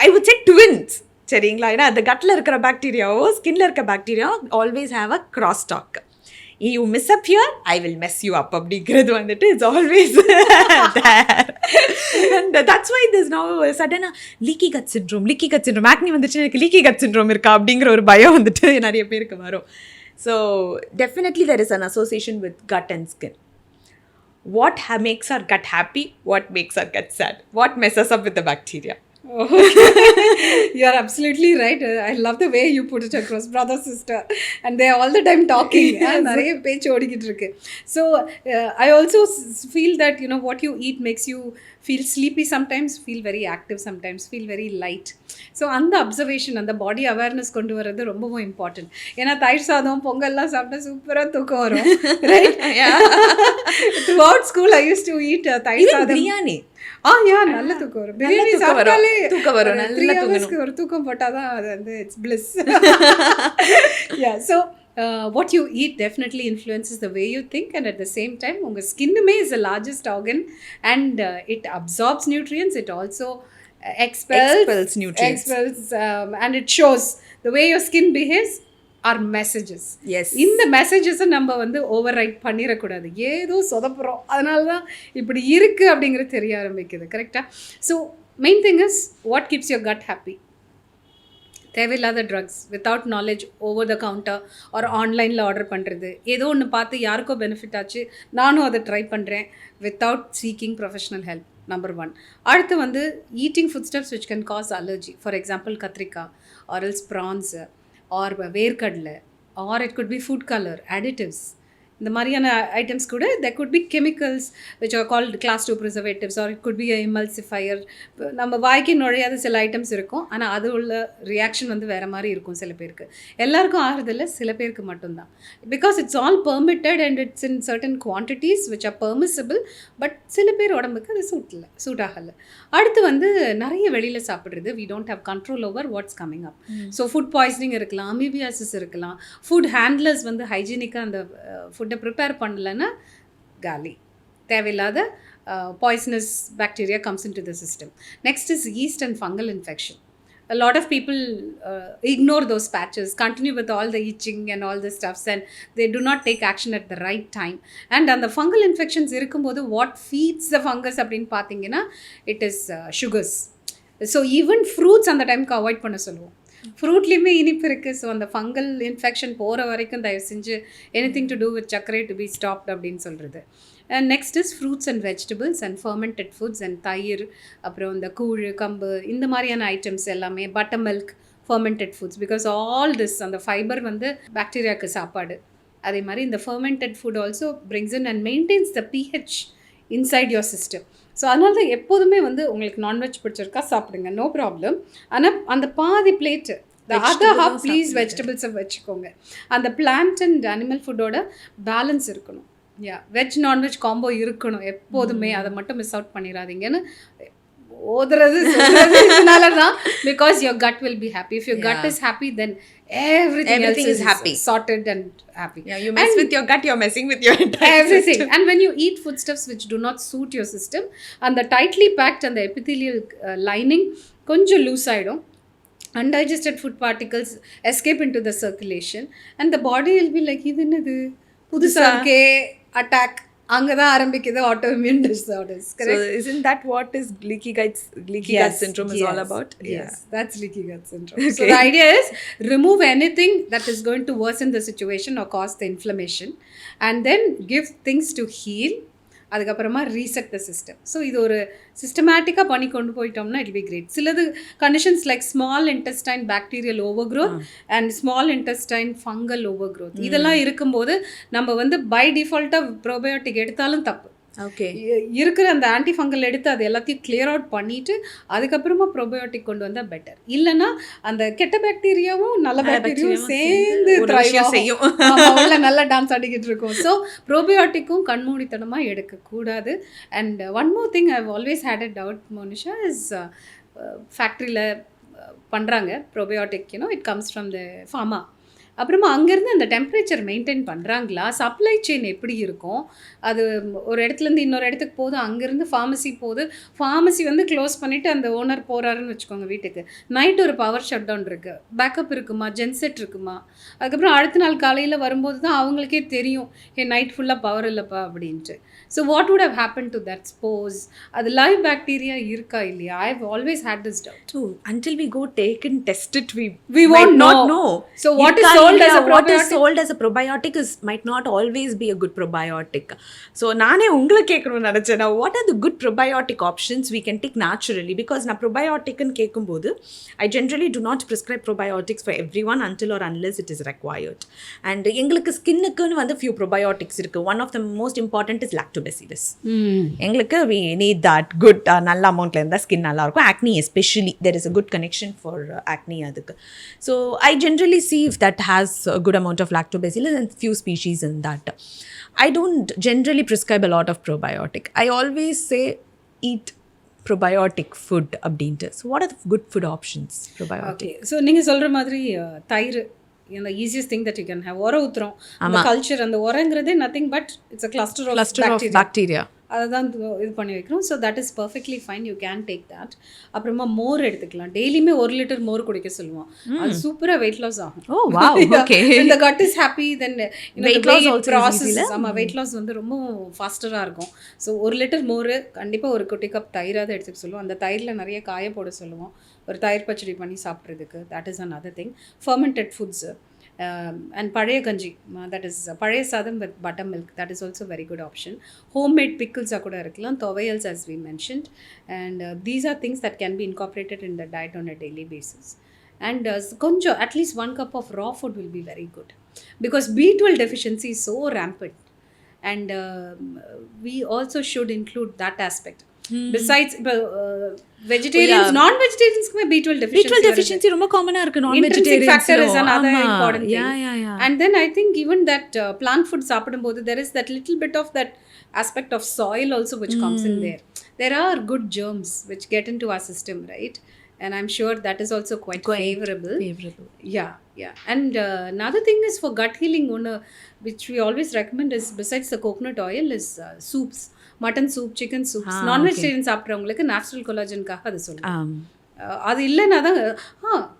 I would say twins. சரிங்களா? ஏன்னா அந்த கட்டில் இருக்கிற பாக்டீரியாவோ ஸ்கின்ல இருக்க bacteria always have a cross talk. You miss up here, I will mess you up அப்படிங்கிறது வந்துட்டு it's always there. And that's why there's now suddenly leaky gut syndrome. acne வந்துச்சு எனக்கு leaky gut syndrome இருக்கா அப்படிங்கிற ஒரு பயம் வந்துட்டு நிறைய பேருக்கு வரும். So definitely there is an association with gut and skin. What makes our gut happy? What makes our gut sad? What messes up with the bacteria? You're absolutely right. I love the way you put it across, brother, sister. And they're all the time talking. நிறைய பேச்சு ஓடிக்கிட்டு இருக்கு. So I also feel that, you know, what you eat makes you feel sleepy sometimes, feel very active sometimes, feel very light. So அந்த observation, அந்த பாடி awareness கொண்டு வர்றது ரொம்பவும் important. ஏன்னா தயிர் சாதம் பொங்கல்லாம் சாப்பிட்டா சூப்பராக தூக்கம் வரும். Right? Through out school I use to eat தயிர் சாதம், பிரியாணி. நல்ல தூக்கம் வரும். பிரியாணி சாப்பிட்டாலே தூக்கம் வரும். நல்ல தூக்கம், ஒரு தூக்கம் போட்டால் தான் அது வந்து it's bliss. So what you eat definitely influences the way you think, and at the same time உங்கள் ஸ்கின்னுமே is the largest organ, and it absorbs nutrients, it also expels nutrients, and it shows the way your skin behaves are messages. Yes, இந்த மெசேஜஸை நம்ம வந்து over right பண்ணிடக்கூடாது. ஏதோ சொதப்புறோம், அதனால தான் இப்படி இருக்குது அப்படிங்கிறது தெரிய ஆரம்பிக்குது. கரெக்டாக? So main thing is what keeps your gut happy. தேவையில்லாத drugs without knowledge over the counter ஒரு ஆன்லைனில் ஆர்டர் பண்ணுறது, ஏதோ ஒன்று பார்த்து யாருக்கோ பெனிஃபிட் ஆச்சு நானும் அதை ட்ரை பண்ணுறேன் without seeking professional help. Number 1. அடுத்து வந்து eating food steps which can cause allergy. For example கத்திரிக்காய், ஆர்எல்ஸ் ப்ரான்ஸ், ஆர் வேர்க்கடலை, R it could B food colour, additives. இந்த மாதிரியான ஐட்டம்ஸ் கூட there could be chemicals which are called class 2 preservatives, or it could be a emulsifier. நம்ம வாய்க்கு நுழையாத சில items இருக்கும், ஆனால் அது உள்ள ரியாக்ஷன் வந்து வேறு மாதிரி இருக்கும் சில பேருக்கு. எல்லாருக்கும் ஆகிறதில்ல, சில பேருக்கு மட்டும்தான். Because it's all permitted and it's in certain quantities which are permissible. But சில பேர் உடம்புக்கு அது சூட் ஆகலை. அடுத்து வந்து நிறைய வெளியில் சாப்பிட்றது, we don't have control over what's coming up. So food poisoning இருக்கலாம், அமீபியாசிஸ் இருக்கலாம். ஃபுட் ஹேண்ட்லர்ஸ் வந்து ஹைஜீனிக்காக அந்த ஃபுட்டை ப்ரிப்பேர் பண்ணலைன்னா காலி, தேவையில்லாத poisonous bacteria comes in to the system. Next is yeast and fungal infection. A lot of people ignore those patches, continue with all the itching and all the stuffs, and they do not take action at the right time. And அந்த fungal infections இருக்கும்போது what feeds the fungus அப்படின்னு பார்த்தீங்கன்னா it is sugars. So even fruits அந்த டைமுக்கு avoid பண்ண சொல்லுவோம். ஃப்ரூட்லேயுமே இனிப்பு இருக்குது. ஸோ அந்த ஃபங்கல் இன்ஃபெக்ஷன் போகிற வரைக்கும் தயவு செஞ்சு எனிதிங் டு டூ வித் சர்க்கரை டு பி ஸ்டாப்ட் அப்படின்னு சொல்கிறது. And next is fruits and vegetables and fermented foods and தயிர், அப்புறம் இந்த கூழ், கம்பு, இந்த மாதிரியான ஐட்டம்ஸ் எல்லாமே, butter milk, fermented foods. Because all this அந்த ஃபைபர் வந்து பாக்டீரியாவுக்கு சாப்பாடு. அதே மாதிரி இந்த fermented food also brings in and maintenance the pH inside your system. So அதனால தான் எப்போதுமே வந்து உங்களுக்கு நான்வெஜ் பிடிச்சிருக்கா சாப்பிடுங்க, நோ ப்ராப்ளம். ஆனால் அந்த பாதி plate the other half please வெஜிடபிள்ஸை வச்சுக்கோங்க. அந்த பிளான்ட் அண்ட் அனிமல் ஃபுட்டோட பேலன்ஸ் இருக்கணும். வெஜ் நான்வெஜ் காம்போ இருக்கணும் எப்போதுமே, அதை மட்டும் மிஸ் அவுட் பண்ணிடாதீங்கன்னு ஓதுறது இதனால தான். Because your cut will be happy. If your cut is happy then everything else is happy, sorted and happy. You mess with your gut, you're messing with your entire everything system. And when you eat foodstuffs which do not suit your system, and the tightly packed and the epithelial lining konjam loose aidum, undigested food particles escape into the circulation, and the body will be like idu enadhu pudusa irukke, attack அங்கே தான் ஆரம்பிக்குது autoimmune disorders. Correct? So isn't that what is leaky gut syndrome is all about? Yes, that's leaky gut syndrome. Okay. So the idea is remove anything that is going to worsen the situation or cause the inflammation, and then give things to heal. அதுக்கப்புறமா reset the system. So இது ஒரு சிஸ்டமேட்டிக்காக பண்ணி கொண்டு போயிட்டோம்னா it be great. சிலது conditions like small intestine bacterial over growth and small intestine fungal over growth, இதெல்லாம் இருக்கும்போது நம்ம வந்து பை டிஃபால்ட்டாக ப்ரோபயோட்டிக் எடுத்தாலும் தப்பு. ஓகே, இருக்கிற அந்த ஆன்டி ஃபங்கல் எடுத்து அது எல்லாத்தையும் கிளியர் அவுட் பண்ணிவிட்டு அதுக்கப்புறமா ப்ரோபயோட்டிக் கொண்டு வந்தால் பெட்டர். இல்லைன்னா அந்த கெட்ட பாக்டீரியாவும் நல்ல பாக்டீரியாவும் சேர்ந்து செய்யும், உள்ள நல்லா டான்ஸ் ஆடிக்கிட்டு இருக்கும். ஸோ ப்ரோபயோட்டிக்கும் கண்மூடித்தனமாக எடுக்கக்கூடாது. And one more thing I always had a doubt Monisha is ஃபேக்ட்ரியில் பண்ணுறாங்க probiotic, you know it comes from the pharma. அப்புறமா அங்கேருந்து அந்த டெம்பரேச்சர் மெயின்டைன் பண்ணுறாங்களா, சப்ளை செயின் எப்படி இருக்கும், அது ஒரு இடத்துலேருந்து இன்னொரு இடத்துக்கு போகுது, அங்கேருந்து ஃபார்மசி போகுது, ஃபார்மசி வந்து க்ளோஸ் பண்ணிவிட்டு அந்த ஓனர் போகிறாருன்னு வச்சுக்கோங்க வீட்டுக்கு, நைட்டு ஒரு பவர் ஷட் டவுன் இருக்குது, பேக்கப் இருக்குமா, ஜென்செட் இருக்குமா, அதுக்கப்புறம் அடுத்த நாள் காலையில் வரும்போது தான் அவங்களுக்கே தெரியும் நைட் ஃபுல்லாக பவர் இல்லைப்பா அப்படின்ட்டு. So what would have happened to that spores? அது live bacteria இருக்கா இல்லையா? I've always had this doubt. So until we go take and test it, we won't might not know. know. So what is Irka sold as illaya, a probiotic? what is sold as a probiotic is might not always be a good probiotic. So நானே உங்களை கேட்கணும்னு நினைச்சேன். Now, what are the good probiotic options we can take naturally? Because நான் probiotic ன்னு கேட்கும்போது I generally do not prescribe probiotics for everyone until or unless it is required. And எங்களுக்கு ஸ்கின்னுக்குன்னு வந்து few probiotics இருக்கு. One of the most important is lactobacillus. எங்களுக்கு we need that good நல்ல அமௌண்ட்ல இருந்தால் skin நல்லா இருக்கும். Acne especially, there is a good connection for acne அதுக்கு. So I generally see if that has a good amount of lactobacillus and few species in that. I don't generally prescribe a lot of probiotic. I always say eat probiotic food அப்படின்ட்டு. So what are the good food options probiotic? Okay, so நீங்க சொல்ற மாதிரி தயிர் the easiest thing that you can have. உரம் ஊத்துறோம், அந்த culture, அந்த உரங்கிறதே nothing but it's a cluster of bacteria. அதுதான் இது பண்ணி வைக்கிறோம். So that is perfectly fine, you can take that. அப்புறமா மோர் எடுத்துக்கலாம். டெய்லியுமே 1 லிட்டர் மோர் குடிக்க சொல்லுவோம். அது சூப்பராக வெயிட் லாஸ் ஆகும். Oh wow, okay. இந்த cut is happy, then weight loss also process. ஆமாம், வெயிட் லாஸ் வந்து ரொம்ப ஃபாஸ்டராக இருக்கும். ஸோ 1 லிட்டர் மோர் கண்டிப்பாக ஒரு குட்டி கப் தயிராக எடுத்துக்க சொல்லுவோம். அந்த தயிரில் நிறைய காய போட சொல்லுவோம், ஒரு தயிர் பச்சடி பண்ணி சாப்பிட்றதுக்கு. That is another thing. Fermented foods and பழைய கஞ்சி, that is பழைய சாதம் with butter milk, that is also very good option. Homemade pickles கூட இருக்கலாம், துவையல்ஸ் as we mentioned, and these are things that can be incorporated in the diet on a daily basis. And கொஞ்சம் at least 1 cup of raw food will be very good, because B12 deficiency is so rampant, and we also should include that aspect. Besides vegetarians, non-vegetarians B12 deficiency ரொம்ப காமனா இருக்கு. Non-vegetarian factor is another important thing. Yeah. And then I think even that plant food சாப்பிடும்போது there is that little bit of that aspect of soil also which comes in there. There are good germs which get into our system, right? And I'm sure that is also quite favorable. Yeah. And another thing is for gut healing, which we always recommend is, besides the coconut oil, is soups. Mutton soup, chicken soups. Non vegetarian சாப்பிட்றவங்களுக்கு natural கொலாஜனுக்காக அது சொல்லுவோம். அது இல்லைன்னா தான்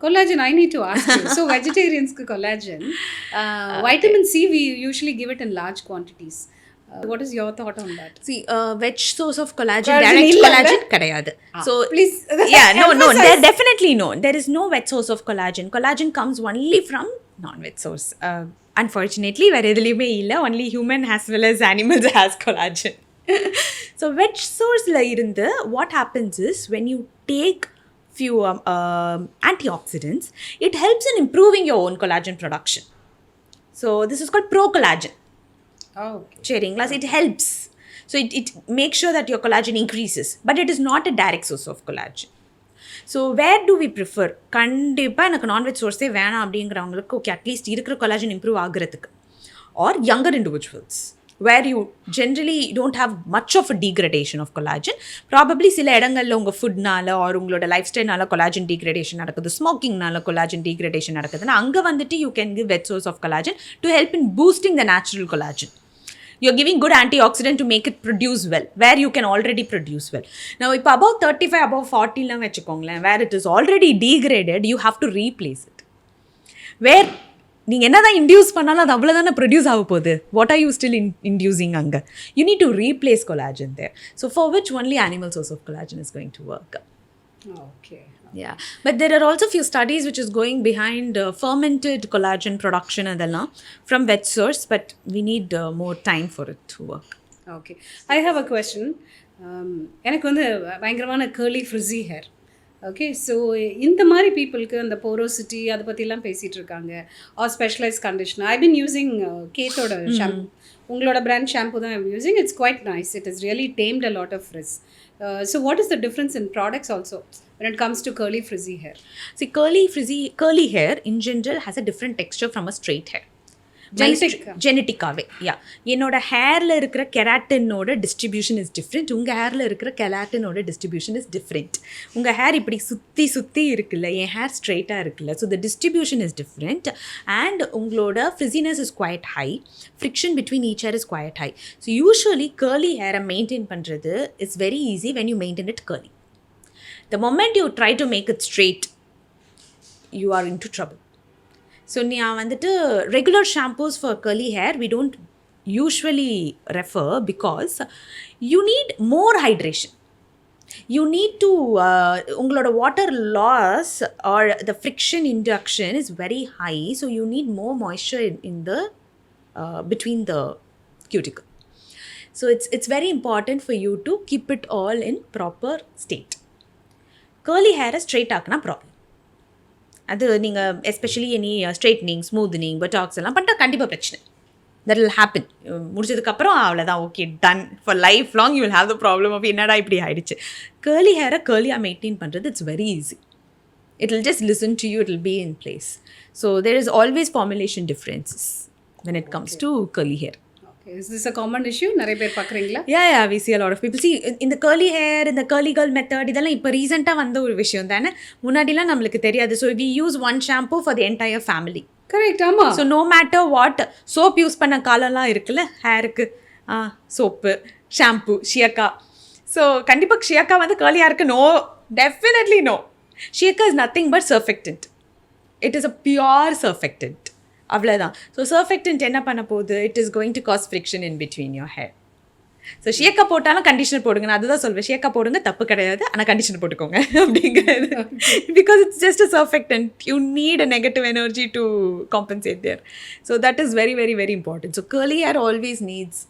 collagen I need to ask you. So வெஜிடேரியன்ஸ்க்கு collagen, vitamin C we usually give it in large quantities. What is your thought on that? See, veg source of collagen, direct collagen கிடையாது. So please, no, there definitely no. There is no veg source of collagen. Collagen comes only from non-veg source. Unfortunately, வேற எதுலையுமே இல்லை. Only human as well as animals has collagen. So veg source la irundhu what happens is, when you take few antioxidants, it helps in improving your own collagen production. So this is called pro-collagen. Okay. Sharing glass, it helps. So it makes sure that your collagen increases, but it is not a direct source of collagen. So where do we prefer? கண்டிப்பாக எனக்கு non veg சோர்ஸே வேணாம் அப்படிங்கிறவங்களுக்கு okay, at least இருக்கிற collagen improve ஆகிறதுக்கு, R younger individuals where you generally don't have much of a degradation of collagen. Probably சில இடங்களில் உங்கள் ஃபுட்னால R உங்களோட லைஃப் ஸ்டைல்னால கொலாஜன் டீக்ரடேஷன் நடக்குது, ஸ்மோக்கிங்னால கொலாஜன் டீக்ரடேஷன் நடக்குதுன்னா அங்கே வந்துட்டு you can give veg source of collagen to help in boosting the natural collagen. You're giving good antioxidant to make it produce well, where you can already produce well. Now, இப்போ above 35, above 40 வச்சுக்கோங்களேன், where it is already degraded, you have to replace it. Where நீங்கள் என்ன தான் induce பண்ணாலும் அது அவ்வளோதானே produce ஆக போகுது. What are you still inducing அங்கே? You need to replace collagen there. So for which only animal source of collagen is going to work. Okay. Yeah, but there are also few studies which is going behind fermented collagen production அதெல்லாம் from veg source, but we need more time for it to work. Okay, I have a question. எனக்கு வந்து பயங்கரமான curly frizzy hair. Okay, so இந்த மாதிரி பீப்புளுக்கு அந்த porosity அதை பற்றிலாம் பேசிகிட்டு இருக்காங்க, or specialise conditioner. I been using கேத்தோட ஷாம்பு, உங்களோட பிராண்ட் ஷாம்பு தான் I'm using. It's quite nice. It is really tamed a lot of frizz. So what is the difference in products also when it comes to curly frizzy hair? See, curly hair in general has a different texture from a straight hair. ஜெனட்டிக்காகவே. என்னோட ஹேரில் இருக்கிற கெராட்டினோட distribution is different, உங்கள் ஹேரில் இருக்கிற கெராட்டினோட distribution is different. உங்கள் hair இப்படி சுற்றி இருக்குல்ல, என் ஹேர் ஸ்ட்ரெயிட்டாக இருக்குல்ல, so the distribution is different. And உங்களோட frizziness is quite high, friction between each hair is quite high. So usually curly ஹேரை மெயின்டைன் பண்ணுறது it's very easy when you maintain it curly. The moment you try to make it straight, you are into trouble. So நான் வந்துட்டு regular shampoos for curly hair we don't usually refer because you need more hydration. You need to உங்களோட water loss or the friction induction is very high, so you need more moisture in the between the cuticle. So it's very important for you to keep it all in proper state. Curly hair straight ஆக்குனா problem. அது நீங்கள் especially any straightening, smoothening, botox எல்லாம் பண்ணிட்டா கண்டிப்பாக பிரச்சனை. That will happen. முடிச்சதுக்கப்புறம் அவ்வளோதான், okay done for life long you will have the problem of என்னடா இப்படி ஆகிடுச்சு. கேர்லி ஹேரை கேர்லியாக மெயின்டைன் பண்ணுறது it's very easy. It will just listen to you, it will be in place. So there is always formulation differences when it comes to curly hair. Is this a common issue? நிறைய பேர் பார்க்குறீங்களா? Yeah, we see a lot of people. See, in the curly hair, in the curly girl method, இதெல்லாம் இப்போ ரீசெண்டாக வந்த ஒரு விஷயம் தானே. முன்னாடிலாம் நம்மளுக்கு தெரியாது. So we use one shampoo for the entire family. Correct, ஆமாம். So no matter what, soap use பண்ண காலம்லாம் இருக்குல்ல ஹேருக்கு, சோப்பு, ஷாம்பு, ஷியக்கா. ஸோ கண்டிப்பாக ஷியக்கா வந்து curly hairக்கு no, definitely no. Shikakai is nothing but surfactant. It is a pure surfactant. அவ்வளோதான். So surfactant என்ன பண்ண போகுது, it is going to cause friction in between your hair. So shikakai போட்டாலும் கண்டிஷனர் போடுங்க. நான் அதுதான் சொல்வேன், ஷியக்கா போடுங்க, தப்பு கிடையாது, ஆனால் கண்டிஷனர் போட்டுக்கோங்க அப்படிங்கிறது. Because it's just a surfactant. You need a negative energy to compensate there. So that is very very very important. So curly hair always needs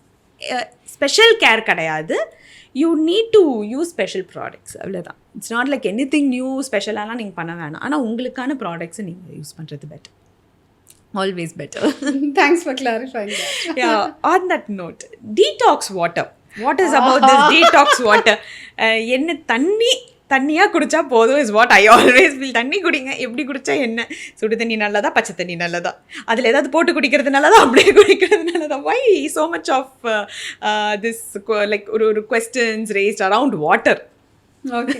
special care கிடையாது. You need to use special products, அவ்வளோதான். It's not like any thing new ஸ்பெஷலாலாம் நீங்கள் பண்ண வேணாம். ஆனால் உங்களுக்கான ப்ராடக்ட்ஸை நீங்கள் யூஸ் பண்ணுறது better. Always better. Thanks for clarifying that. Yeah, on that note, detox water. What is about this detox water? என்ன தண்ணியாக குடித்தா போதும் is what I always feel. தண்ணி குடிங்க, எப்படி குடித்தா என்ன, சுடு தண்ணி நல்லதா, பச்சை தண்ணி நல்லதா, அதில் ஏதாவது போட்டு குடிக்கிறது நல்லதா, அப்படியே குடிக்கிறது நல்லதா? வை so much of this like ஒரு questions raised around water? Okay,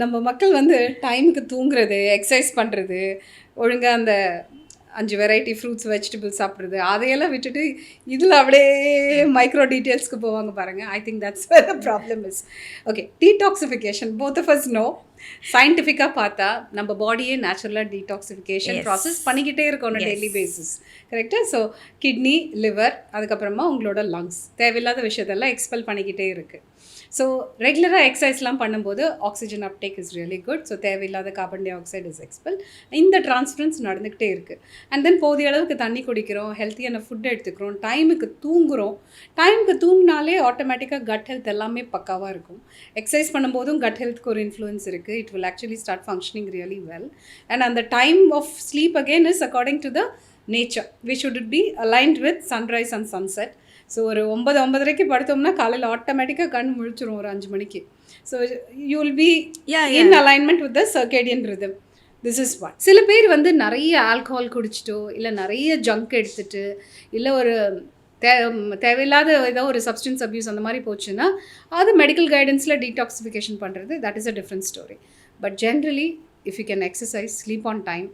நம்ம மக்கள் வந்து டைமுக்கு தூங்குறது, எக்ஸசைஸ் பண்ணுறது, ஒழுங்காக அந்த 5 வெரைட்டி ஃப்ரூட்ஸ், வெஜிடபிள்ஸ் சாப்பிட்றது, அதையெல்லாம் விட்டுட்டு இதில் அப்படியே மைக்ரோ டீட்டெயில்ஸ்க்கு போவாங்க பாருங்கள். I think that's where the problem is. Okay, detoxification both of us know. சயின்டிஃபிக்காக பார்த்தா நம்ம பாடியே நேச்சுரலாக டீடாக்சிஃபிகேஷன் ப்ராசஸ் பண்ணிக்கிட்டே இருக்கோம் டெய்லி பேசிஸ். கரெக்டாக? ஸோ கிட்னி, லிவர், அதுக்கப்புறமா உங்களோட லங்ஸ் தேவையில்லாத விஷயத்தெல்லாம் எக்ஸ்பெல் பண்ணிக்கிட்டே இருக்குது. ஸோ ரெகுலராக எக்ஸசைஸ்லாம் பண்ணும்போது oxygen uptake is really good. So தேவையில்லாத carbon dioxide is expel. இந்த டிரான்ஸ்ஃபரன்ஸ் நடந்துக்கிட்டே இருக்குது. அண்ட் தென் போதிய அளவுக்கு தண்ணி குடிக்கிறோம், ஹெல்த்தியான ஃபுட் எடுத்துக்கிறோம், டைமுக்கு தூங்குகிறோம். டைமுக்கு தூங்கினாலே ஆட்டோமேட்டிக்காக கட் ஹெல்த் எல்லாமே பக்காவாக இருக்கும். எக்ஸசைஸ் பண்ணும்போதும் கட் ஹெல்த்துக்கு ஒரு இன்ஃப்ளூயன்ஸ் இருக்குது. It will actually start functioning really well. And அந்த time of sleep again is according to the nature. We should be aligned with sunrise and sunset. So ஒரு 9-9:30 படுத்தோம்னா காலையில் ஆட்டோமேட்டிக்காக கண் முழிச்சிரும் ஒரு 5 மணிக்கு. So you will be in alignment with the circadian rhythm. This is one. சில பேர் வந்து நிறைய ஆல்கஹால் குடிச்சிட்டோ, இல்லை நிறைய ஜங்க் எடுத்துகிட்டு, இல்லை ஒரு தேவையில்லாத ஏதோ ஒரு சப்ஸ்டன்ஸ் அப்யூஸ் அந்த மாதிரி போச்சுன்னா அது மெடிக்கல் கைடன்ஸில் டீடாக்சிஃபிகேஷன் பண்ணுறது, that is a different story. But generally if you can exercise, sleep on time,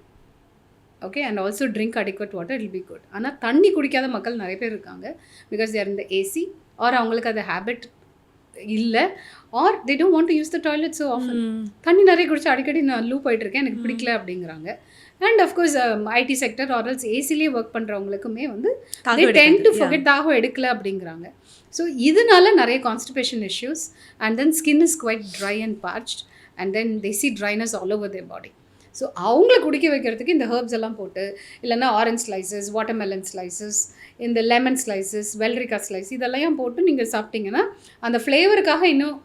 okay, and also drink adequate water, it be good. ஆனால் தண்ணி குடிக்காத மக்கள் நிறைய பேர் இருக்காங்க. Because they're in the AC, or அவங்களுக்கு அது ஹேபிட் இல்லை, or they don't want to use the toilet so often. தண்ணி நிறைய குடிச்சு அடிக்கடி நான் லூ போயிட்டுருக்கேன், எனக்கு பிடிக்கல அப்படிங்கிறாங்க. And of course IT sector or else ஏசிலேயே ஒர்க் பண்ணுறவங்களுக்குமே வந்து தே டென் டு ஃபர்கெட், தாகம் எடுக்கல அப்படிங்கிறாங்க. ஸோ இதனால நிறைய constipation issues, and then skin is quite dry and parched, and then they see dryness all over their body. So அவங்கள குடிக்க வைக்கிறதுக்கு இந்த ஹெர்ப்ஸ் எல்லாம் போட்டு, இல்லைன்னா ஆரஞ்ச் ஸ்லைசஸ், வாட்டர்மெலன் ஸ்லைசஸ், இந்த லெமன் ஸ்லைசஸ், வெள்ளரிக்காய் ஸ்லைஸ், இதெல்லாம் போட்டு நீங்கள் சாப்பிட்டீங்கன்னா அந்த ஃப்ளேவருக்காக இன்னும்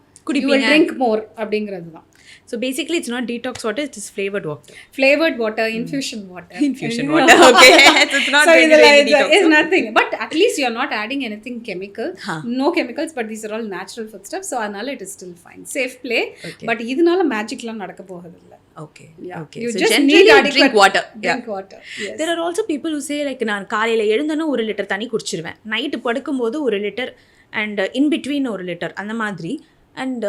ட்ரிங்க் மோர் அப்படிங்கிறது தான். So basically it's not detox water, it is flavored water. Flavored water, infusion water. Infusion water, okay. So it's not so really detox. It's nothing. But at least you are not adding anything chemical. No chemicals, but these are all natural food stuff. So anala it is still fine. Safe play. Okay. But idunala magic la nadakka pogadilla. Okay. Yeah. Okay. You so just generally need drink water. Drink water. Yes. There are also people who say like நான் காலையில எழுந்தன 1 litre தண்ணி குடிச்சிருவேன், night படுக்கும்போது 1 litre, and in between 1 litre, அந்த மாதிரி. And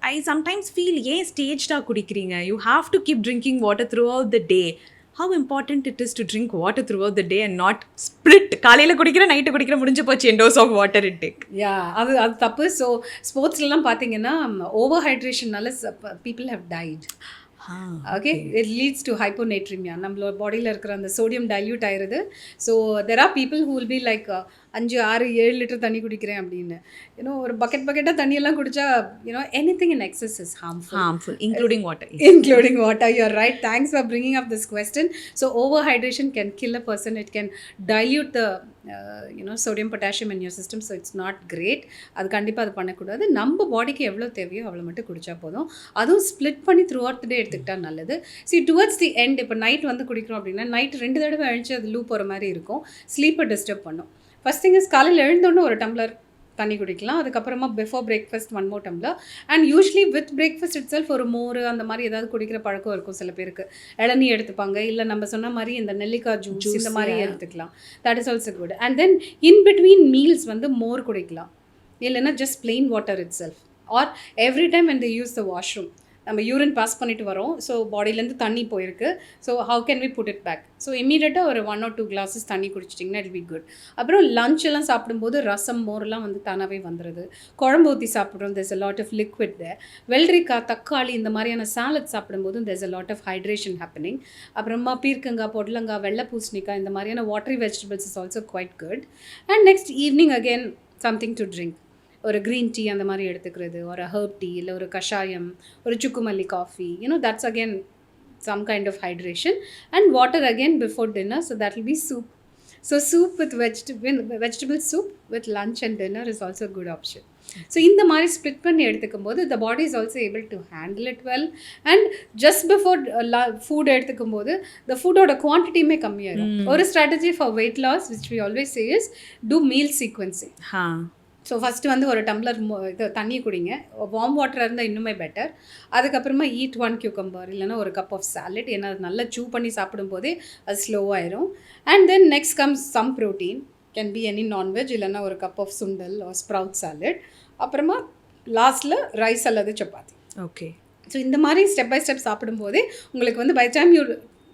I sometimes feel, ஏன் ஸ்டேஜ்டாக குடிக்கிறீங்க? You have to keep drinking water throughout the day. How important it is to drink water throughout the day and not split. காலையில் குடிக்கிற, night குடிக்கிற, முடிஞ்சு போச்சு எண்டோஸ் of water intake. அது தப்பு. ஸோ ஸ்போர்ட்ஸ்லாம் பார்த்தீங்கன்னா ஓவர் ஹைட்ரேஷன்னால people have died. Okay, it leads to hyponatremia. நம்மளோட பாடியில் இருக்கிற அந்த சோடியம் டைல்யூட் ஆயிடுது. So there are people who will be like 5, 6, 7 litre தண்ணி குடிக்கிறேன் அப்படின்னு. ஒரு பக்கெட்டாக தண்ணியெல்லாம் குடித்தா anything in excess is harmful. Including water. Including water, you're right. Thanks for bringing up this question. So overhydration can kill a person. It can dilute the sodium potassium in your system, so it's not great. அது கண்டிப்பாக அது பண்ணக்கூடாது. நம்ம பாடிக்கு எவ்வளோ தேவையோ அவ்வளோ மட்டும் குடித்தா போதும். அதுவும் ஸ்ப்ளிட் பண்ணி த்ரூ அவுட் த டே எடுத்துக்கிட்டால் நல்லது. டுவர்ட்ஸ் தி எண்ட், இப்போ நைட் குடிக்கிறோம் அப்படின்னா நைட் 2 தடவை அழிச்சு அது லூப் போகிற மாதிரி இருக்கும். ஸ்லீப்பை டிஸ்டர்ப் பண்ணும். ஃபர்ஸ்ட் திங் இஸ் காலையில் எழுந்தோன்னே ஒரு டம்ளர் தண்ணி குடிக்கலாம். அதுக்கப்புறமா before breakfast 1 more tumbler. And usually with breakfast it self ஒரு மோர் அந்த மாதிரி ஏதாவது குடிக்கிற பழக்கம் இருக்கும் சில பேருக்கு. இளநீ எடுத்துப்பாங்க, இல்லை நம்ம சொன்ன மாதிரி இந்த நெல்லிக்காய் ஜூஸ் இந்த மாதிரி எடுத்துக்கலாம். That is also good. And then in between meals மோர் குடிக்கலாம், இல்லைன்னா just plain water itself. Or every time when they use the washroom, நம்ம யூரின் பாஸ் பண்ணிட்டு வரோம், ஸோ பாடியிலேருந்து தண்ணி போயிருக்கு. So how can we put it back? So இமீடியட்டாக ஒரு 1 or 2 glasses தண்ணி குடிச்சிட்டிங்கன்னா இட் பி குட். அப்புறம் லஞ்ச் எல்லாம் சாப்பிடும்போது ரசம் மோர்லாம் தானாகவே வந்துடுது. குழம்பு ஊற்றி சாப்பிட்றோம், there's a lot of liquid there. வெள்ளரிக்காய், தக்காளி இந்த மாதிரியான சாலட் சாப்பிடும்போது there's a lot of hydration happening. அப்புறமா பீர்க்கங்காய், பொடலங்காய், வெள்ளை பூசணிக்காய் இந்த மாதிரியான watery vegetables is also quite good. And next evening again something to drink. ஒரு க்ரீன் டீ அந்த மாதிரி எடுத்துக்கிறது, ஒரு ஹர்ப் டீ, இல்லை ஒரு கஷாயம், ஒரு சுக்குமல்லி coffee, that's again some kind of hydration. And water again before dinner, so that will be soup. So soup with vegetable soup with lunch and dinner is also a good option. So இந்த மாதிரி split பண்ணி எடுத்துக்கும் போது the body is also able to handle it well. And just before food எடுத்துக்கும் போது the ஃபுட்டோட குவான்டிட்டியுமே கம்மியாயிடும். ஒரு strategy for weight loss which we always say is do meal sequencing. So first ஒரு டம்ளர் தண்ணி குடிங்க. வார்ம் வாட்டராக இருந்தால் இன்னுமே பெட்டர். அதுக்கப்புறமா ஈட் 1 cucumber, இல்லைனா ஒரு கப் ஆஃப் சாலட். ஏன்னா அது நல்லா சூ பண்ணி சாப்பிடும்போதே அது ஸ்லோவாயிரும். And then next comes some protein, can be any non veg, இல்லைனா ஒரு கப் ஆஃப் சுண்டல் ஆர் ஸ்ப்ரவுட் சாலட். அப்புறமா லாஸ்ட்டில் ரைஸ் அல்லது சப்பாத்தி. ஓகே. ஸோ இந்த மாதிரி ஸ்டெப் பை ஸ்டெப் சாப்பிடும்போதே உங்களுக்கு by time you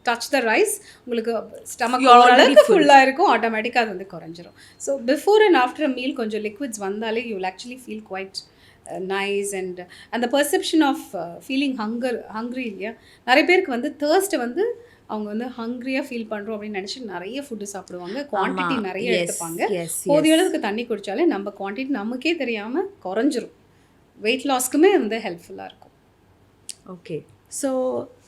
touch the rice, உங்களுக்கு ஸ்டமக் ஓரளவுக்கு ஃபுல்லாக இருக்கும், ஆட்டோமேட்டிக்காக அது குறைஞ்சிரும். So before and after a meal கொஞ்சம் லிக்விட்ஸ் வந்தாலே you will actually feel quite nice. And அந்த பர்செப்ஷன் ஆஃப் ஃபீலிங் ஹங்க்ரி இல்லையா, நிறைய பேருக்கு தேர்ஸ்ட்டை அவங்க ஹங்க்ரியாக ஃபீல் பண்ணுறோம் அப்படின்னு நினச்சி நிறைய ஃபுட்டு சாப்பிடுவாங்க, குவான்டிட்டி நிறைய எடுத்துப்பாங்க. போதிய அளவுக்கு தண்ணி குடித்தாலே நம்ம குவான்டிட்டி நமக்கே தெரியாமல் குறைஞ்சிரும். வெயிட் லாஸ்க்குமே ஹெல்ப்ஃபுல்லாக இருக்கும். Okay. So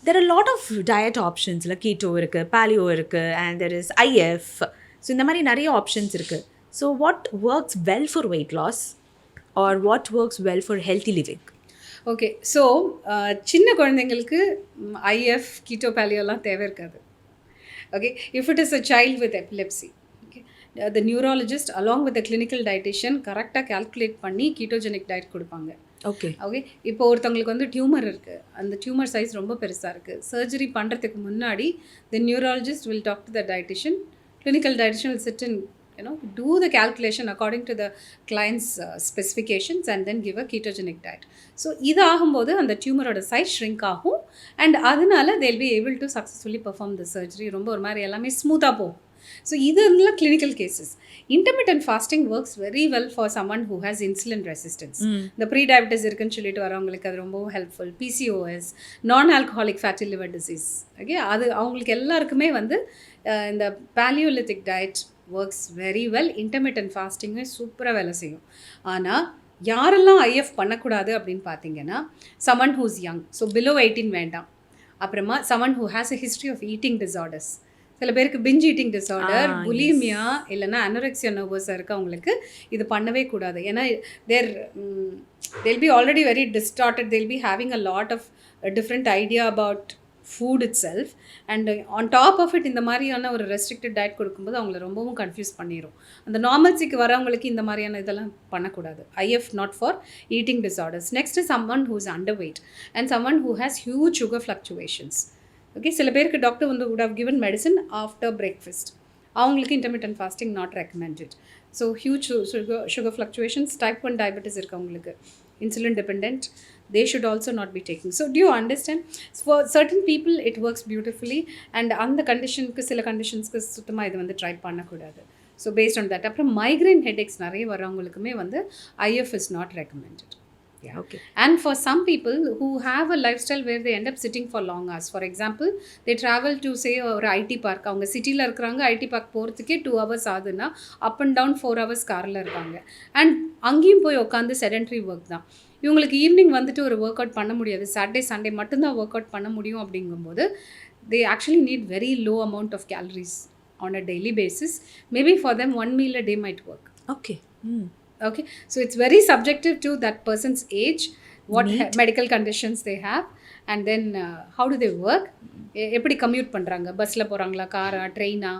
there are a lot of diet options, like keto இருக்கு, paleo இருக்கு, and there is IF. So இந்த மாதிரி நிறைய ஆப்ஷன்ஸ் இருக்குது. So what works well for weight loss or what works well for healthy living? Okay. So சின்ன குழந்தைங்களுக்கு IF, keto, பேலியோலாம் தேவை இருக்காது. Okay. If it is a child with epilepsy, the neurologist along with the clinical dietitian கரெக்டாக calculate பண்ணி ketogenic diet கொடுப்பாங்க. Okay. இப்போ ஒருத்தவங்களுக்கு tumour இருக்குது, அந்த டியூமர் சைஸ் ரொம்ப பெருசாக இருக்குது. சர்ஜரி பண்ணுறதுக்கு முன்னாடி the neurologist will talk to the dietitian, clinical dietitian will sit and do the calculation according to the client's specifications and then give a ketogenic diet. So இது ஆகும்போது அந்த டியூமரோட சைஸ் ஷ்ரிங்க் ஆகும். And அதனால they'll be able to successfully perform the surgery. ரொம்ப ஒரு மாதிரி எல்லாமே ஸ்மூத்தாக போகும். ஸோ இதெல்லாம் clinical cases. Intermittent fasting works very well for someone who has insulin resistance. இந்த ப்ரீ டயபிட்டிஸ் இருக்குன்னு சொல்லிட்டு வரவங்களுக்கு அது ரொம்ப helpful. PCOS, non alcoholic fatty liver disease, okay, அது அவங்களுக்கு எல்லாருக்குமே இந்த paleolithic diet works very well. Intermittent ஃபாஸ்டிங்கே சூப்பராக வேலை செய்யும். ஆனால் யாரெல்லாம் IF பண்ணக்கூடாது அப்படின்னு பார்த்தீங்கன்னா, someone whose young, so below 18 வேண்டாம். அப்புறமா someone who has a history of eating disorders, சில பேருக்கு பிஞ்ச் ஈட்டிங் டிஸார்டர், புலிமியா, இல்லைனா அனோரெக்சியா நர்வஸாக இருக்கவங்களுக்கு இது பண்ணவே கூடாது. ஏன்னா they'll be already very distorted, they'll be having a lot of different idea about food itself, and on top of it இந்த மாதிரியான ஒரு ரெஸ்ட்ரிக்டட் டயட் கொடுக்கும்போது அவங்கள ரொம்பவும் கன்ஃபியூஸ் பண்ணிடும். அந்த நார்மல்சிக்கு வரவங்களுக்கு இந்த மாதிரியான இதெல்லாம் பண்ணக்கூடாது. IF not for eating disorders. Next someone who is under wait and summon who has huge sugar fluctuations. Okay, சில பேருக்கு doctor would have given medicine after breakfast. அவங்களுக்கு intermittent fasting not recommended. So huge sugar fluctuations, type 1 diabetes இருக்கவங்களுக்கு, insulin dependent, they should also not be taking. So do you understand? For certain people it works beautifully, and அந்த கண்டிஷனுக்கு சில கண்டிஷன்ஸ்க்கு சுத்தமாக இது try பண்ணக்கூடாது. So based on that. அப்புறம் migraine headaches நிறைய வரவங்களுக்குமே IF is not recommended. Yeah. Okay. And for some people who have a lifestyle where they end up sitting for long hours, for example, they travel to say ஒரு IT park, அவங்க சிட்டியில் இருக்கிறாங்க, IT park போகிறதுக்கே 2 hours ஆகுதுன்னா up and down 4 hours காரில் இருக்காங்க. And அங்கேயும் போய் உட்காந்து செடென்ட்ரி ஒர்க் தான். இவங்களுக்கு ஈவினிங் வந்துட்டு ஒரு ஒர்க் அவுட் பண்ண முடியாது, சாட்டர்டே சண்டே மட்டும்தான் ஒர்க் அவுட் பண்ண முடியும். அப்படிங்கும்போது they actually need very low amount of calories on a daily basis. Maybe for them 1 meal a day might work. Okay. Okay, so it's very subjective to that person's age, what medical conditions they have, and then how do they work, எப்படி commute பண்ணுறாங்க, பஸ்ஸில் போகிறாங்களா, காரா, ட்ரெயினா,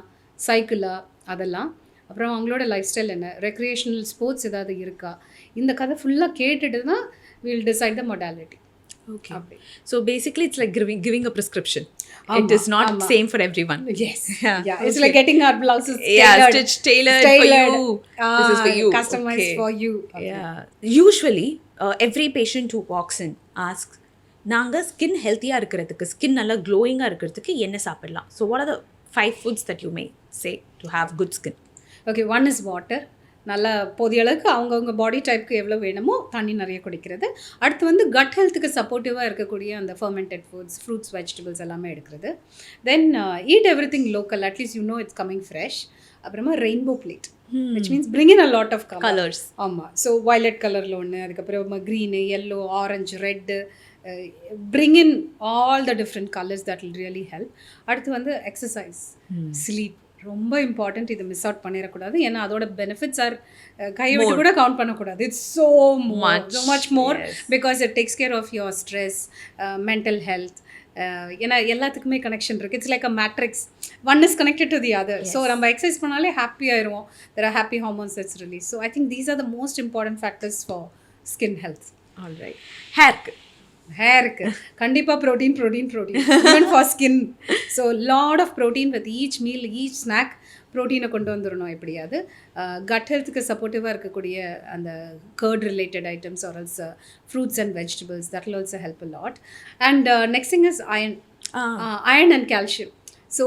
சைக்கிளா, அதெல்லாம். அப்புறம் அவங்களோட life style என்ன, recreational sports ஏதாவது இருக்கா, இந்த கதை ஃபுல்லாக கேட்டுட்டு தான் we'll decide the modality. Okay. So basically it's like giving a prescription. It is not same for everyone. Yes. Yeah. It's like getting our blouses tailored for you. This is for you. Customized for you. Okay. Yeah. Usually every patient who walks in asks, நாங்க skin ஹெல்த்தியாக இருக்கிறதுக்கு, skin நல்லா க்ளோயிங்காக இருக்கிறதுக்கு என்ன சாப்பிடலாம்? So what are the 5 foods that you may say to have good skin? Okay, one is water. நல்லா போதிய அளவுக்கு அவங்கவுங்க பாடி டைப்புக்கு எவ்வளோ வேணுமோ தண்ணி நிறைய குடிக்கிறது. அடுத்து வந்து கட் ஹெல்த்துக்கு சப்போர்ட்டிவாக இருக்கக்கூடிய அந்த ஃபர்மெண்டட் ஃபுட்ஸ், ஃப்ரூட்ஸ், வெஜிடபிள்ஸ் எல்லாமே எடுக்கிறது. Then eat every thing local, at least you know it's coming fresh. அப்புறமா rainbow plate, which means bring in a lot of colors. ஆமாம், ஸோ வயலட் கலரில் ஒன்று, அதுக்கப்புறம் green, yellow, orange, red, bring in all the different colors that will really help. அடுத்து வந்து exercise, sleep ரொம்ப important. இது miss out பண்ணிடக்கூடாது. ஏன்னா அதோட பெனிஃபிட்ஸ் ஆர் கையை விட்டு கூட கவுண்ட் பண்ணக்கூடாது. It's so much more because it takes care of your stress, mental health. ஏன்னா எல்லாத்துக்குமே கனெக்ஷன் இருக்குது. It's like a matrix, one is connected to the other. So நம்ம எக்ஸசைஸ் பண்ணாலே ஹாப்பி ஆயிடுவோம். There are happy hormones that's release. So I think these are the most important factors for skin health. All right. ஹேருக்கு கண்டிப்பாக protein even for skin. So lot of protein with each meal, each snack ப்ரோட்டீனை கொண்டு வந்துடணும் எப்படியாவது. Gut ஹெல்த்துக்கு சப்போர்ட்டிவாக இருக்கக்கூடிய அந்த curd related items or else fruits and vegetables, that will also help a lot. And next thing is iron and calcium. So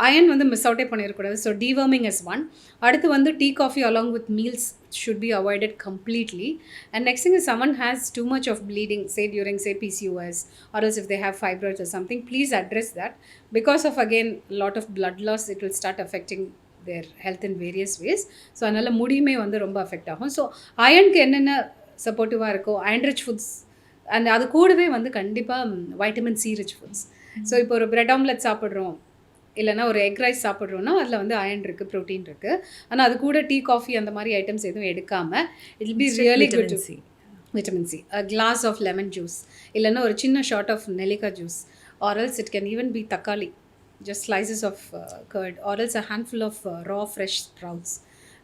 iron வந்து miss அவுட்டே பண்ணிடக்கூடாது. So deworming is one. அடுத்து வந்து tea, coffee along with meals should be avoided completely. And next thing is someone has too much of bleeding, say during say PCOS, or else if they have fibroids or something, please address that. Because of again a lot of blood loss, it will start affecting their health in various ways. So anala mudiyume vandu romba affect agum. So iron ku enna supportive ah irukko, iron rich foods, and adu koodave vandu kandipa vitamin C rich foods. So ipo ஒரு bread omelette சாப்பிடுறோம், இல்லைனா ஒரு egg rice சாப்பிட்றோன்னா அதில் வந்து iron இருக்குது, protein இருக்குது. ஆனால் அது கூட டீ, காஃபி அந்த மாதிரி ஐட்டம்ஸ் எதுவும் எடுக்காமல் it will be really good. Vitamin C, a glass of lemon juice, இல்லைன்னா ஒரு சின்ன ஷார்ட் ஆஃப் நெல்லிக்காய் juice, or else it can even be தக்காளி, just slices of curd, or else a handful of raw fresh sprouts.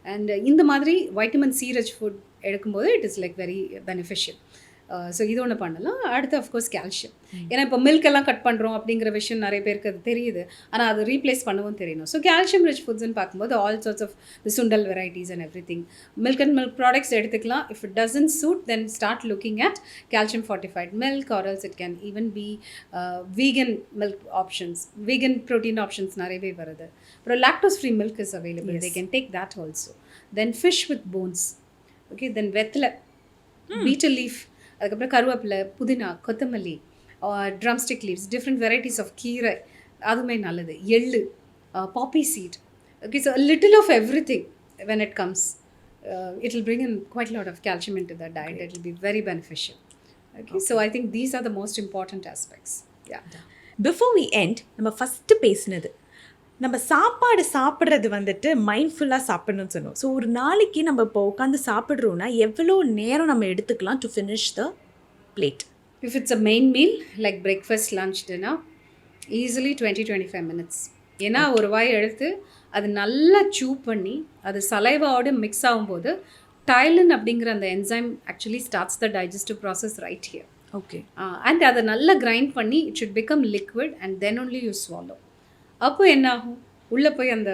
And இந்த மாதிரி vitamin C rich food எடுக்கும்போது it is like very beneficial. So இது ஒன்று பண்ணலாம். அடுத்து of course calcium. ஏன்னா இப்போ மில்க் எல்லாம் கட் பண்ணுறோம் அப்படிங்கிற விஷயம் நிறைய பேருக்கு அது தெரியுது, ஆனால் அது ரீப்ளேஸ் பண்ணவும் தெரியணும். ஸோ கால்சியம் ரிச் ஃபுட்ஸ்ன்னு பார்க்கும்போது ஆல் சார்ட்ஸ் ஆஃப் தி சுண்டல் varieties and every thing. Milk and milk products எடுத்துக்கலாம். If it doesn't suit then start looking at calcium fortified milk, or else it can even be vegan milk options, vegan protein options நிறையவே வருது. அப்புறம் lactose free milk is available, they can take that also. Then fish with bones, okay. Then வெத்தலை, betel leaf, அதுக்கப்புறம் கருவேப்பிலை, புதினா, கொத்தமல்லி, drumstick leaves, different varieties of கீரை, அதுவுமே நல்லது. எள்ளு, poppy seed, okay. So little of every thing when it comes, it will bring in quite a lot of calcium into the diet. It will be very beneficial. Okay, so I think these are the most important aspects. Yeah. Before we end, நம்ம first பேசினது நம்ம சாப்பாடு சாப்பிட்றது வந்துட்டு மைண்ட்ஃபுல்லாக சாப்பிடணும்னு சொன்னோம். So ஒரு நாளைக்கு நம்ம இப்போ உட்காந்து சாப்பிட்றோன்னா எவ்வளோ நேரம் நம்ம எடுத்துக்கலாம் to finish the plate? If it's a main meal like breakfast, lunch, dinner, easily 20-25 minutes. ஏன்னா ஒரு வாய் எடுத்து அது நல்லா சூ பண்ணி அது சலைவாவோடு மிக்ஸ் ஆகும்போது டைலின் அப்படிங்கிற அந்த enzyme actually starts the digestive process right here. Okay. And அதை நல்லா கிரைண்ட் பண்ணி it should become liquid and then only you swallow. அப்போ என்ன ஆகும், உள்ளே போய் அந்த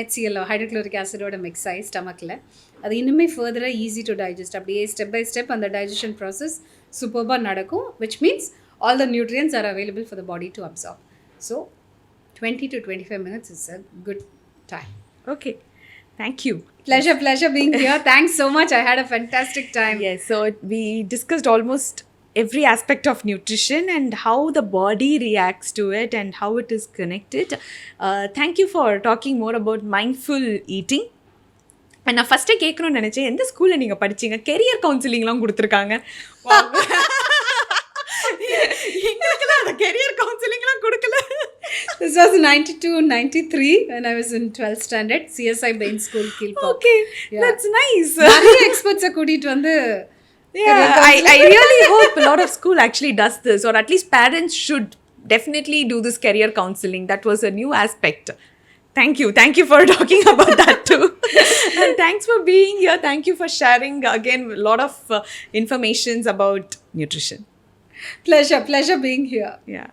HCl ஹைட்ரோக்ளோரிக் ஆசிடோட மிக்ஸ் ஆகி ஸ்டமக்கில் அது இன்னுமே ஃபர்தராக ஈஸி டு டைஜஸ்ட். அப்படியே ஸ்டெப் பை ஸ்டெப் அந்த டைஜஷன் ப்ராசஸ் சூப்பர்பாக நடக்கும், which means all the nutrients are available for the body to absorb. So 20 to 25 minutes is a good time. Okay. Thank you. Pleasure being here. Thanks so much. I had a fantastic time. Yes, so we discussed almost every aspect of nutrition and how the body reacts to it and how it is connected. Thank you for talking more about mindful eating. And நான் ஃபஸ்ட்டே கேட்கணும்னு நினச்சேன், எந்த ஸ்கூலில் நீங்கள் படிச்சீங்க? Career கவுன்சிலிங்லாம் கொடுத்துருக்காங்க. எங்களுக்கெல்லாம் அந்த கெரியர் கவுன்சிலிங்லாம் கொடுக்கல. This was 92-93 when I was in 12th standard, CSI Bain School, Kilpa. Okay, yeah. That's nice. நிறைய எக்ஸ்பர்ட்ஸை கூட்டிகிட்டு வந்து I really hope a lot of school actually does this, or at least parents should definitely do this career counseling. That was a new aspect. Thank you for talking about that too. And thanks for being here. Thank you for sharing again a lot of informations about nutrition. Pleasure being here. Yeah.